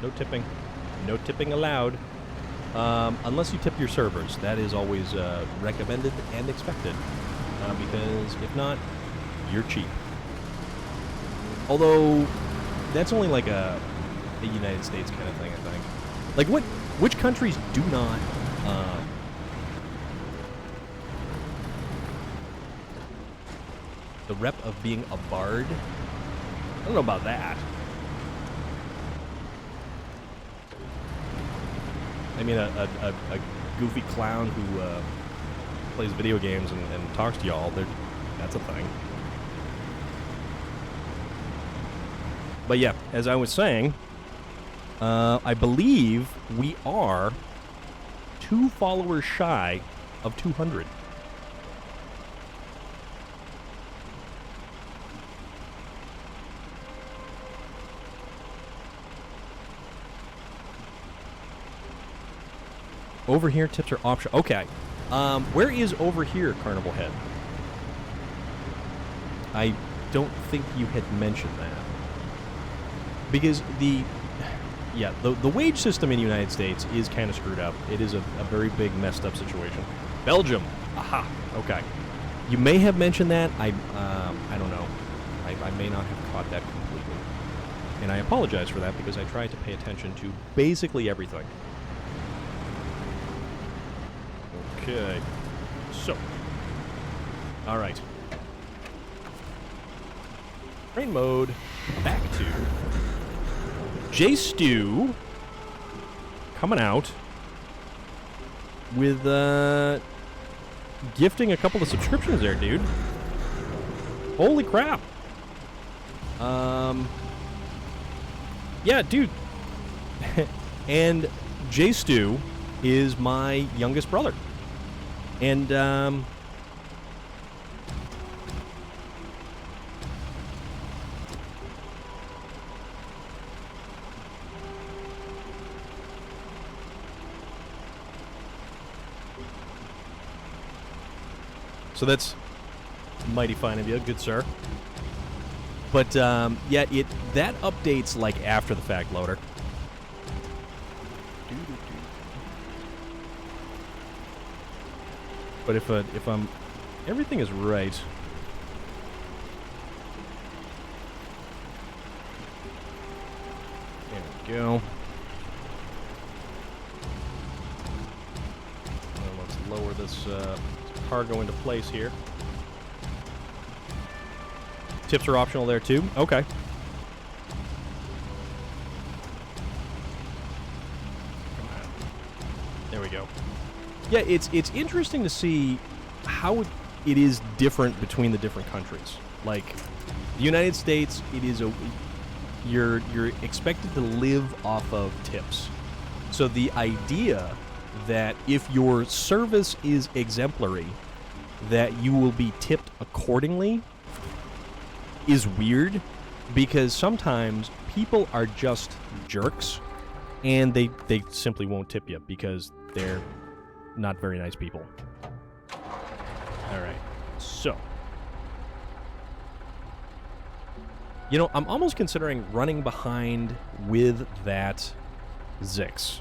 No tipping. No tipping allowed. Unless you tip your servers. That is always recommended and expected. Because if not, you're cheap. Although, that's only like a United States kind of thing, I think. Like, which countries do not... the rep of being a bard? I don't know about that. I mean, a goofy clown who plays video games and talks to y'all, that's a thing. But yeah, as I was saying, I believe we are 2 followers shy of 200. Over here, tips are optional. Okay. Where is over here, Carnival Head? I don't think you had mentioned that. Because the wage system in the United States is kind of screwed up. It is a very big, messed up situation. Belgium. Aha. Okay. You may have mentioned that. I don't know. I may not have caught that completely. And I apologize for that because I tried to pay attention to basically everything. Okay. So. All right. Train mode. Back to J Stew coming out with gifting a couple of subscriptions there, dude. Holy crap. Yeah, dude. And J Stew is my youngest brother. And so that's mighty fine of you, good sir. But yeah, that updates like after the fact, loader. But if I'm everything is right. There we go. Well, let's lower this cargo into place here. Tips are optional there too. Okay. There we go. Yeah, it's interesting to see how it is different between the different countries. Like the United States, it is you're expected to live off of tips. So the idea that if your service is exemplary, that you will be tipped accordingly is weird, because sometimes people are just jerks and they simply won't tip you because they're not very nice people. Alright, so you know, I'm almost considering running behind with that Zix.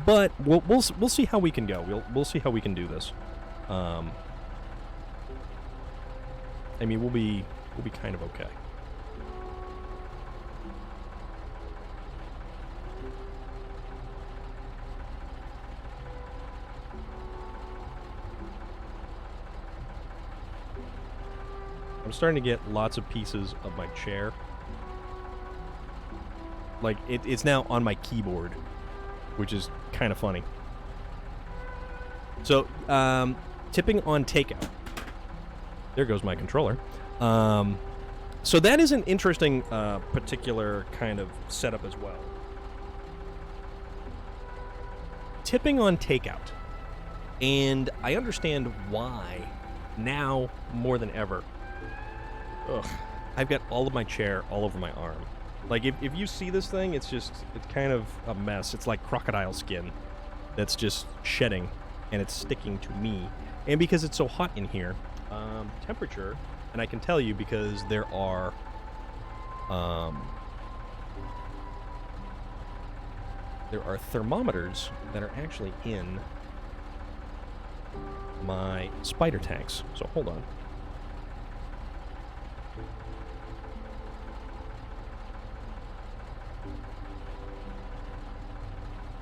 But we'll see how we can go. We'll see how we can do this. I mean, we'll be kind of okay. I'm starting to get lots of pieces of my chair. Like, it's now on my keyboard, which is kind of funny. So, tipping on takeout. There goes my controller. So that is an interesting particular kind of setup as well. Tipping on takeout. And I understand why now more than ever. Ugh. I've got all of my chair all over my arm. Like, if you see this thing, it's kind of a mess. It's like crocodile skin that's just shedding, and it's sticking to me. And because it's so hot in here, temperature, and I can tell you because there are thermometers that are actually in my spider tanks. So hold on.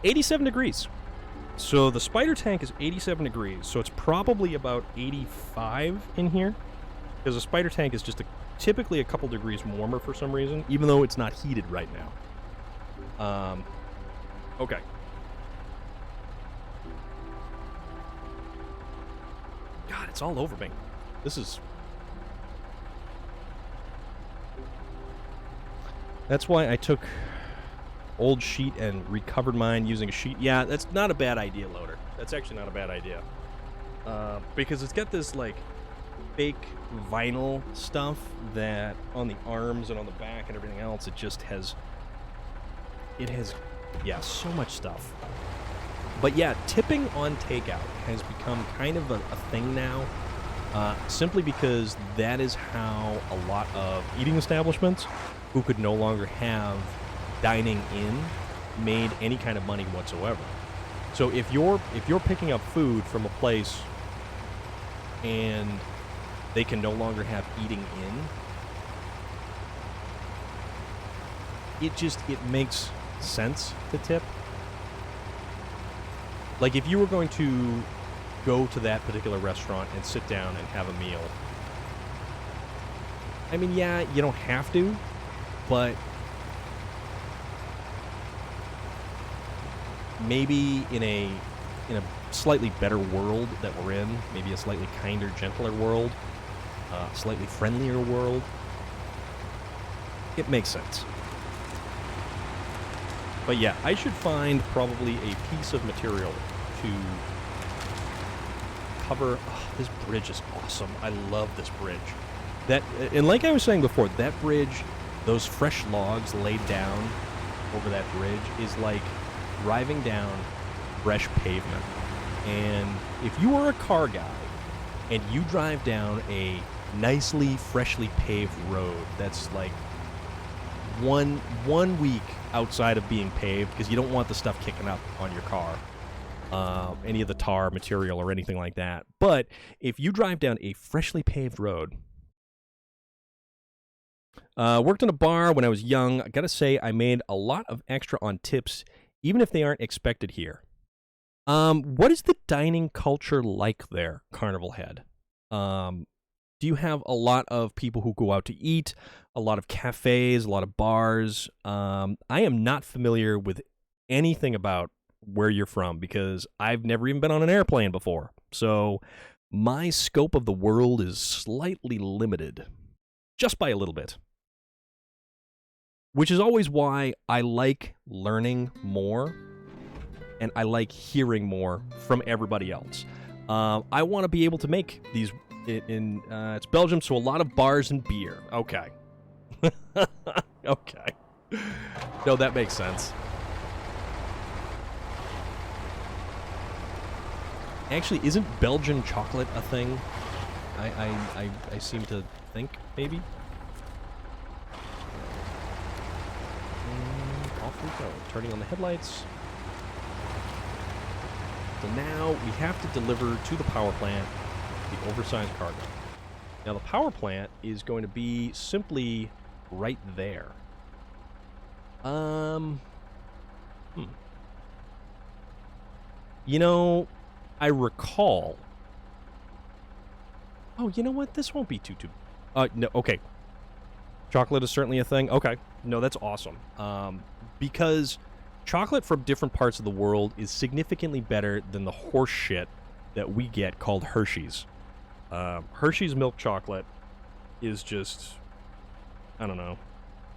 $87 degrees. So the spider tank is 87 degrees. So it's probably about 85 in here, because the spider tank is just typically a couple degrees warmer for some reason, even though it's not heated right now. Okay. God, it's all over me. This is... That's why I took old sheet and recovered mine using a sheet. Yeah, that's not a bad idea, loader. That's actually not a bad idea. Because it's got this, like, fake vinyl stuff that on the arms and on the back and everything else, it just has... It has, yeah, so much stuff. But yeah, tipping on takeout has become kind of a thing now, simply because that is how a lot of eating establishments who could no longer have dining in made any kind of money whatsoever. So if you're picking up food from a place and they can no longer have eating in, it makes sense to tip. Like, if you were going to go to that particular restaurant and sit down and have a meal, I mean, yeah, you don't have to, but maybe in a slightly better world that we're in, maybe a slightly kinder, gentler world, slightly friendlier world, it makes sense. But yeah, I should find probably a piece of material to cover. Oh, this bridge is awesome. I love this bridge. And like I was saying before, that bridge, those fresh logs laid down over that bridge is like driving down fresh pavement. And if you are a car guy and you drive down a nicely, freshly paved road that's like one week outside of being paved, because you don't want the stuff kicking up on your car, any of the tar material or anything like that. But if you drive down a freshly paved road, worked in a bar when I was young. I gotta say, I made a lot of extra on tips, even if they aren't expected here. What is the dining culture like there, Carnival Head? Do you have a lot of people who go out to eat, a lot of cafes, a lot of bars? I am not familiar with anything about where you're from because I've never even been on an airplane before. So my scope of the world is slightly limited, just by a little bit. Which is always why I like learning more and I like hearing more from everybody else. I want to be able to make these it's Belgium, so a lot of bars and beer. Okay. Okay. No, that makes sense. Actually, isn't Belgian chocolate a thing? I seem to think, maybe? And off we go. Turning on the headlights. So now we have to deliver to the power plant the oversized cargo. Now the power plant is going to be simply right there. You know, I recall. Oh, you know what? This won't be too. No, okay. Chocolate is certainly a thing. Okay. No, that's awesome. Because chocolate from different parts of the world is significantly better than the horse shit that we get called Hershey's. Hershey's milk chocolate is just, I don't know.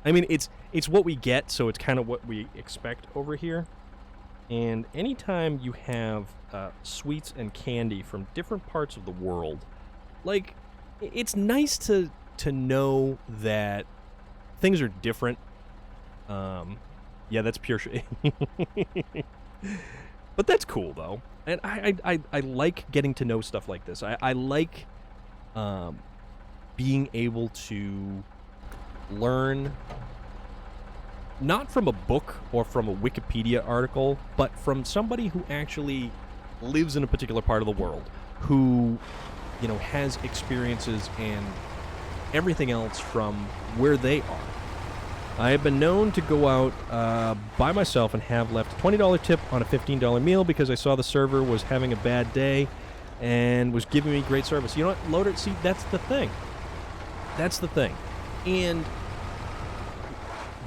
I mean, it's what we get, so it's kind of what we expect over here. And anytime you have sweets and candy from different parts of the world, like, it's nice to know that things are different. Yeah, that's pure shit. But that's cool, though. And I like getting to know stuff like this. I like being able to learn, not from a book or from a Wikipedia article, but from somebody who actually lives in a particular part of the world, who, you know, has experiences and everything else from where they are. I have been known to go out by myself and have left a $20 tip on a $15 meal because I saw the server was having a bad day and was giving me great service. You know what? Loader, see, that's the thing. That's the thing. And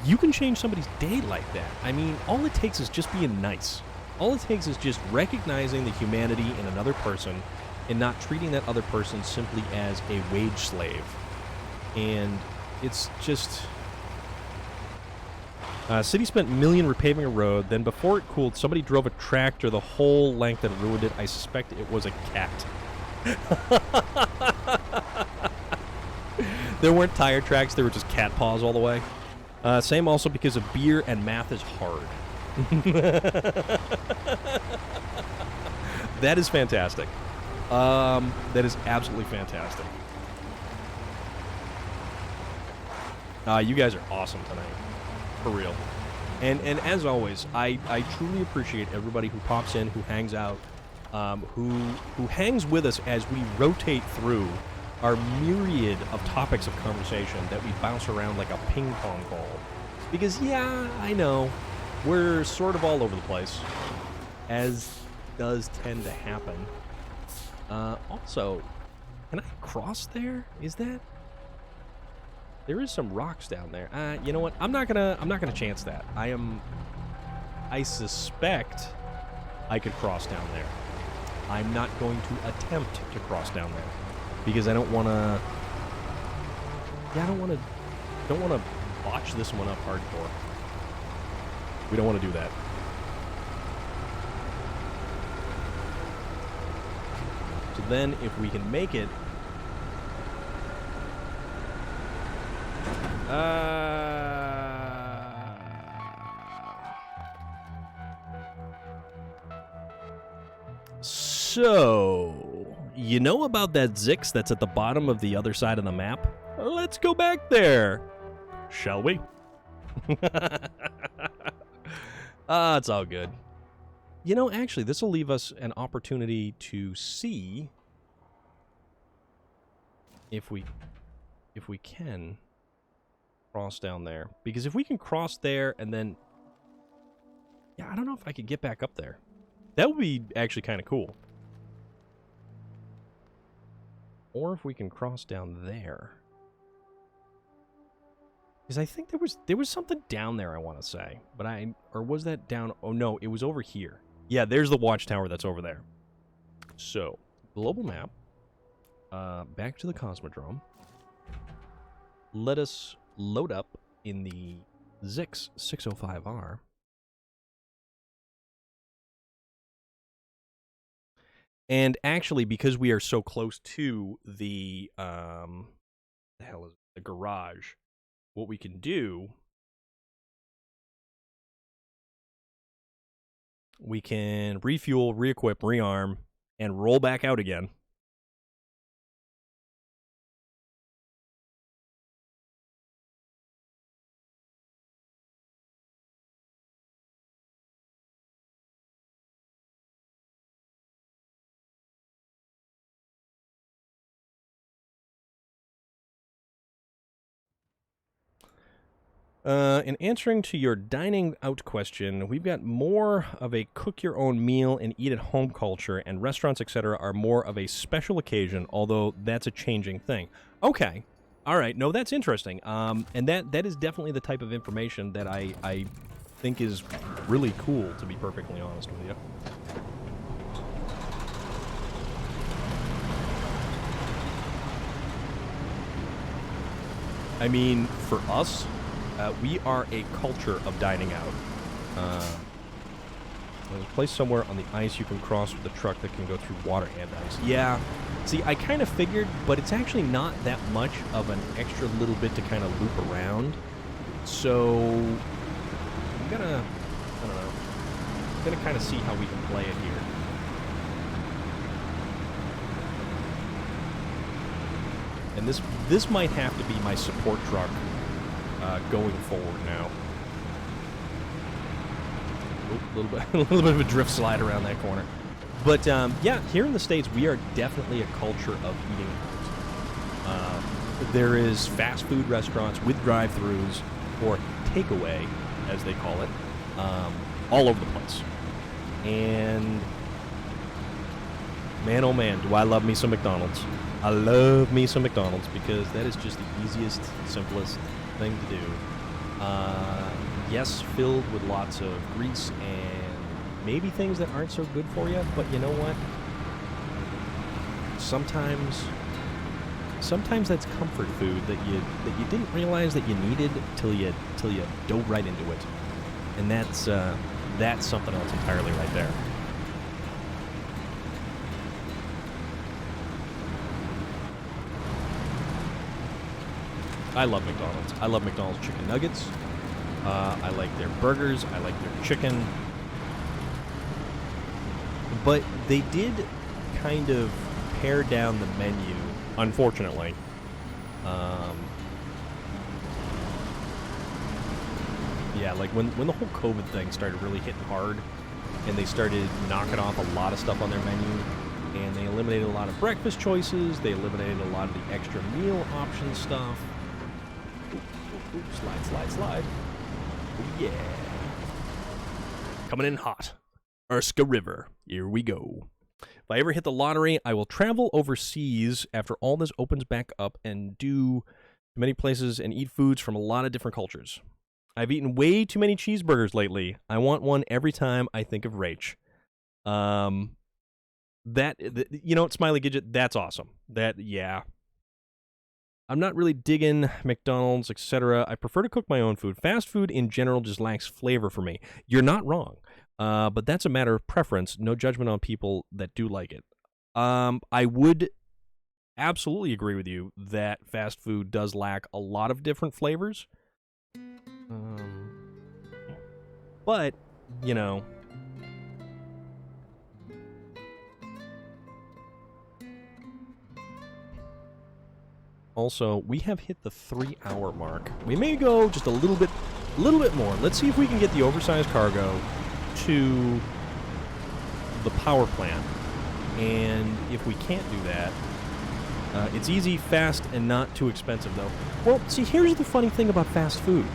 you can change somebody's day like that. I mean, all it takes is just being nice. All it takes is just recognizing the humanity in another person and not treating that other person simply as a wage slave. And it's just... city spent $1 million repaving a road, then before it cooled, somebody drove a tractor the whole length and ruined it. I suspect it was a cat. There weren't tire tracks, they were just cat paws all the way. Same also because of beer and math is hard. That is fantastic. That is absolutely fantastic. You guys are awesome tonight. For real. And as always, I truly appreciate everybody who pops in, who hangs out, who hangs with us as we rotate through our myriad of topics of conversation that we bounce around like a ping pong ball. Because, yeah, I know, we're sort of all over the place, as does tend to happen. Also, can I cross there? Is that... There is some rocks down there. You know what? I'm not gonna chance that. I suspect I could cross down there. I'm not going to attempt to cross down there because I don't want to. Yeah, I don't want to botch this one up hardcore. We don't want to do that. So then, if we can make it. So, you know about that Zix that's at the bottom of the other side of the map? Let's go back there, shall we? It's all good. You know, actually, this will leave us an opportunity to see if we can cross down there. Because if we can cross there and then... Yeah, I don't know if I could get back up there. That would be actually kind of cool. Or if we can cross down there. Because I think there was something down there, I want to say. But or was that down... Oh, no, it was over here. Yeah, there's the watchtower that's over there. So, global map. Back to the Cosmodrome. Let us load up in the Zix 605R. And actually, because we are so close to the the garage, what we can do, we can refuel, re-equip, rearm, and roll back out again. In answering to your dining out question, we've got more of a cook-your-own meal and eat-at-home culture, and restaurants, etc., are more of a special occasion, although that's a changing thing. Okay. All right. No, that's interesting. And that is definitely the type of information that I think is really cool, to be perfectly honest with you. I mean, for us... we are a culture of dining out. There's a place somewhere on the ice you can cross with a truck that can go through water and ice. Yeah. See, I kind of figured, but it's actually not that much of an extra little bit to kind of loop around. So, I'm gonna, I don't know, I'm gonna kind of see how we can play it here. And this might have to be my support truck going forward now. A little bit of a drift slide around that corner. But yeah, here in the States, we are definitely a culture of eating out. There is fast food restaurants with drive-thrus, or takeaway, as they call it, all over the place. And man, oh man, do I love me some McDonald's. I love me some McDonald's because that is just the easiest, simplest thing to do. Yes, filled with lots of grease and maybe things that aren't so good for you, but you know what? Sometimes that's comfort food that you didn't realize that you needed till you dove right into it, and that's something else entirely right there. I love McDonald's. I love McDonald's chicken nuggets. I like their burgers. I like their chicken. But they did kind of pare down the menu, unfortunately. Yeah, like when the whole COVID thing started really hitting hard, and they started knocking off a lot of stuff on their menu, and they eliminated a lot of breakfast choices, they eliminated a lot of the extra meal option stuff. Slide. Oh, yeah. Coming in hot. Erska River. Here we go. If I ever hit the lottery, I will travel overseas after all this opens back up and do many places and eat foods from a lot of different cultures. I've eaten way too many cheeseburgers lately. I want one every time I think of Rach. You know what, Smiley Gidget, that's awesome. Yeah. I'm not really digging McDonald's, etc. I prefer to cook my own food. Fast food in general just lacks flavor for me. You're not wrong. But that's a matter of preference. No judgment on people that do like it. I would absolutely agree with you that fast food does lack a lot of different flavors. But, you know... Also, we have hit the 3-hour mark. We may go just a little bit more. Let's see if we can get the oversized cargo to the power plant. And if we can't do that, it's easy, fast, and not too expensive, though. Well, see, here's the funny thing about fast food.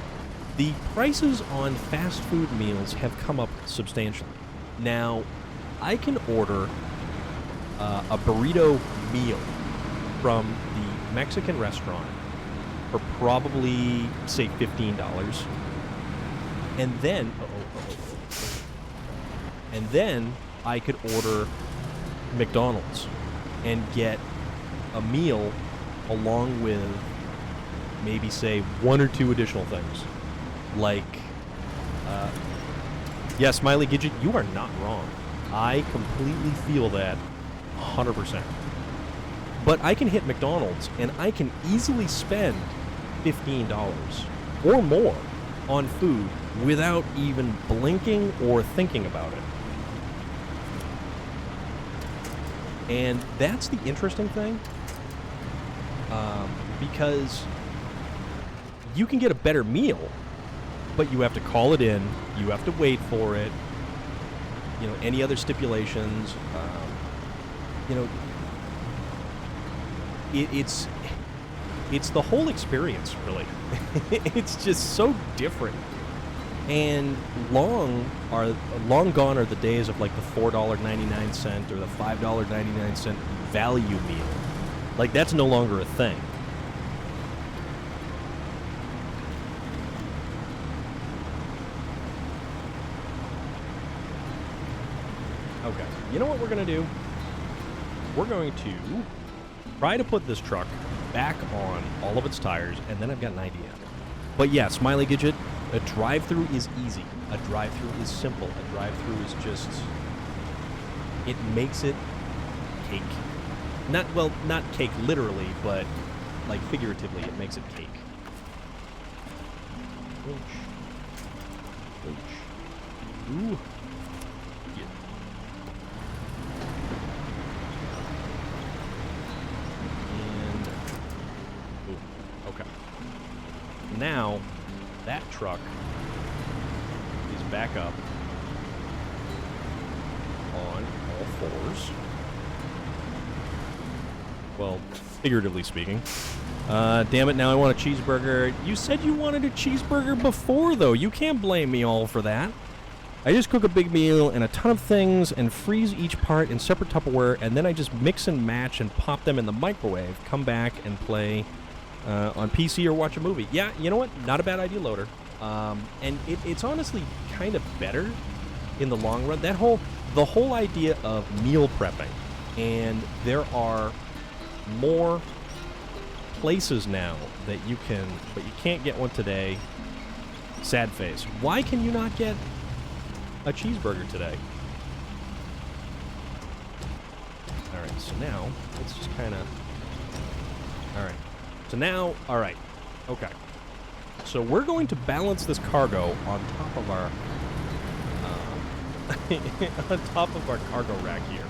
The prices on fast food meals have come up substantially. Now, I can order a burrito meal from the Mexican restaurant for probably, say, $15. And then I could order McDonald's and get a meal along with maybe, say, 1 or 2 additional things. Like, yeah, Smiley Gidget, you are not wrong. I completely feel that 100%. But I can hit McDonald's, and I can easily spend $15 or more on food without even blinking or thinking about it. And that's the interesting thing, because you can get a better meal, but you have to call it in, you have to wait for it, you know, any other stipulations, you know, it's the whole experience, really. It's just so different. And long gone are the days of like the $4.99 or the $5.99 value meal. Like, that's no longer a thing. Okay, you know what we're going to do? We're going to try to put this truck back on all of its tires, and then I've got an idea. But yeah, Smiley Gidget, a drive-through is easy. A drive-through is simple. A drive-through is just... it makes it cake. Not cake literally, but, like, figuratively, it makes it cake. Ooh. Yeah. And... ooh, okay. Now, that truck is back up on all fours. Well, figuratively speaking. Damn it, now I want a cheeseburger. You said you wanted a cheeseburger before, though. You can't blame me all for that. I just cook a big meal and a ton of things and freeze each part in separate Tupperware, and then I just mix and match and pop them in the microwave, come back and play on PC or watch a movie. Yeah, you know what? Not a bad idea, Loader. And it's honestly kind of better in the long run. The whole idea of meal prepping, and there are more places now that you can, but you can't get one today. Sad face. Why can you not get a cheeseburger today? Alright, so now, let's just kind of... alright. So now, alright. Okay. So we're going to balance this cargo on top of our... on top of our cargo rack here.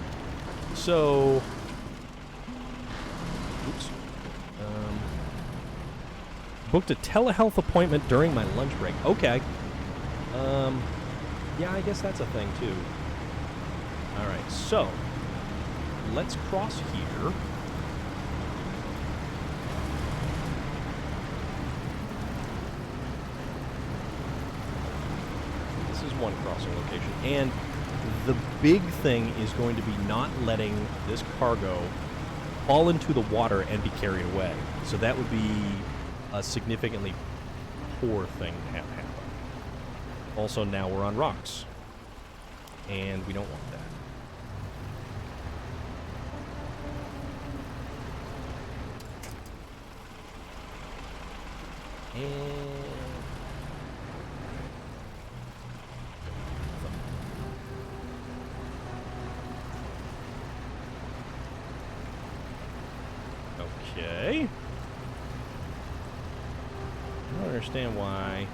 So... oops. Booked a telehealth appointment during my lunch break. Okay. Yeah, I guess that's a thing, too. Alright, so... let's cross here. transportation. And the big thing is going to be not letting this cargo fall into the water and be carried away. So that would be a significantly poor thing to have happen. Also, now we're on rocks, and we don't want that. Okay. I don't understand why.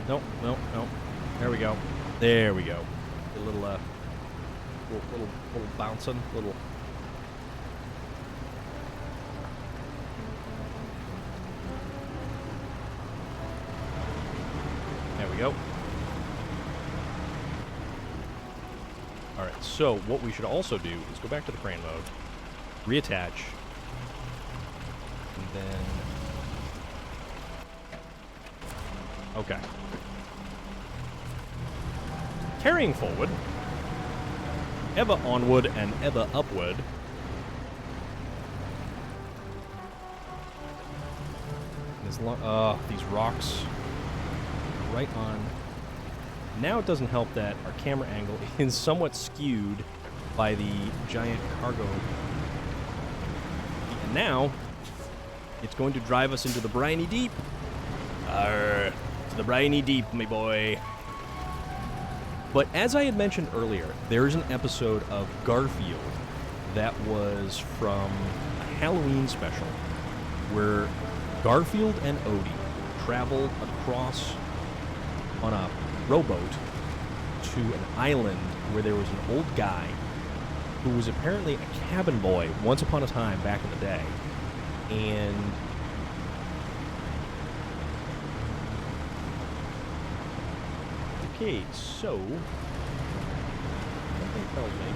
Nope, nope, nope. There we go. There we go. A little, little bouncing, little. There we go. All right. So what we should also do is go back to the crane mode, reattach, and then. Okay. Carrying forward, ever onward and ever upward. These rocks right on. Now it doesn't help that our camera angle is somewhat skewed by the giant cargo. And now it's going to drive us into the briny deep. To the briny deep, my boy. But as I had mentioned earlier, there is an episode of Garfield that was from a Halloween special where Garfield and Odie traveled across on a rowboat to an island where there was an old guy who was apparently a cabin boy once upon a time back in the day. And okay, so something tells me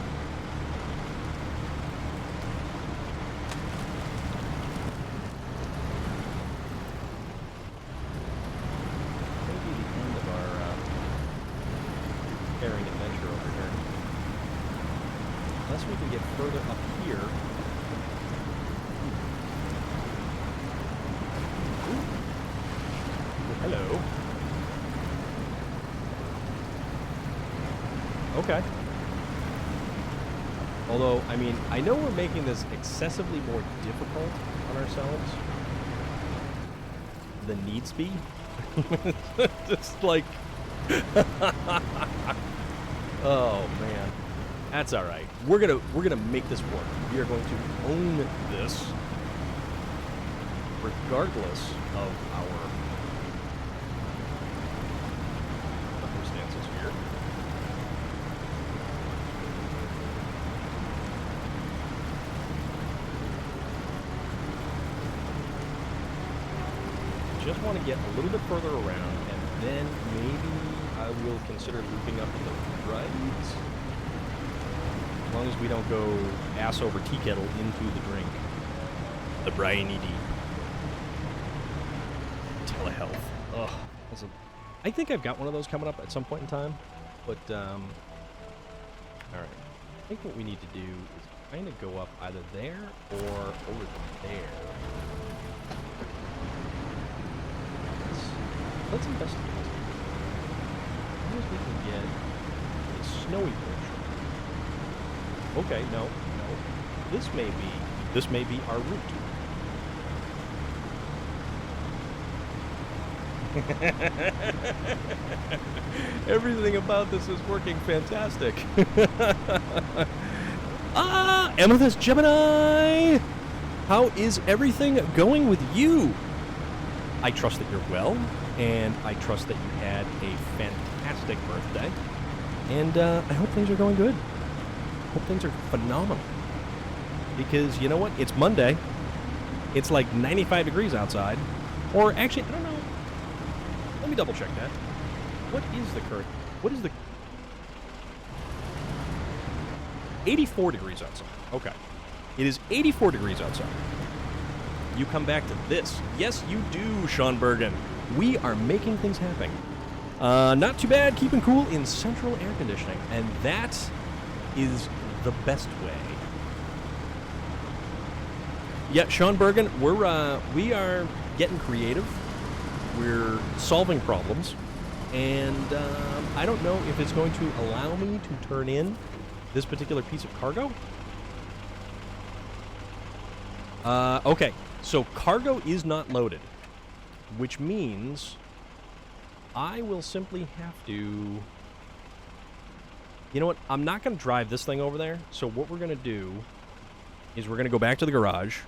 maybe the end of our carrying adventure over here. Unless we can get further up here. Ooh. Hello. Okay. Although, I mean, I know we're making this excessively more difficult on ourselves than needs be. Just like... oh, man. That's all right. We're gonna make this work. We are going to own this regardless of our circumstances here. Just want to get a little bit further around, and then maybe I will consider looping up to the right. As long as we don't go ass over tea kettle into the drink. The briny deep. Telehealth. Ugh. I think I've got one of those coming up at some point in time. But, alright. I think what we need to do is kind of go up either there or over there. Let's investigate. As long as we can get a snowy portion. Okay, no. This may be our route. Everything about this is working fantastic. Amethyst Gemini! How is everything going with you? I trust that you're well, and I trust that you had a fantastic birthday. And I hope things are going good. I hope things are phenomenal. Because, you know what? It's Monday. It's like 95 degrees outside. Or actually, I don't know. Let me double check that. What is the current? What is the... 84 degrees outside. Okay. It is 84 degrees outside. you come back to this. Yes, you do, Sean Bergen. We are making things happen. Not too bad, keeping cool in central air conditioning. And that is the best way. Yeah, Sean Bergen, we are getting creative. We're solving problems. And I don't know if it's going to allow me to turn in this particular piece of cargo. Okay, so cargo is not loaded, which means I will simply have to... You know what? I'm not going to drive this thing over there. So what we're going to do is we're going to go back to the garage.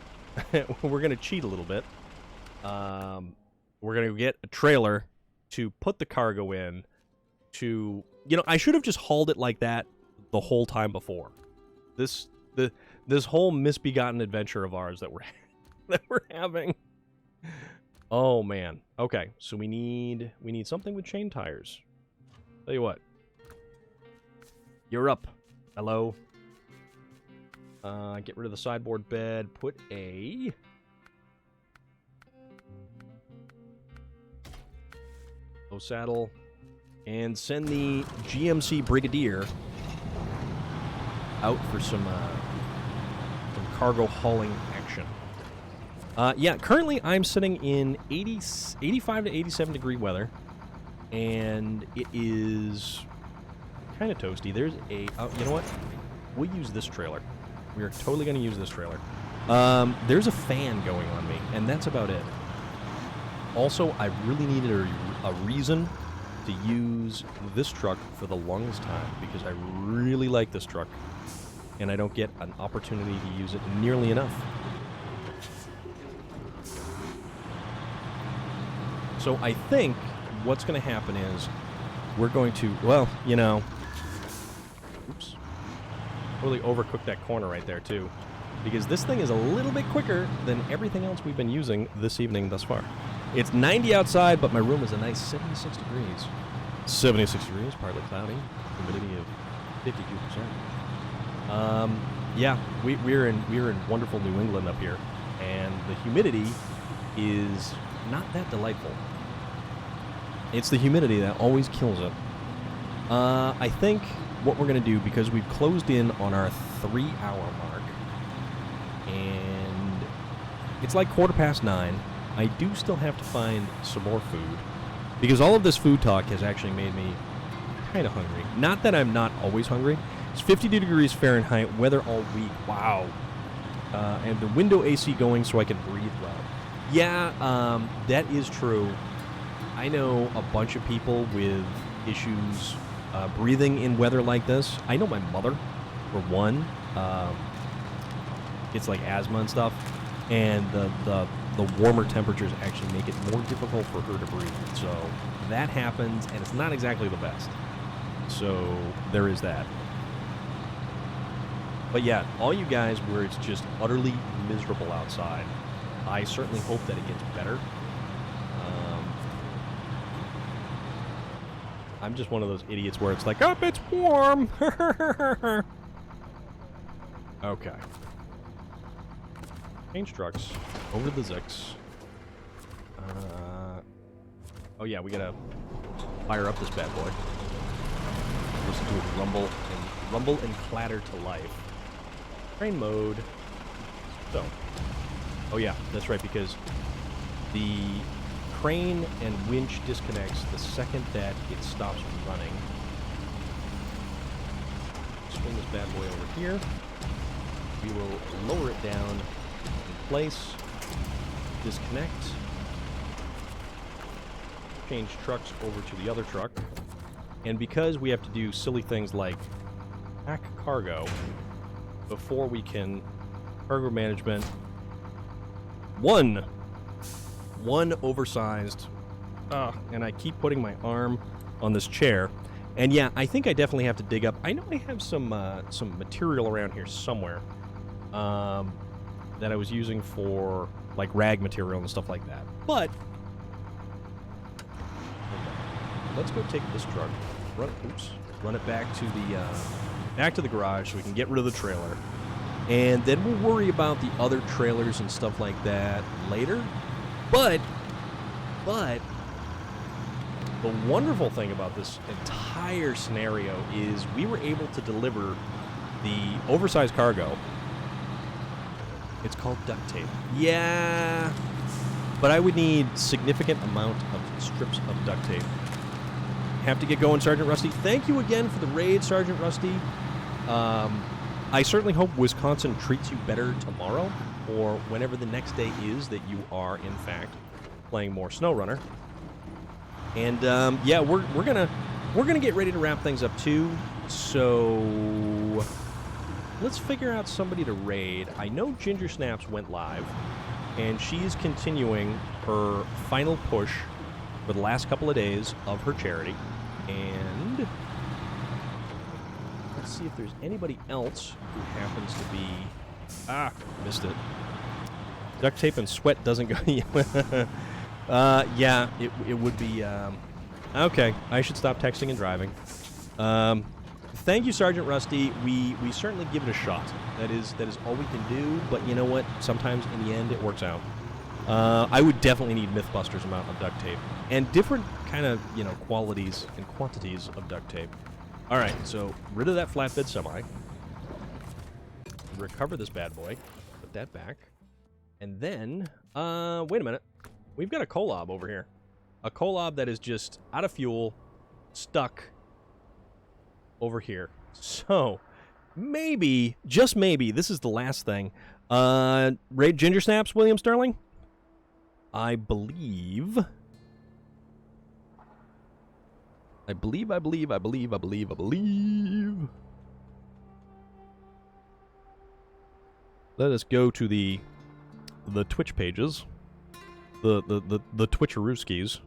We're going to cheat a little bit. We're going to get a trailer to put the cargo in to... You know, I should have just hauled it like that the whole time before. This whole misbegotten adventure of ours that we're having. Oh man. Okay, so we need something with chain tires. Tell you what. You're up. Hello. Get rid of the sideboard bed. Put a low saddle, and send the GMC Brigadier out for some cargo hauling action. Yeah, currently I'm sitting in 85 to 87 degree weather, and it is kind of toasty. There's a... Oh, you know what? We'll use this trailer. We are totally going to use this trailer. There's a fan going on me, and that's about it. Also, I really needed a reason to use this truck for the longest time, because I really like this truck, and I don't get an opportunity to use it nearly enough. So I think what's going to happen is we're going to, well, you know, oops, totally overcooked that corner right there too, because this thing is a little bit quicker than everything else we've been using this evening thus far. It's 90 outside, but my room is a nice 76 degrees. 76 degrees, partly cloudy, humidity of 52%. Yeah, we're in wonderful New England up here, and the humidity is not that delightful. It's the humidity that always kills it. I think what we're going to do, because we've closed in on our 3-hour mark, and it's like 9:15, I do still have to find some more food, because all of this food talk has actually made me kind of hungry. Not that I'm not always hungry. It's 52 degrees Fahrenheit, weather all week. Wow. And the window AC going so I can breathe well. Yeah, that is true. I know a bunch of people with issues breathing in weather like this. I know my mother, for one. It's like asthma and stuff. And the warmer temperatures actually make it more difficult for her to breathe. So that happens, and it's not exactly the best. So there is that. But yeah, all you guys where it's just utterly miserable outside, I certainly hope that it gets better. I'm just one of those idiots where it's like, oh, it's warm. Okay. Change trucks. Over to the Zix. Oh yeah, we gotta fire up this bad boy. Listen to it rumble and clatter to life. Train mode. So. Oh yeah, that's right, because the crane and winch disconnects the second that it stops running. Swing this bad boy over here. We will lower it down in place. Disconnect. Change trucks over to the other truck. And because we have to do silly things like pack cargo before we can cargo management, one oversized, and I keep putting my arm on this chair, and yeah, I think I definitely have to dig up. I know I have some material around here somewhere that I was using for like rag material and stuff like that. But let's go take this truck, run it back to the garage so we can get rid of the trailer. And then we'll worry about the other trailers and stuff like that later. But the wonderful thing about this entire scenario is we were able to deliver the oversized cargo. It's called duct tape. Yeah, but I would need significant amount of strips of duct tape. Have to get going, Sergeant Rusty. Thank you again for the raid, Sergeant Rusty. I certainly hope Wisconsin treats you better tomorrow or whenever the next day is that you are, in fact, playing more SnowRunner. And yeah, we're gonna get ready to wrap things up too. So let's figure out somebody to raid. I know Ginger Snaps went live, and she's continuing her final push for the last couple of days of her charity. And let's see if there's anybody else who happens to be... Ah, missed it. Duct tape and sweat doesn't go... yeah, it would be... Okay, I should stop texting and driving. Thank you, Sergeant Rusty. We certainly give it a shot. That is all we can do, but you know what? Sometimes in the end it works out. I would definitely need Mythbusters amount of duct tape. And different kind of, qualities and quantities of duct tape. Alright, so rid of that flatbed semi. Recover this bad boy. Put that back. And then, wait a minute. We've got a Kolob over here. A Kolob that is just out of fuel, stuck over here. So, maybe, just maybe, this is the last thing. Raid Ginger Snaps, William Sterling? I believe. Let us go to the Twitch pages. The Twitcherooskies.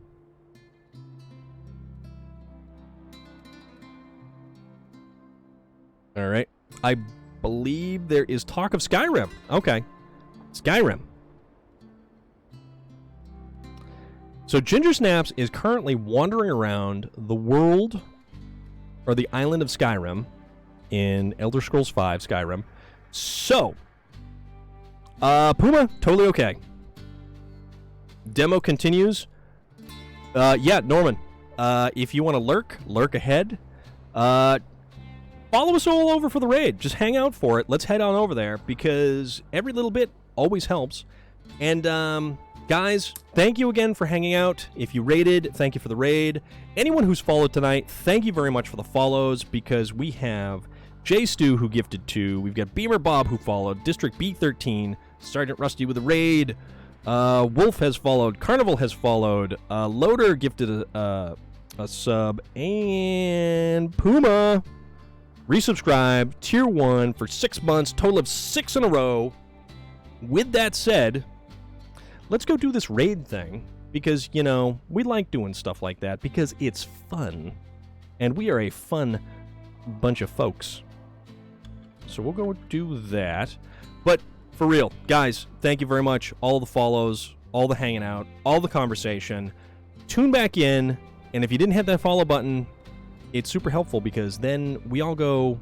Alright. I believe there is talk of Skyrim. Okay. Skyrim. So Ginger Snaps is currently wandering around the world, or the island of Skyrim, in Elder Scrolls V Skyrim. So, Puma, totally okay. Demo continues. Yeah, Norman, if you want to lurk ahead. Follow us all over for the raid. Just hang out for it. Let's head on over there, because every little bit always helps. And, guys, thank you again for hanging out. If you raided, thank you for the raid. Anyone who's followed tonight, thank you very much for the follows, because we have Jay Stu, who gifted 2. We've got Beamer Bob, who followed. District B13. Sergeant Rusty with a raid. Wolf has followed. Carnival has followed. Loader gifted a sub. And Puma resubscribed. Tier 1 for 6 months. Total of 6 in a row. With that said... let's go do this raid thing, because, we like doing stuff like that, because it's fun. And we are a fun bunch of folks. So we'll go do that. But, for real, guys, thank you very much. All the follows, all the hanging out, all the conversation. Tune back in, and if you didn't hit that follow button, it's super helpful, because then we all go,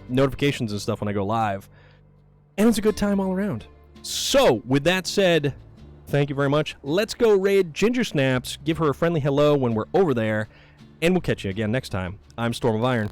notifications and stuff when I go live. And it's a good time all around. So, with that said... thank you very much. Let's go raid Ginger Snaps, give her a friendly hello when we're over there, and we'll catch you again next time. I'm Storm of Iron.